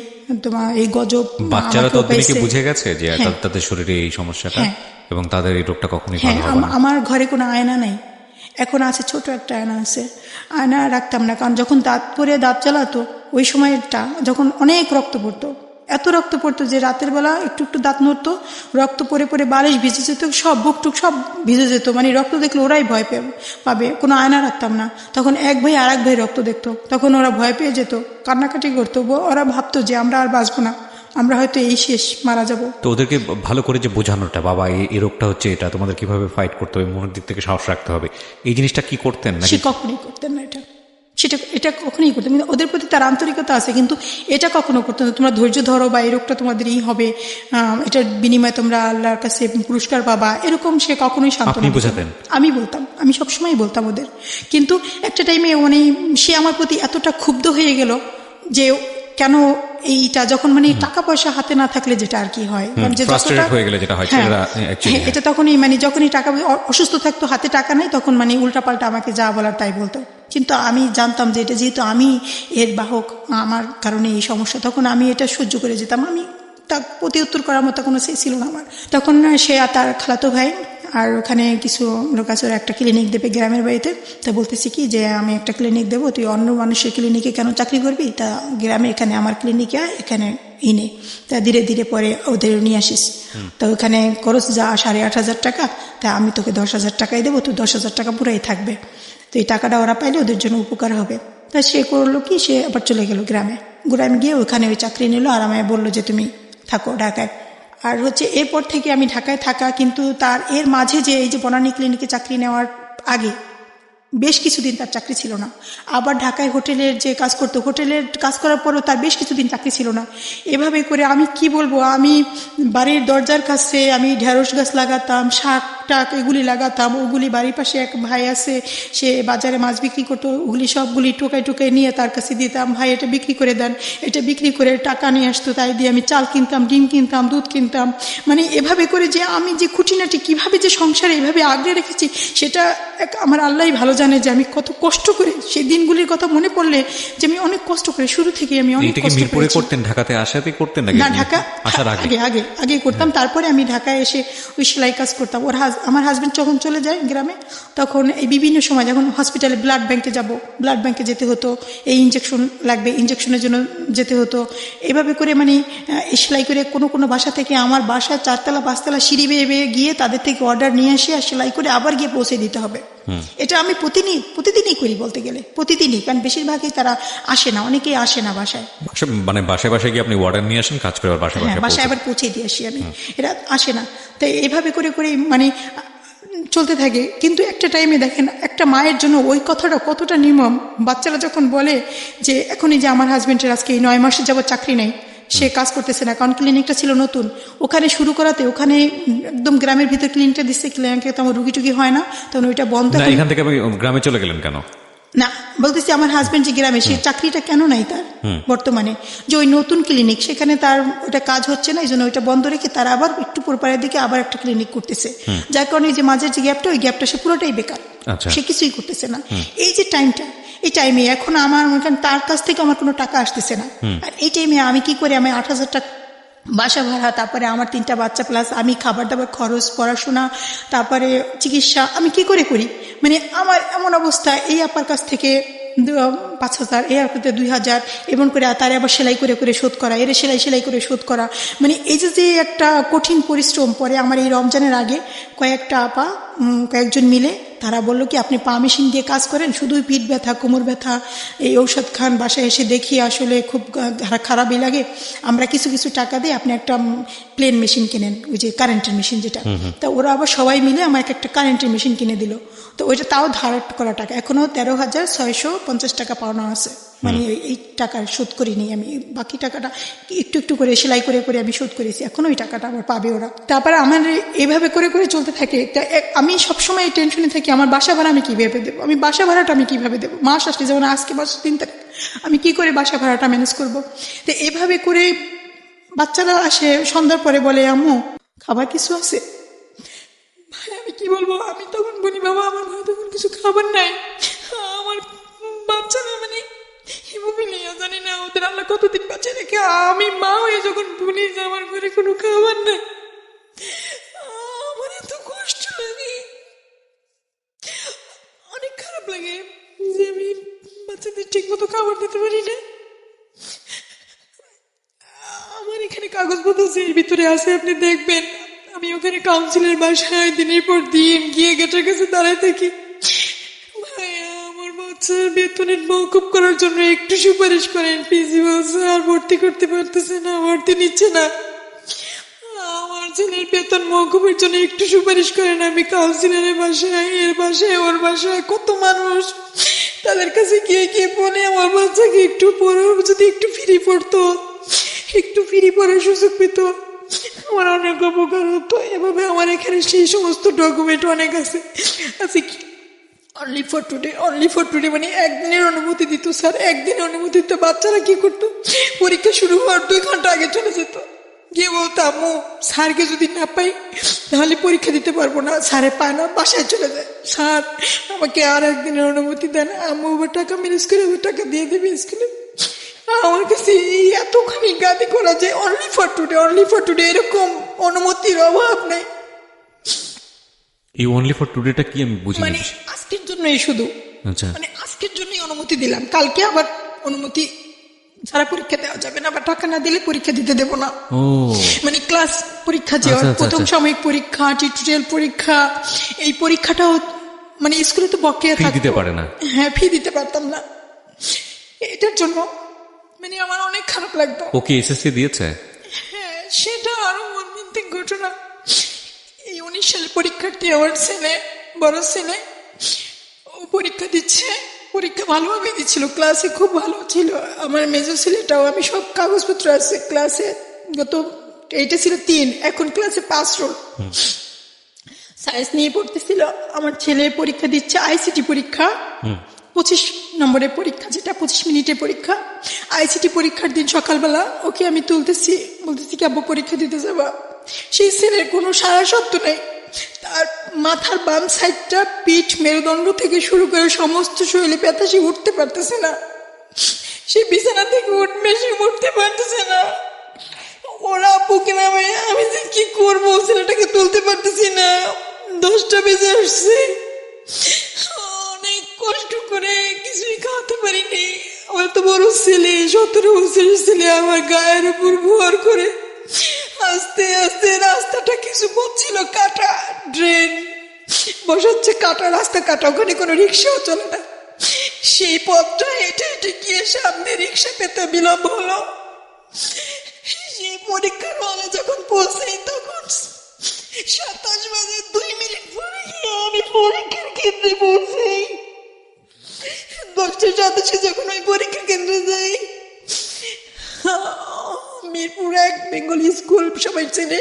তোমার এই গজব। বাচ্চারা তো বুঝে গেছে যে তাদের শরীরে এই সমস্যাটা এবং তাদের এই রোগটা কখনই ভালো হবে না। আমার ঘরে কোনো আয়না নাই, এখন আছে ছোট একটা আয়না আছে, আয়না রাখতাম না, কারণ যখন দাঁত পরে দাঁত জ্বালাতো ওই সময়টা যখন অনেক রক্ত পড়তো, এত রক্ত পড়তো যে রাতের বেলা একটু দাঁত নড়তো, রক্ত পরে বালিশ ভিজে যেত, সব বুকটুক সব ভিজে যেত। মানে রক্ত দেখলে ওরাই ভয় পাবে, কোনো আয়না রাখতাম না। তখন এক ভাই আর এক ভাই রক্ত দেখতো, তখন ওরা ভয় পেয়ে যেত, কান্নাকাটি করতো। ওরা ভাবতো যে আমরা আর বাঁচবো না, আমরা হয়তো এই শেষ, মারা যাব। তো ওদেরকে ভালো করে যে বোঝানোটা, বাবা এই রোগটা হচ্ছে, এটা তোমাদের কিভাবে ফাইট করতে হবে, মনের দিক থেকে সাহস রাখতে হবে, এই জিনিসটা কি করতেন না? সে কখনোই করতেন না এটা কখনোই করতেন না। ওদের প্রতি তার আন্তরিকতা আছে, কিন্তু এটা কখনো করতেন না। তোমরা ধৈর্য ধরো, বা এই রোগটা তোমাদেরই হবে, এটার বিনিময়ে তোমরা আল্লাহর কাছে পুরস্কার পাবা, এরকম সে কখনোই সান্ত্বনা বোঝাতেন। আমি বলতাম, আমি সবসময় বলতাম ওদের। কিন্তু একটা টাইমে মানে সে আমার প্রতি এতটা ক্ষুব্ধ হয়ে গেল যে কেন এইটা, যখন মানে টাকা পয়সা হাতে না থাকলে যেটা আর কি হয়, এটা তখনই মানে যখনই টাকা অসুস্থ থাকতো, হাতে টাকা নেই, তখন মানে উল্টাপাল্টা আমাকে যা বলার তাই বলতো। কিন্তু আমি জানতাম যে এটা যেহেতু আমি এর বাহক, আমার কারণে এই সমস্যা, তখন আমি এটা সহ্য করে যেতাম। আমি তা প্রতি উত্তর করার মতো কোনো সে ছিল না আমার। তখন সে আর তার খালাতো ভাই আর ওখানে কিছু লোক আছে, একটা ক্লিনিক দেবে গ্রামের বাড়িতে। তা বলতেছি কি যে আমি একটা ক্লিনিক দেবো, তুই অন্য মানুষের ক্লিনিকে কেন চাকরি করবি, তা গ্রামে এখানে আমার ক্লিনিকে এখানে নে। তা ধীরে ধীরে পরে ওদের নিয়ে আসিস। তো ওখানে খরচ যা 8,500 টাকা, তা আমি তোকে 10,000 টাকাই দেবো, তুই 10,000 টাকা পুরাই থাকবে। তো এই টাকাটা ওরা পাইলে ওদের জন্য উপকার হবে। তা সে করলো কি, সে আবার চলে গেল গ্রামে গিয়ে ওখানে ওই চাকরি নিল, আর আমায় বললো যে তুমি থাকো ঢাকায়। আর এরপর থেকে আমি ঢাকায় থাকা, কিন্তু তার এর মাঝে যে এই যে বনানী ক্লিনিকে চাকরি নেওয়ার আগে বেশ কিছুদিন তার চাকরি ছিল না। আবার ঢাকায় হোটেলের যে কাজ করতো, হোটেলের কাজ করার পরও তার বেশ কিছুদিন চাকরি ছিল না। এভাবে করে আমি কি বলবো, আমি বাড়ির দরজার কাছে আমি ঢেঁড়স গাছ লাগাতাম, শাক টাক এগুলি লাগাতাম। ওগুলি বাড়ির পাশে এক ভাই আছে, সে বাজারে মাছ বিক্রি করতো, ওগুলি সবগুলি টোকায় নিয়ে তার কাছে দিতাম, ভাই এটা বিক্রি করে দেন। এটা বিক্রি করে টাকা নিয়ে আসতো, তাই দিয়ে আমি চাল কিনতাম, ডিম কিনতাম, দুধ কিনতাম। মানে এভাবে করে যে আমি যে খুঁটিনাটি কিভাবে যে সংসারে এভাবে আগলে রেখেছি, সেটা আমার আল্লাহই ভালো জানে যে আমি কত কষ্ট করে, সেই দিনগুলির কথা মনে পড়লে যে আমি অনেক কষ্ট করে শুরু থেকে আমি অনেক কষ্ট করেছি। করতেন ঢাকাতে আসাতে করতেন না? ঢাকা আগে করতাম। তারপরে আমি ঢাকায় এসে ওই সেলাই কাজ করতাম। আমার হাজবেন্ড যখন চলে যায় গ্রামে, তখন এই বিভিন্ন সময় যখন হসপিটালে ব্লাড ব্যাংকে যেতে হতো, এই ইঞ্জেকশন লাগবে, ইঞ্জেকশনের জন্য যেতে হতো। এভাবে করে মানে সেলাই করে কোনো বাসা থেকে আমার বাসা 4তলা 5তলা সিঁড়ি বেয়ে গিয়ে তাদের থেকে অর্ডার নিয়ে আসি, আর সেলাই করে আবার গিয়ে পৌঁছে দিতে হবে। এটা আমি প্রতিদিনই করি বলতে গেলে, প্রতিদিনই। কারণ বেশিরভাগই তারা আসে না, অনেকেই আসে না বাসায়। মানে বাসায় গিয়ে আপনি অর্ডার নিয়ে আসেন, কাজ করে বাসায় আবার পৌঁছে দিয়ে আসি আমি। এরা আসে না, তাই এভাবে করে মানে চলতে থাকে। কিন্তু একটা টাইমে দেখেন, একটা মায়ের জন্য ওই কথাটা কতটা নির্মম। বাচ্চারা যখন বলে যে এখনই যে আমার হাজবেন্ডের আজকে এই 9 মাসের যাবত চাকরি নেই, সে কাজ করতেছে না, কারণ ক্লিনিকটা ছিল নতুন। ওখানে শুরু করাতে, ওখানে একদম গ্রামের ভিতর ক্লিনিকটা দিচ্ছে, ক্লিনিকে তো আমার রুগী টুগি হয় না, তখন ওইটা বন্ধ। এখান থেকে গ্রামে চলে গেলেন কেন? না, বলতেছি আমার হাজবেন্ড যে গ্রামে, সে চাকরিটা কেন নাই তার বর্তমানে, যে ওই নতুন ক্লিনিক, সেখানে তার ওটা কাজ হচ্ছে না, এই জন্য ওইটা বন্ধ রেখে তারা আবার একটু পরপারের দিকে আবার একটা ক্লিনিক করতেছে। যার কারণে যে মাঝের যে গ্যাপটা, ওই গ্যাপটা সে পুরোটাই বেকার, সে কিছুই করতেছে না। এই যে এই টাইমে এখন আমার তার কাছ থেকে আমার কোনো টাকা আসতেছে না, আর এই টাইমে আমি কি করে, আমি 8,000 টাকা বাসা ভাড়া, তারপরে আমার 3টা বাচ্চা প্লাস আমি খাবার দাবার খরচ, পড়াশোনা, তারপরে চিকিৎসা আমি কি করে করি? মানে আমার এমন অবস্থা, এই আপার কাছ থেকে 5,000, এই আপাতে 2,000, এমন করে তারে আবার সেলাই করে করে শোধ করা, এর সেলাই করে শোধ করা। মানে এই যে একটা কঠিন পরিশ্রম। পরে আমার এই রমজানের আগে কয়েকটা আপা কয়েকজন মিলে তারা বললো কি আপনি পা মেশিন দিয়ে কাজ করেন, শুধুই পিঠ ব্যথা, কোমর ব্যথা, এই ঔষধ খান, বাসায় এসে দেখি আসলে খুব খারাপই লাগে, আমরা কিছু কিছু টাকা দিয়ে আপনি একটা প্লেন মেশিন কিনেন, ওই যে কারেন্টের মেশিন যেটা। তা ওরা আবার সবাই মিলে আমাকে একটা কারেন্টের মেশিন কিনে দিল। তো ওইটা তাও ধার করা টাকা, এখনও 13,650 টাকা পাওনা আছে। মানে এই টাকা শোধ করিনি আমি, বাকি টাকাটা একটু একটু করে সেলাই করে করে আমি শোধ করেছি, এখন ওই টাকাটা আবার পাবে ওরা। তারপরে আমার এইভাবে করে করে চলতে থাকে। আমি সবসময় এই টেনশনে থাকি আমার বাসা ভাড়া আমি কিভাবে দেবো, আমি বাসা ভাড়াটা আমি কিভাবে দেবো, মাস আসলে যেমন আজকে মাস 3 তারিখ, আমি কি করে বাসা ভাড়াটা ম্যানেজ করব। তো এভাবে করে বাচ্চারা আসে সন্ধ্যার পরে বলে আম্মু খাবার কিছু আছে? ভাই আমি কি বলবো, আমি তখন বলি বাবা আমার ঘরে তখন কিছু খাবার নাই, আমার বাচ্চারা মানে হিমোফিলিয়া, জানি না ওদের আল্লাহ কতদিন বাঁচিয়ে রেখে, আমি মা হয়ে যখন বলি যে আমার ঘরে কোনো খাবার নেই, আমার এত কষ্ট লাগে, অনেক খারাপ লাগে যে আমি বাচ্চাদের ঠিক মতো খাবার দিতে পারি না। আমার এখানে কাগজপত্র এর ভিতরে আছে, আপনি দেখবেন আমি ওখানে কাউন্সিলের বাসায় দিনের পর দিন গিয়ে গেটের কাছে দাঁড়ায় থাকি। ভাইয়া আমার বাচ্চার বেতনের মওকুফ করার জন্য একটু সুপারিশ করেন, পিজি বলছে আর ভর্তি করতে পারতেছে না, ভর্তি নিচ্ছে না, আমার ছেলের বেতন মওকুফের জন্য একটু সুপারিশ করেন। আমি কাউন্সিলরের বাসায়, এর বাসায়, ওর বাসায়, কত মানুষ, তাদের কাছে গিয়ে গিয়ে বলে আমার বাচ্চাকে একটু পড়ো, যদি একটু ফ্রি পড়তো, একটু ফ্রি পড়ার সুযোগ পেত, আমার অনেক উপকার হতো। এভাবে আমার এখানে সেই সমস্ত ডকুমেন্ট অনেক আছে কি অনলি ফর টুডে মানে একদিনের অনুমতি দিত স্যার, একদিনের অনুমতি দিত। বাচ্চারা কি করতো, পরীক্ষা শুরু হওয়ার 2 ঘন্টা আগে চলে যেত, গিয়ে বলতো আম্মু স্যারকে যদি না পাই তাহলে পরীক্ষা দিতে পারবো না, স্যারে পায় না, বাসায় চলে যায়, স্যার আমাকে আর একদিনের অনুমতি দেন। আম্মু আবার টাকা ম্যানেজ করে আবার টাকা দিয়ে দেবে স্কুলে। আমার কাছে এতখানি গাদি করা যায় অনলি ফর টুডে, এরকম অনুমতির অভাব নেই। এই অনলি ফর টুডেটা কি আমি বুঝি মানে আজকের জন্যই শুধু, আচ্ছা মানে আজকের জন্যই অনুমতি দিলাম, কালকে আবার অনুমতি ছাড়া পরীক্ষা দেওয়া যাবে না, বা টাকা না দিলে পরীক্ষা দিতে দেবো না। ও মানে ক্লাস পরীক্ষা যে প্রথম সাময়িক পরীক্ষা, টিউটোরিয়াল পরীক্ষা, এই পরীক্ষাটাও মানে স্কুলে তো বকেয়া দিতে পারে না। হ্যাঁ ফি দিতে পারতাম না, এটার জন্য মানে আমার অনেক খারাপ লাগতো। ওকে এসএসসি দিয়েছে? হ্যাঁ সেটা আরো মর্মান্তিক ঘটনা। এই 19 সালের পরীক্ষার্থী আমার ছেলে, বড় ছেলে, ও পরীক্ষা দিচ্ছে, পরীক্ষা ভালোভাবে দিচ্ছিল, ক্লাসে খুব ভালো ছিল। আমার মেজর ছেলেটাও, আমি সব কাগজপত্র আছে, ক্লাসে গত এইটা ছিল 3, এখন ক্লাসে 5 রোল, সায়েন্স নিয়ে পড়তেছিল। আমার ছেলে পরীক্ষা দিচ্ছে আইসিটি পরীক্ষা, 25 নম্বরের পরীক্ষা, যেটা 25 মিনিটের পরীক্ষা। আইসিটি পরীক্ষার দিন সকালবেলা ওকে আমি তুলতেছি, বলতেছি কি আব্বু পরীক্ষা দিতে যাবা। সেই ছেলের কোনো সারা শব্দ নেই, তার মাথার বাম সাইডটা, পিঠ, মেরুদণ্ড থেকে শুরু করে সমস্ত শরীরে ব্যথা, সে উঠতে পারতেছে না, সে বিছানা থেকে সে উঠতে পারতেছে না। ওরা বুকে নামে, আমি যে কি করবো, ছেলেটাকে তুলতে পারতেছি না। 10টা বেজে আসছে, অনেক কষ্ট করে কিছুই খাওয়াতে পারিনি। আমার তো বড় ছেলে, 17 বছরের ছেলে, আমার গায়ের উপর ভর করে আস্তে আস্তে, রাস্তাটা কিছু পথ কাটা, ড্রেন বসাচ্ছে কাটা, রাস্তা কাটা, ওখানে কোনো রিক্সাও চলে না। সেই পথটা হেঁটে হেঁটে গিয়ে সামনে রিক্সা পেতে বিলম্ব হলো। সেই পরীক্ষার হলে যখন পৌঁছাই তখন 27:02 পরে আমি পরীক্ষার কেন্দ্রে পৌঁছাই। 10:27 যখন ওই পরীক্ষা কেন্দ্রে যাই, মিরপুর 1 বেঙ্গলি স্কুল, সবাই চেনে,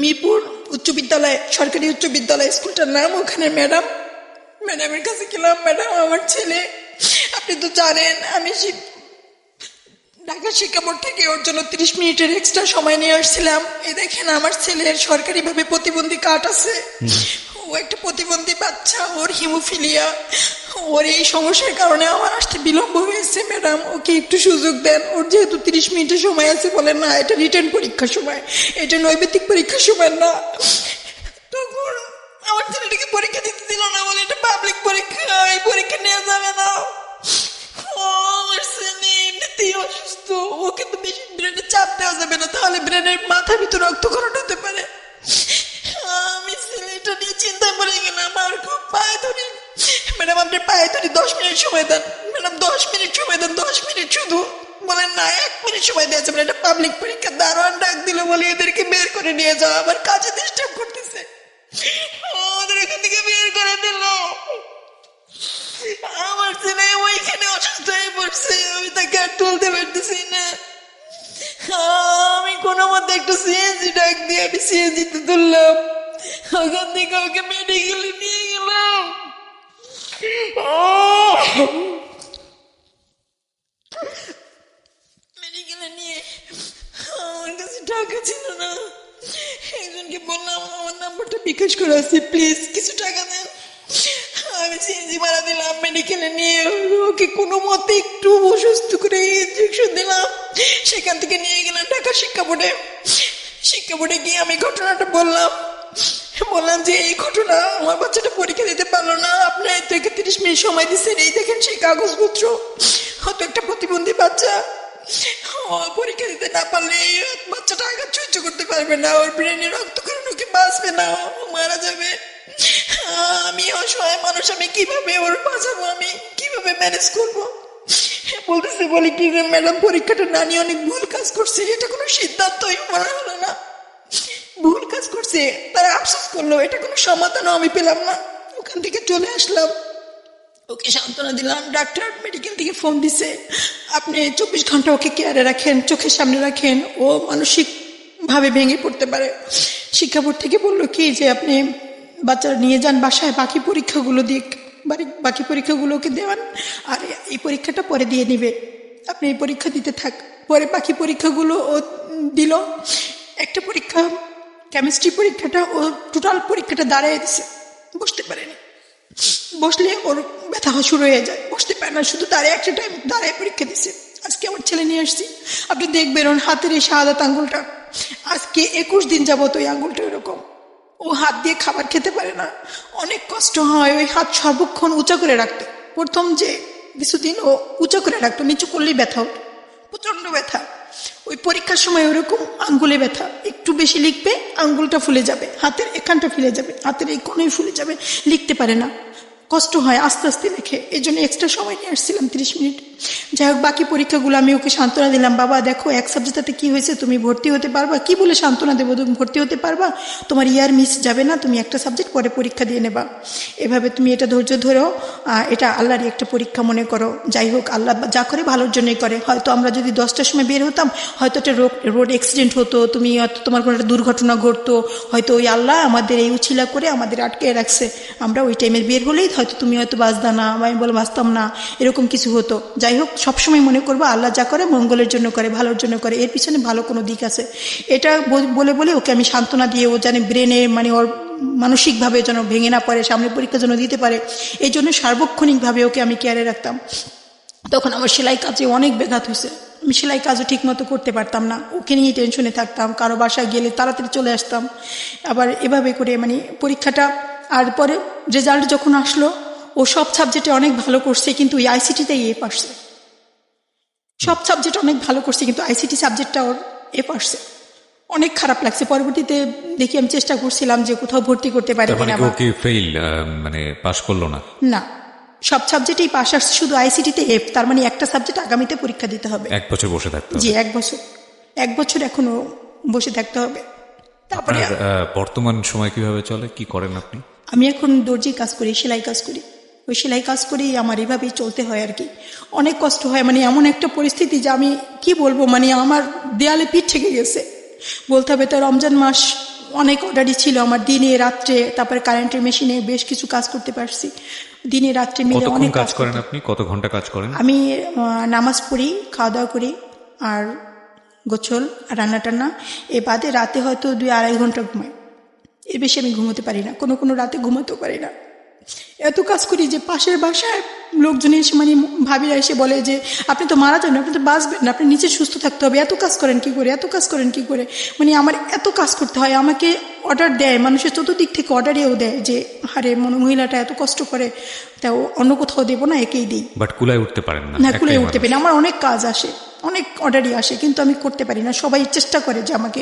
মিরপুর উচ্চ বিদ্যালয়, সরকারি উচ্চ বিদ্যালয় স্কুলটার নাম। ওখানে ম্যাডামের কাছে গেলাম, ম্যাডাম আমার ছেলে, আপনি তো জানেন আমি ঢাকা শিক্ষা বোর্ড থেকে ওর জন্য 30 মিনিটের এক্সট্রা সময় নিয়ে আসছিলাম। এই দেখেন আমার ছেলের সরকারিভাবে প্রতিবন্ধী কার্ড আছে, ও একটা প্রতিবন্ধী বাচ্চা, ওর হিমোফিলিয়া, ওর এই সমস্যার কারণে আমার আসতে বিলম্ব হয়েছে ম্যাডাম, ওকে একটু সুযোগ দেন। ওর যেহেতু 30 মিনিটের সময় আছে, বলেন না এটা রিটার্ন পরীক্ষার সময়, এটা নৈবেদিক পরীক্ষার সময় না। তখন আমার ছেলেটাকে পরীক্ষা দিতে দিল না, বলে এটা পাবলিক পরীক্ষা, এই পরীক্ষা নেওয়া যাবে না। আমার ছেলে এমনিতেই অসুস্থ, ওকে তো বেশি ব্রেনে চাপ দেওয়া যাবে না, তাহলে ব্রেনের মাথার ভিতর রক্তক্ষরণ হতে পারে। আমি ছেলেটা নিয়ে চিন্তায় পড়ে গেলাম, আর খুব পায়ে ধরি। ম্যাডাম আপনি পায়ে ধরি 10 মিনিট সময় দেন। ম্যাডাম 10 মিনিট সময় দেন, 10 মিনিট শুধু। বলেন না 1 মিনিট সময় দেওয়া যাবে না, এটা পাবলিক পরীক্ষা। দারোয়ান ডাক দিল বলে এদেরকে বের করে নিয়ে যাওয়া, আবার কাজে ডিস্টার্ব করতেছে, আমাদের এখান থেকে বের করে দিল। আমার ছেলে ওইখানে অসুস্থ হয়ে পড়ছে, আমি তাকে আর তুলতে পারতেছি না। আমি কোনো মতে একটু সিএনজি ডাক দিয়ে আমি সিএনজিতে তুললাম, ওখান থেকে ওকে মেডিকেলে নিয়ে গেলাম। মেডিকেলে নিয়ে আমার কাছে টাকা ছিল না, একজনকে বললাম আমার নাম্বারটা বিকাশ করে আছে, প্লিজ কিছু টাকা দেন। আমি সিএনজি ভাড়া দিলাম, মেডিকেলে নিয়ে ওকে কোনো মতে একটু অসুস্থ করে ইঞ্জেকশন দিলাম, সেখান থেকে নিয়ে গেলাম ঢাকা শিক্ষা বোর্ডে। শিক্ষা বোর্ডে গিয়ে আমি ঘটনাটা বললাম যে এই ঘটনা, আমার বাচ্চাটা পরীক্ষা দিতে পারলো না, আপনার থেকে 30 মিনিট সময় দিচ্ছেন, এই দেখেন সেই কাগজপত্র, হয়তো একটা প্রতিবন্ধী বাচ্চা, পরীক্ষা দিতে না পারলে বাচ্চাটা আঘাত সহ্য করতে পারবে না, ওর ব্রেনে রক্তক্ষরণ, ওকে বাঁচবে না, ও মারা যাবে। আমি অসহায় মানুষ, আমি কিভাবে ওর বাঁচাবো, আমি কিভাবে ম্যানেজ করবো? বলতেছে বলি কি ম্যাডাম পরীক্ষাটা না নিয়ে অনেক ভুল কাজ করছে, এটা কোনো সিদ্ধান্তই মনে হলো না, ভুল কাজ করছে, তারা আফসোস করলো, এটা কোনো সমাধানও আমি পেলাম না। ওখান থেকে চলে আসলাম, ওকে সান্ত্বনা দিলাম। ডাক্তার মেডিকেল থেকে ফোন দিছে, আপনি 24 ঘন্টা ওকে কেয়ারে রাখেন, চোখের সামনে রাখেন, ও মানসিক ভাবে ভেঙে পড়তে পারে। শিক্ষা বোর্ড থেকে বললো কি যে আপনি বাচ্চারা নিয়ে যান বাসায়, বাকি পরীক্ষাগুলো দিয়ে বাকি পরীক্ষাগুলো ওকে দেওয়ান, আর এই পরীক্ষাটা পরে দিয়ে নিবে, আপনি এই পরীক্ষা দিতে থাক। পরে বাকি পরীক্ষাগুলো ও দিল। একটা পরীক্ষা কেমিস্ট্রি পরীক্ষাটা ও টোটাল পরীক্ষাটা দাঁড়ায় দিছে, বসতে পারেনি, বসলে ওর ব্যথা শুরু হয়ে যায়, বসতে পারে না, শুধু দাঁড়ায় একটা টাইম দাঁড়ায় পরীক্ষা দিছে। আজকে আমার ছেলে নিয়ে আসছি, আপনি দেখবেন ওর হাতের এই শাহাদাত আঙ্গুলটা, আজকে 21 দিন যাবত ওই আঙ্গুলটা এরকম, ও হাত দিয়ে খাবার খেতে পারে না, অনেক কষ্ট হয়। ওই হাত সর্বক্ষণ উঁচা করে রাখতো, প্রথম যে কিছুদিন ও উঁচা করে রাখতো, নিচু করলেই ব্যথা হতো, প্রচন্ড ব্যথা। ওই পরীক্ষার সময় ওরকম আঙ্গুলে ব্যথা, একটু বেশি লিখবে আঙ্গুলটা ফুলে যাবে, হাতের এখানটা ফুলে যাবে, হাতের এই কোণে ফুলে যাবে, লিখতে পারে না, কষ্ট হয়, আস্তে আস্তে লেখে। এই জন্য এক্সট্রা সময় নিয়ে আসছিলাম 30 মিনিট। যাই হোক বাকি পরীক্ষাগুলো আমি ওকে সান্ত্বনা দিলাম, বাবা দেখো এক সাবজেক্টটাতে কি হয়েছে, তুমি ভর্তি হতে পারবা, কি বলে সান্ত্বনা দেবো, তুমি ভর্তি হতে পারবা, তোমার ইয়ার মিস যাবে না, তুমি একটা সাবজেক্ট পরে পরীক্ষা দিয়ে নেবা, এভাবে তুমি এটা ধৈর্য ধরো, এটা আল্লাহরই একটা পরীক্ষা মনে করো। যাই হোক আল্লাহ যা করে ভালোর জন্যই করে, হয়তো আমরা যদি 10টার সময় বের হতাম, হয়তো একটা রোড অ্যাক্সিডেন্ট হতো, তুমি হয়তো তোমার কোনো একটা দুর্ঘটনা ঘটতো, হয়তো ওই আল্লাহ আমাদের এই উছিলা করে আমাদের আটকে রাখছে, আমরা ওই টাইমের বের হলেই হয়তো তুমি হয়তো বাঁচতা না, আমি বলে বাঁচতাম না, এরকম কিছু হতো। যাই হোক সবসময় মনে করবো আল্লাহ যা করে মঙ্গলের জন্য করে, ভালোর জন্য করে, এর পিছনে ভালো কোনো দিক আছে। এটা বলে বলে ওকে আমি সান্ত্বনা দিয়ে, ও জানে ব্রেনে মানে ওর মানসিকভাবে যেন ভেঙে না পড়ে, সামনে পরীক্ষা যেন দিতে পারে, এই জন্য সার্বক্ষণিকভাবে ওকে আমি কেয়ারে রাখতাম। তখন আমার সেলাই কাজে অনেক ব্যাঘাত হয়েছে, আমি সেলাই কাজও ঠিক মতো করতে পারতাম না, ওকে নিয়ে টেনশনে থাকতাম, কারো বাসায় গেলে তাড়াতাড়ি চলে আসতাম, আবার এভাবে করে মানে পরীক্ষাটা। আর পরে রেজাল্ট যখন আসলো, ও সব সাবজেক্টে অনেক ভালো করছে, কিন্তু ওই আইসিটিতে এ পারছে, সব সাবজেক্ট অনেক ভালো করছে, কিন্তু আইসিটি সাবজেক্টটা ওর এ পারছে। অনেক খারাপ লাগছে। পরবর্তীতে দেখি আমি চেষ্টা করছিলাম যে কোথাও ভর্তি করতে পারি কিনা, মানে পাস করলো না, না সব সাবজেক্টেই পাস আসছে, শুধু আইসিটিতে এফ, তার মানে একটা সাবজেক্ট আগামীতে পরীক্ষা দিতে হবে, 1 বছর বসে থাকতে হবে। জি 1 বছর এখনো বসে থাকতে হবে। তারপরে বর্তমান সময় কিভাবে চলে, কি করেন আপনি? আমি এখন দর্জি কাজ করি, সেলাই কাজ করি, ওই সেলাই কাজ করেই আমার এভাবেই চলতে হয় আর কি। অনেক কষ্ট হয়, মানে এমন একটা পরিস্থিতি যে আমি কি বলবো, মানে আমার দেয়ালে পিঠ ঠেকে গেছে বলতে হবে। তো রমজান মাস অনেক অর্ডারই ছিল আমার, দিনে রাত্রে, তারপরে কারেন্টের মেশিনে বেশ কিছু কাজ করতে পারছি, দিনে রাত্রে মিলে অনেক কাজ করেন আপনি? কত ঘন্টা কাজ করেন? আমি নামাজ পড়ি, খাওয়া দাওয়া করি, আর গোছল আর রান্না টান্না, এ বাদে রাতে হয়তো 2-2.5 ঘন্টা ঘুমাই, এর বেশি আমি ঘুমোতে পারি না, কোনো রাতে ঘুমাতেও পারি না, এত কাজ করি যে পাশের বাসায় লোকজন এসে মানে ভাবিরা এসে বলে যে আপনি তো মারা যাবেন, আপনি তো বাঁচবেন না, আপনি নিচে সুস্থ থাকতে হবে, এত কাজ করেন কি করে, এত কাজ করেন কি করে। মানে আমার এত কাজ করতে হয়, আমাকে অর্ডার দেয়, মানুষের চতুর্দিক থেকে অর্ডারেও দেয় যে আরে মহিলাটা এত কষ্ট করে, তাও অন্য কোথাও দেবো না, একেই দিই। বাট কুলায় উঠতে পারেন না। না, কুলে উঠতে পারি না, আমার অনেক কাজ আসে, অনেক অর্ডারই আসে, কিন্তু আমি করতে পারি না। সবাই চেষ্টা করে যে আমাকে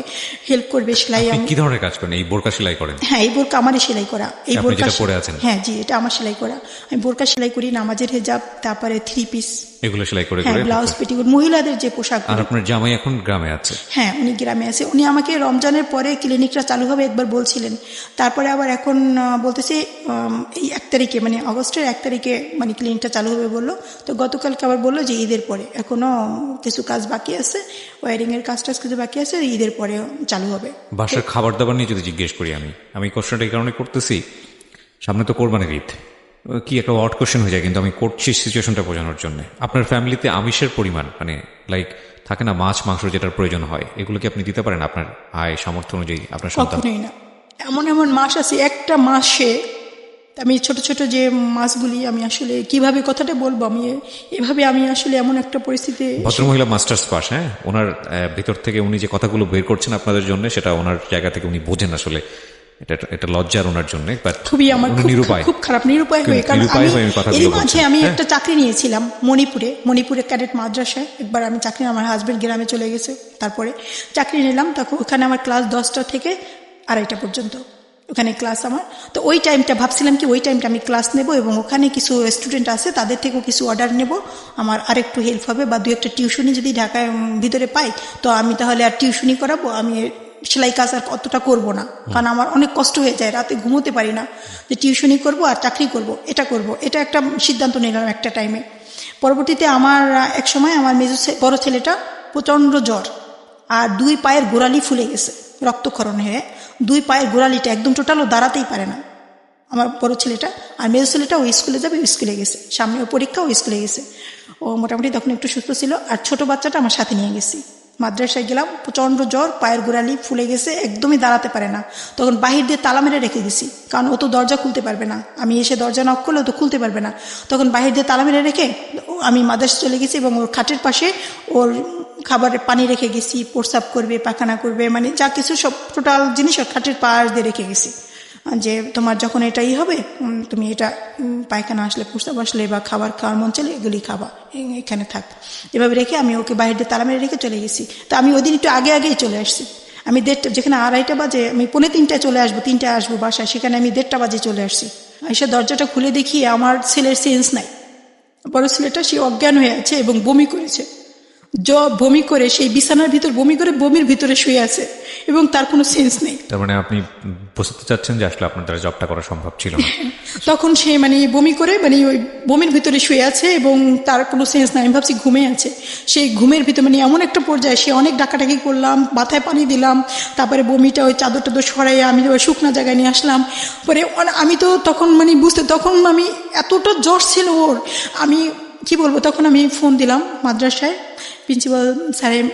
হেল্প করবে সেলাই। আপনি কি ধরনের কাজ করেন? এই বোরকা সেলাই করেন? হ্যাঁ, এই বোরকা আমারই সেলাই করা। এই আপনি বোরকা যেটা পরে আছেন? হ্যাঁ জি, এটা আমার সেলাই করা। আমি বোরকা সেলাই করি, নামাজের হেজাব, তারপরে 3 পিস, এগুলো সেলাই করে হ্যাঁ করে? ব্লাউজ, পেটিকোট, মহিলাদের যে পোশাক। আর আপনার জামাই এখন গ্রামে আছে? হ্যাঁ, উনি গ্রামে আছে। উনি আমাকে রমজানের পরে ক্লিনিকটা চালু হবে একবার বলছিলেন, তারপরে আবার এখন বলতেছে এই 1 তারিখে মানে আগস্টের 1 তারিখে মানে ক্লিনিকটা চালু হবে বললো। তো গতকালকে আবার বললো যে ঈদের পরে, এখনো কিছু কাজ বাকি আছে, ওয়ারিং এর কাজ টাজ কিছু বাকি আছে, ঈদের পরে চালু হবে। বাসার খাবার দাবার নিয়ে যদি জিজ্ঞেস করি, আমি কোশ্চেনটা এই কারণে করতেছি, সামনে তো কোরবানির ঈদ, কি একটা ওয়ার্ড কোশ্চেন হয়ে যায়, কিন্তু আমি করছি সিচুয়েশনটা বোঝানোর জন্য। আপনার ফ্যামিলিতে আমিষের পরিমাণ মানে লাইক থাকে না, মাছ মাংস যেটার প্রয়োজন হয়, এগুলো কি আপনি দিতে পারেন আপনার আয় সামর্থ্য অনুযায়ী আপনার সন্তান? কখনোই না। এমন এমন মাস আছে, একটা মাসে আমি ছোট ছোট যে মাছগুলি, আমি আসলে কিভাবে কথাটা বলবো, আমি এভাবে আমি আসলে এমন একটা পরিস্থিতি। ভদ্রমহিলা মাস্টার্স পাস, হ্যাঁ, ওনার ভিতর থেকে উনি যে কথাগুলো বের করছেন আপনাদের জন্য, সেটা ওনার জায়গা থেকে উনি বোঝেন আসলে। এটা লজ্জার ওনার জন্য, খুবই আমার খুব খারাপ, নিরুপায় হয়ে। কারণ এর মাঝে আমি একটা চাকরি নিয়েছিলাম মণিপুরে ক্যাডেট মাদ্রাসায়। একবার আমি চাকরি, আমার হাজবেন্ড গ্রামে চলে গেছে, তারপরে চাকরি নিলাম। তখন ওখানে আমার ক্লাস 10টা থেকে 2:30 পর্যন্ত ওখানে ক্লাস আমার। তো ওই টাইমটা ভাবছিলাম কি ওই টাইমটা আমি ক্লাস নেব, এবং ওখানে কিছু স্টুডেন্ট আছে তাদের থেকেও কিছু অর্ডার নেব, আমার আরেকটু হেল্প হবে, বা 2-1টা টিউশনি যদি ঢাকায় ভিতরে পাই তো আমি তাহলে আর টিউশনি করাবো, আমি সেলাই কাজ আর অতটা করবো না, কারণ আমার অনেক কষ্ট হয়ে যায়, রাতে ঘুমোতে পারি না, যে টিউশনি করব আর চাকরি করব, এটা একটা সিদ্ধান্ত নিলাম একটা টাইমে। পরবর্তীতে আমার এক সময় আমার বড় ছেলেটা প্রচণ্ড জ্বর, আর 2 পায়ের গোড়ালি ফুলে গেছে, রক্তক্ষরণ হয়ে 2 পায়ের গোড়ালিটা একদম টোটালও দাঁড়াতেই পারে না আমার বড় ছেলেটা। আর মেজো ছেলেটা ও স্কুলে যাবে, স্কুলে গেছে, সামনে ও পরীক্ষা, ও স্কুলে গেছে, ও মোটামুটি তখন একটু সুস্থ ছিল। আর ছোট বাচ্চাটা আমার সাথে নিয়ে গেছি, মাদ্রাসায় গেলাম, প্রচণ্ড জ্বর, পায়ের গোড়ালি ফুলে গেছে, একদমই দাঁড়াতে পারে না। তখন বাহির দিয়ে তালা মেরে রেখে গেছি, কারণ ও তো দরজা খুলতে পারবে না, আমি এসে দরজা নক করলে তো খুলতে পারবে না। তখন বাহির দিয়ে তালা মেরে রেখে আমি মাদ্রাসা চলে গেছি, এবং ওর খাটের পাশে ওর খাবারের পানি রেখে গেছি, প্রস্রাব করবে, পায়খানা করবে, মানে যা কিছু সব টোটাল জিনিস ওর খাটের পাশ দিয়ে রেখে গেছি, যে তোমার যখন এটাই হবে তুমি এটা পায়খানা আসলে, প্রস্রাব আসলে বা খাবার খাওয়ার মন চলে, এগুলি খাবা, এখানে থাক, এভাবে রেখে আমি ওকে বাইরে দিয়ে তালা মেরে রেখে চলে গেছি। তো আমি ওই দিন একটু আগেই চলে আসছি, আমি 1:30, যেখানে 2:30 বাজে আমি 2:45 চলে আসবো, 3টায় আসবো বাসায়, সেখানে আমি 1:30 বাজে চলে আসছি। এসে দরজাটা খুলে দেখি আমার ছেলের সেন্স নাই, বড় ছেলেটা সে অজ্ঞান হয়ে আছে এবং বমি করেছে, বমি করে সেই বিছানার ভিতর বমি করে বমির ভিতরে শুয়ে আছে, এবং তার কোনো সেন্স নেই। তার মানে আপনি বুঝতে চাচ্ছেন যে আসলে আপনার দ্বারা জবটা করা সম্ভব ছিল না। তখন সে মানে বমি করে মানে ওই বমির ভিতরে শুয়ে আছে, এবং তার কোনো সেন্স নাই। আমি ভাবছি ঘুমে আছে, সেই ঘুমের ভিতরে মানে এমন একটা পর্যায়ে সে অনেক ডাকাডাকি করলাম, মাথায় পানি দিলাম, তারপরে বমিটা ওই চাদর টাদর সরাইয়ে আমি ওই শুকনা জায়গায় নিয়ে আসলাম। পরে আমি তো তখন মানে তখন আমি এতটা জ্বর ছিল ওর, আমি কি বলবো, তখন আমি ফোন দিলাম মাদ্রাসায় প্রিন্সিপাল স্যারের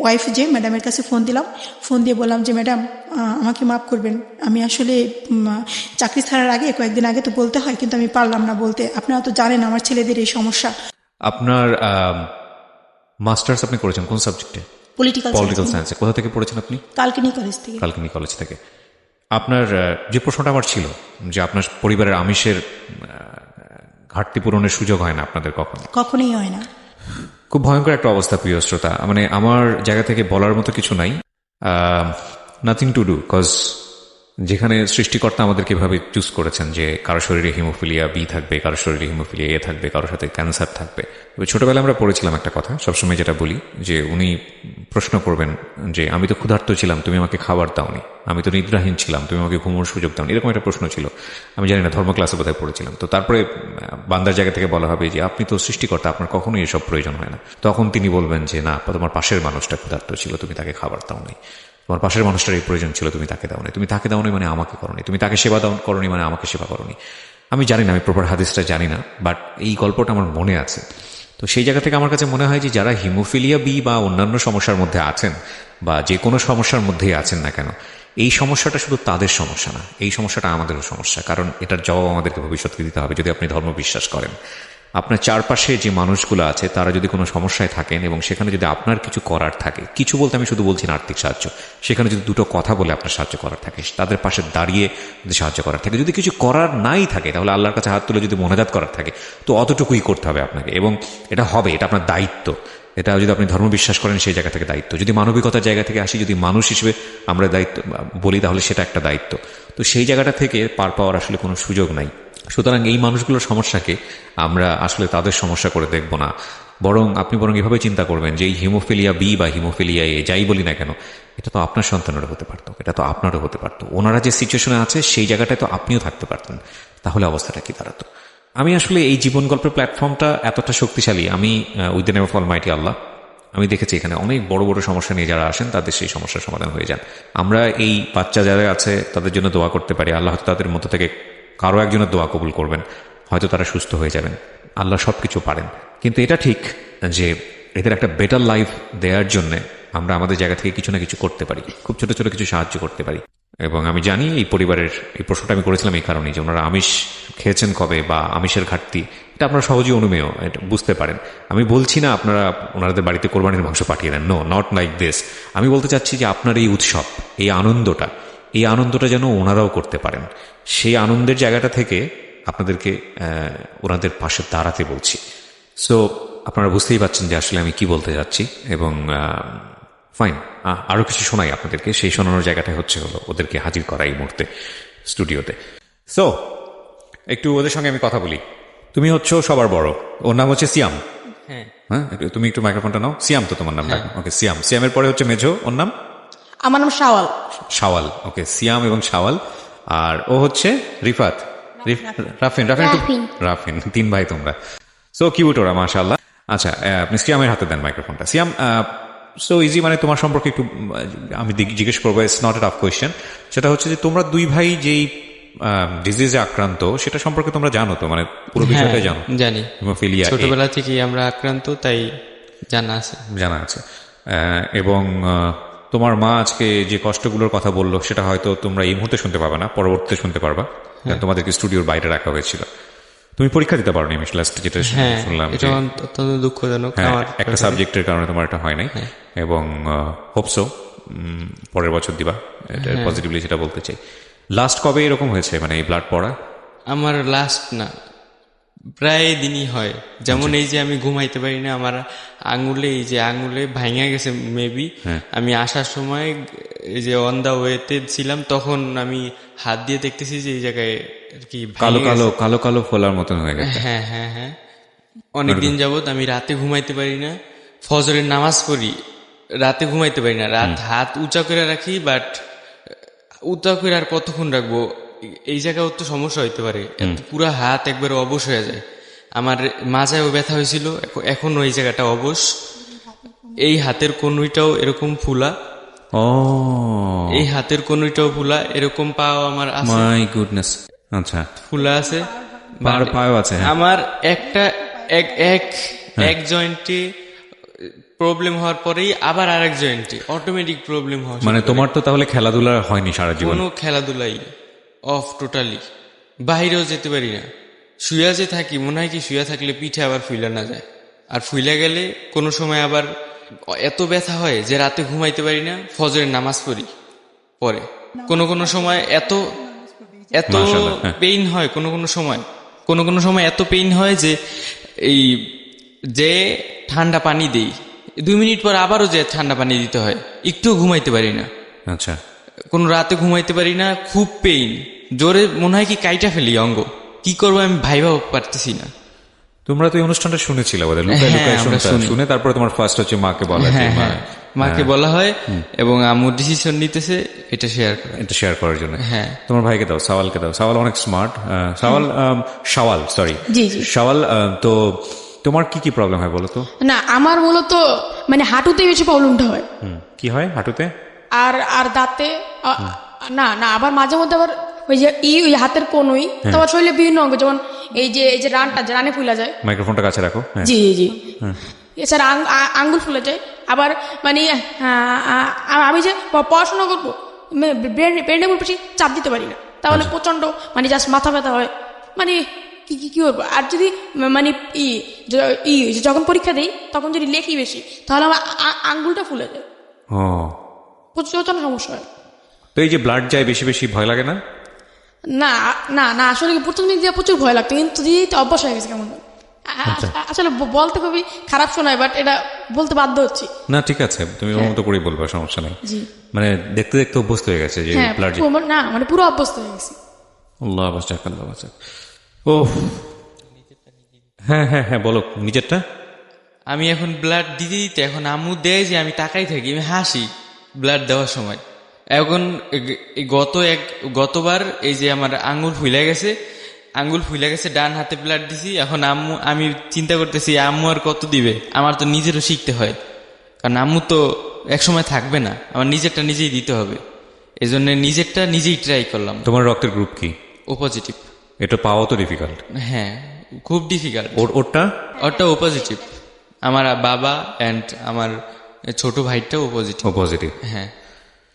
ওয়াইফ, যে ম্যাডামের কাছে ফোন দিলাম, ফোন দিয়ে বললাম যে ম্যাডাম আমাকে মাফ করবেন, আমি আসলে চাকরি ছাড়ার আগে কয়েকদিন আগে তো বলতে হয়, কিন্তু আমি পারলাম না বলতে, আপনারা তো জানেন আমার ছেলেদের এই সমস্যা। আপনার মাস্টার্স আপনি করেছেন কোন সাবজেক্টে? পলিটিক্যাল সায়েন্সে। কোথা থেকে পড়েছেন আপনি? কালকিনি কলেজ থেকে। কালকিনি কলেজ থেকে। আপনার যে প্রশ্নটা আমার ছিল যে আপনার পরিবারের আমিষের ঘাটতি পূরণের সুযোগ হয় না আপনাদের কখনোই হয় না। খুব ভয়ঙ্কর একটা অবস্থা প্রিয় শ্রোতা, মানে আমার জায়গা থেকে বলার মতো কিছু নাই, নাথিং টু ডু, কজ যেখানে সৃষ্টিকর্তা আমাদেরকে এভাবে চুজ করেছেন যে কারো শরীরে হিমোফিলিয়া বি থাকবে, কারো শরীরে হিমোফিলিয়া এ থাকবে, কারোর সাথে ক্যান্সার থাকবে। ছোটবেলায় আমরা পড়েছিলাম একটা কথা, সবসময় যেটা বলি, যে উনি প্রশ্ন করবেন যে আমি তো ক্ষুধার্ত ছিলাম, তুমি আমাকে খাবার দাওনি, আমি তো নিদ্রাহীন ছিলাম, তুমি আমাকে ঘুমোর সুযোগ দাওনি, এরকম একটা প্রশ্ন ছিল। আমি জানি না, ধর্ম ক্লাসে বোধহয় পড়েছিলাম। তো তারপরে বান্দার জায়গা থেকে বলা হবে যে আপনি তো সৃষ্টিকর্তা, আপনার কখনোই এসব প্রয়োজন হয় না। তখন তিনি বলবেন যে না, তোমার পাশের মানুষটা ক্ষুধার্ত ছিল, তুমি তাকে খাবার দাওনি, তোমার পাশের মানুষটার এই প্রয়োজন ছিল, তুমি তাকে দাওনি, তুমি তাকে দাওনি মানে আমাকে করনি, তুমি তাকে সেবা করনি মানে আমাকে সেবা করনি। আমি জানি না, আমি প্রপার হাদিসটা জানি না, বাট এই গল্পটা আমার মনে আছে। তো সেই জায়গা থেকে আমার কাছে মনে হয় যে যারা হিমোফিলিয়া বি বা অন্যান্য সমস্যার মধ্যে আছেন, বা যে কোনো সমস্যার মধ্যেই আছেন না কেন, এই সমস্যাটা শুধু তাদের সমস্যা না, এই সমস্যাটা আমাদেরও সমস্যা, কারণ এটার জবাব আমাদেরকে ভবিষ্যৎকে দিতে হবে। যদি আপনি ধর্ম বিশ্বাস করেন, আপনার চারপাশে যে মানুষগুলো আছে তারা যদি কোনো সমস্যায় থাকেন এবং সেখানে যদি আপনার কিছু করার থাকে, কিছু বলতে আমি শুধু বলছি না আর্থিক সাহায্য, সেখানে যদি দুটো কথা বলে আপনার সাহায্য করার থাকে, তাদের পাশে দাঁড়িয়ে যদি সাহায্য করার থাকে, যদি কিছু করার নাই থাকে তাহলে আল্লাহর কাছে হাত তুলে যদি মোনাজাত করার থাকে, তো অতটুকুই করতে হবে আপনাকে, এবং এটা হবে, এটা আপনার দায়িত্ব। এটা যদি আপনি ধর্ম বিশ্বাস করেন সেই জায়গা থেকে দায়িত্ব, যদি মানবিকতার জায়গা থেকে আসি, যদি মানুষ হিসেবে আমরা দায়িত্ব বলি, তাহলে সেটা একটা দায়িত্ব। তো সেই জায়গাটা থেকে পার পাওয়ার আসলে কোনো সুযোগ নাই। সুতরাং এই মানুষগুলোর সমস্যাকে আমরা আসলে তাদের সমস্যা করে দেখব না, বরং আপনি এভাবে চিন্তা করবেন যে এই হিমোফিলিয়া বি বা হিমোফিলিয়া এ যাই বলি না কেন, এটা তো আপনার সন্তানেরও হতে পারতো, এটা তো আপনারও হতে পারতো। ওনারা যে সিচুয়েশনে আছে সেই জায়গাটায় তো আপনিও থাকতে পারতেন, তাহলে অবস্থাটা কি দাঁড়াতো? আমি আসলে এই জীবন গল্পের প্ল্যাটফর্মটা এতটা শক্তিশালী, আমি with the name of almighty Allah, আমি দেখেছি এখানে অনেক বড় বড় সমস্যা নিয়ে যারা আসেন তাদের সেই সমস্যার সমাধান হয়ে যান। আমরা এই বাচ্চা যারা আছে তাদের জন্য দোয়া করতে পারি, আল্লাহ হয়তো তাদের মধ্যে থেকে কারো একজনের দোয়া কবুল করবেন, হয়তো তারা সুস্থ হয়ে যাবেন। আল্লাহ সব কিছু পারেন, কিন্তু এটা ঠিক যে এদের একটা বেটার লাইফ দেওয়ার জন্যে আমরা আমাদের জায়গা থেকে কিছু না কিছু করতে পারি, খুব ছোট ছোট কিছু সাহায্য করতে পারি। এবং আমি জানি এই পরিবারের এই প্রশ্নটা আমি করেছিলাম এই কারণেই যে ওনারা আমিষ খেয়েছেন কবে বা আমিষের ঘাটতি, এটা আপনারা সহজেই অনুমেয়, এটা বুঝতে পারেন। আমি বলছি না আপনারা ওনাদের বাড়িতে কোরবানির মাংস পাঠিয়ে দেন, নো, নট লাইক দিস। আমি বলতে চাচ্ছি যে আপনার এই উৎসব, এই আনন্দটা যেন ওনারাও করতে পারেন, সেই আনন্দের জায়গাটা থেকে আপনাদেরকে ওনাদের পাশে দাঁড়াতে বলছি। সো আপনারা বুঝতেই পারছেন যে আসলে আমি কি বলতে যাচ্ছি। এবং ফাইন, আরো কিছু শোনাই আপনাদেরকে, সেই শোনানোর জায়গাটাই হলো ওদেরকে হাজির করা এই মুহূর্তে স্টুডিওতে। সো একটু ওদের সঙ্গে আমি কথা বলি। তুমি হচ্ছে সবার বড়, ওর নাম হচ্ছে সিয়াম। হ্যাঁ, তুমি একটু মাইক্রোফোনটা নাও। সিয়াম তো তোমার নাম? ওকে, সিয়ামের পরে হচ্ছে মেজো, ওর নাম? আমার নাম শাওয়াল। ওকে, সিয়াম এবং শাওয়াল। আর ও হচ্ছে রিফাত, রাফিন। 3 ভাই তোমরা। সো কিউট ওরা, মাশাআল্লাহ। আচ্ছা, আপনি সিয়ামের হাতে দেন মাইক্রোফোনটা। সিয়াম, সো ইজি, মানে তোমার সম্পর্কে একটু আমি জিজ্ঞেস করবো, it's not a tough question. সেটা হচ্ছে যে তোমরা 2 ভাই যেই ডিজিজে আক্রান্ত সেটা সম্পর্কে তোমরা জানো তো, মানে পুরো বিষয়টাই জানো? জানি, হিমোফিলিয়া ছোটবেলা থেকেই আমরা আক্রান্ত, তাই জানা আছে। এবং তোমার মা আজকে যে কষ্টগুলোর কথা বললো সেটা হয়তো তোমরা এই মুহূর্তে শুনতে পাবে না, পরবর্তীতে শুনতে পারবা, কারণ তোমাদেরকে স্টুডিওর বাইরে রাখা হয়েছিল। তুমি পরীক্ষা দিতে পারো নি, আমি লাস্ট যেটা শুনলাম, এটা অত্যন্ত দুঃখজনক। আমার একটা সাবজেক্টের কারণে তোমার এটা হয় নাই, এবং হোপসো পরের বছর দিবা, এটা পজিটিভলি সেটা বলতে চাই। লাস্ট কবে এরকম হয়েছে, মানে এই ব্লাড পড়া? আমার লাস্ট না, প্রায় দিনই হয়। যেমন এই যে আমি ঘুমাইতে পারি না, আমার আঙুলে ভাঙা গেছে মেবি। আমি আসার সময় এই যে অন দা ওয়েতে ছিলাম, তখন আমি হাত দিয়ে দেখতেছি যে এই জায়গায় আর কি কালো কালো ফোলার মতন হয়ে গেছে। হ্যাঁ, অনেকদিন যাবত আমি রাতে ঘুমাইতে পারি না। ফজরের নামাজ পড়ি, রাতে ঘুমাইতে পারি না। হাত উঁচা করে রাখি, বাট উঁচা করে আর কতক্ষণ রাখবো? এই জায়গায় তো সমস্যা হইতে পারে, পুরা হাত একবার অবশ হয়ে যায়। আমার মাজায়ও ব্যথা হয়েছিল, এখনো এই জায়গাটা অবশ। এই হাতের কনুইটাও এরকম ফুলা, এই হাতের কনুইটাও ফুলা, এরকম পাও আমার আছে। মাই গুডনেস, আচ্ছা, ফুলা আছে, পাও আছে। আমার এক জয়েন্টে প্রবলেম হওয়ার পরেই আবার আরেক জয়েন্টে অটোমেটিক প্রবলেম হয়। মানে তোমার তো তাহলে খেলাধুলা হয়নি সারা জীবন? কোনো খেলাধুলাই অফ, টোটালি। বাইরেও যেতে পারি না, শুয়া যে থাকি, মনে হয় কি শুয়া থাকলে পিঠে আবার ফুইলা না যায়, আর ফুইলা গেলে কোনো সময় আবার এত ব্যথা হয় যে রাতে ঘুমাইতে পারি না। ফজরের নামাজ পড়ি পরে, কোনো সময় এত পেইন হয়, কোনো সময় এত পেইন হয় যে ঠান্ডা পানি দেই, 2 মিনিট পর আবারও যে ঠান্ডা পানি দিতে হয়, একটুও ঘুমাইতে পারি না। আচ্ছা, কোনো রাতে ঘুমাইতে পারি না, খুব পেইন, জোরে মনে হয় কি কাইটা ফেলি অঙ্গ। কি করবো আমি ভাইভাও পারতেছি না। তোমরা তো এই অনুষ্ঠানটা শুনেছিলে বোধহয়, শুনে তারপরে তোমার ফার্স্ট হচ্ছে মাকে বলা, মাকে বলা হয়, এবং আম্মু ডিসিশন নিতেছে এটা শেয়ার করার জন্য। হ্যাঁ, তোমার ভাইকে দাও, সাওয়ালকে দাও। সাওয়াল অনেক স্মার্ট। শাওয়াল, তো তোমার কি প্রবলেম হয় বলো তো? না, আমার মূলত মানে হাঁটুতে বেশি প্রবলেমটা হয়। কি হয় হাঁটুতে? আর দাঁতে না, আবার মাঝে মধ্যে আবার ওই যে ওই হাতের কনুই, তোমার শরীরে বিভিন্ন অঙ্গ, যেমন এই যে রানে ফুলা যায়। মাইক্রোফোনটা কাছে রাখো। জি। এছাড়া আঙ্গুল ফুলে যায়। আবার মানে আমি যে পড়াশোনা করবো, ব্রেনের উপর বেশি চাপ দিতে পারি না, তাহলে প্রচন্ড মানে জাস্ট মাথা ব্যথা হয়, মানে কি কি করবো। আর যদি মানে যখন পরীক্ষা দিই তখন যদি লেখি বেশি তাহলে আমার আঙ্গুলটা ফুলে যায়, ও, প্রচুর সমস্যা হয়। তো এই যে ব্লাড যায় বেশি বেশি, ভয় লাগে না? না না না, আসলে প্রথম দিন দিয়ে প্রচুর ভয় লাগতো, কিন্তু দিতে অভ্যাস হয়ে গেছে কেমন। আসলে বলতে খুবই খারাপ শোনায়, বাট এটা বলতে বাধ্য হচ্ছি। না ঠিক আছে, তুমি ওর মতো করেই বলবে, সমস্যা নেই। জি, মানে দেখতে দেখতে অভ্যস্ত হয়ে গেছে যে হ্যাঁ, ব্লাড। না মানে পুরো অভ্যস্ত হয়ে গেছি। আল্লাহ বাঁচাক, আল্লাহ বাঁচাক। ও হ্যাঁ হ্যাঁ হ্যাঁ, বলো নিজেরটা। আমি এখন ব্লাড দিতে দিতে এখন আম্মু দেয় যে আমি তাকাই থাকি, আমি হাসি ব্লাড দেওয়ার সময়। এখন গতবার এই যে আমার আঙ্গুল ফুলে গেছে, ডান হাতে ব্লাড দিছি। এখন আমি চিন্তা করতেছি আম্মু আর কত দিবে, আমার তো নিজেরও শিখতে হয়, কারণ আম্মু তো একসময় থাকবে না, আমার নিজেরটা নিজেই দিতে হবে। এই জন্য নিজেরটা নিজেই ট্রাই করলাম। তোমার রক্তের গ্রুপ কি? ও পজিটিভ। এটা পাওয়া তো ডিফিকাল্ট। হ্যাঁ, খুব ডিফিকাল্ট। ওরটা ও পজিটিভ। আমার বাবা অ্যান্ড আমার ছোট ভাইটাও ও পজিটিভ। হ্যাঁ,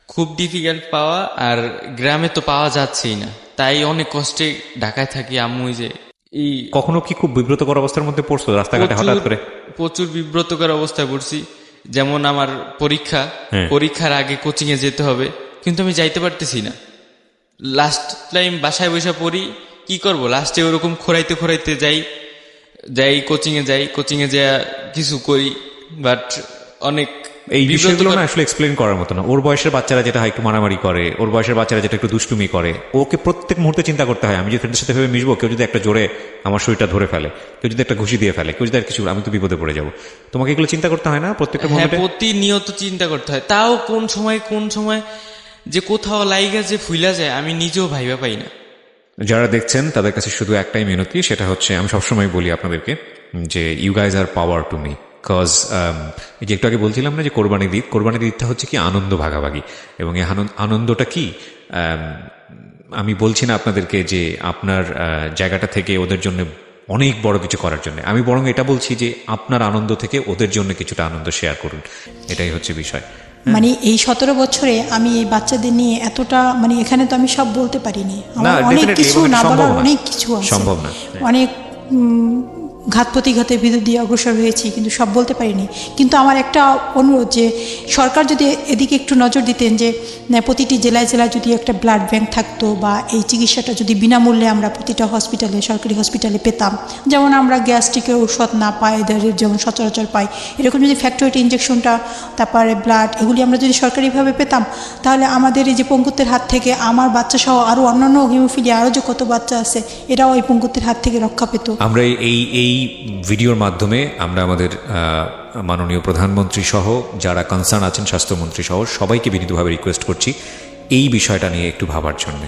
খুব ডিফিকাল্ট পাওয়া, আর গ্রামে তো পাওয়া যাচ্ছেই না, তাই অনেক কষ্টে ঢাকায় থাকি। আম্মু যে এই কখনো কি খুব বিব্রতকর অবস্থার মধ্যে পড়ছো রাস্তাঘাটে হঠাৎ করে? প্রচুর বিব্রতকর অবস্থায় পড়ছি। যেমন আমার পরীক্ষার আগে কোচিং এ যেতে হবে, কিন্তু আমি যাইতে পারতেছি না। লাস্ট টাইম বাসায় বসে পড়ি, কি করব, লাস্টে ওরকম খোরাইতে কোচিং এ যাই কিছু করি, বাট অনেক এই বিষয়গুলো না আসলে এক্সপ্লেন করার মতো না। ওর বয়সের বাচ্চারা যেটা হয় একটু মারামারি করে, ওর বয়সের বাচ্চারা যেটা একটু দুষ্টুমি করে, ওকে প্রত্যেক মুহূর্তে চিন্তা করতে হয়। আমি যদি ফ্রেন্ডের সাথে ভেবে মিশবো, কেউ যদি একটা জোরে আমার শরীরটা ধরে ফেলে, কেউ যদি একটা ঘুষি দিয়ে ফেলে, কেউ যদি আর কিছু, আমি তো বিপদে পড়ে যাবো। তোমাকে এগুলো চিন্তা করতে হয় না প্রত্যেকটা মুহূর্তে? প্রতিনিয়ত চিন্তা করতে হয়। তাও কোন সময় যে কোথাও লাইগা যে ফুইলা যায় আমি নিজেও ভাইবা পাই না। যারা দেখছেন তাদের কাছে শুধু একটাই মিনতি, সেটা হচ্ছে আমি সবসময় বলি আপনাদেরকে যে you guys are power to me. Cause যে একটু আগে বলছিলাম না যে কোরবানি ঈদটা হচ্ছে কি আনন্দ ভাগাভাগি, এবং এই আনন্দটা কি, আমি বলছি না আপনাদেরকে যে আপনার জায়গাটা থেকে ওদের জন্য অনেক বড় কিছু করার জন্য, আমি বরং এটা বলছি যে আপনার আনন্দ থেকে ওদের জন্য কিছুটা আনন্দ শেয়ার করুন, এটাই হচ্ছে বিষয়। মানে এই 17 বছরে আমি এই বাচ্চাদের নিয়ে এতটা, মানে এখানে তো আমি সব বলতে পারিনি, আমার অনেক কিছু না বলার, অনেক কিছু আছে, সম্ভব না, অনেক ঘাত প্রতিঘাতের ভিতর দিয়ে অগ্রসর হয়েছি, কিন্তু সব বলতে পারিনি। কিন্তু আমার একটা অনুরোধ যে সরকার যদি এদিকে একটু নজর দিতেন, যে প্রতিটি জেলায় যদি একটা ব্লাড ব্যাংক থাকতো, বা এই চিকিৎসাটা যদি বিনামূল্যে আমরা প্রতিটা হসপিটালে, সরকারি হসপিটালে পেতাম, যেমন আমরা গ্যাস্ট্রিকের ঔষধ না পাই এদের যেমন সচরাচর পাই, এরকম যদি ফ্যাক্টরি ইঞ্জেকশনটা, তারপরে ব্লাড, এগুলি আমরা যদি সরকারিভাবে পেতাম, তাহলে আমাদের এই যে পঙ্গুত্বের হাত থেকে আমার বাচ্চা সহ আরও অন্যান্য হিমোফিলিয়া আরও যে কত বাচ্চা আছে, এরাও এই পঙ্গুত্বের হাত থেকে রক্ষা পেত। আমরা এই ভিডিওর মাধ্যমে আমরা আমাদের মাননীয় প্রধানমন্ত্রী সহ যারা কনসার্ন আছেন, স্বাস্থ্যমন্ত্রী সহ সবাইকে বিনীতভাবে রিকোয়েস্ট করছি এই বিষয়টা নিয়ে একটু ভাবার জন্য।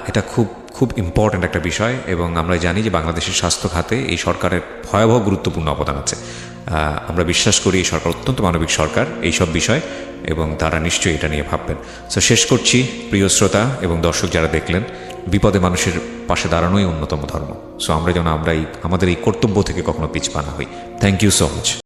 এটা খুব খুব ইম্পর্ট্যান্ট একটা বিষয়, এবং আমরা জানি যে বাংলাদেশের স্বাস্থ্য খাতে এই সরকারের ভয়াবহ গুরুত্বপূর্ণ অবদান আছে। আমরা বিশ্বাস করি এই সরকার অত্যন্ত মানবিক সরকার এইসব বিষয়, এবং তারা নিশ্চয়ই এটা নিয়ে ভাববেন। সো শেষ করছি, প্রিয় শ্রোতা এবং দর্শক যারা দেখলেন, বিপদে মানুষের পাশে দাঁড়ানোই অন্যতম ধর্ম। সো আমরা যেন আমাদের এই কর্তব্য থেকে কখনো পিছপা না হই। Thank you so much.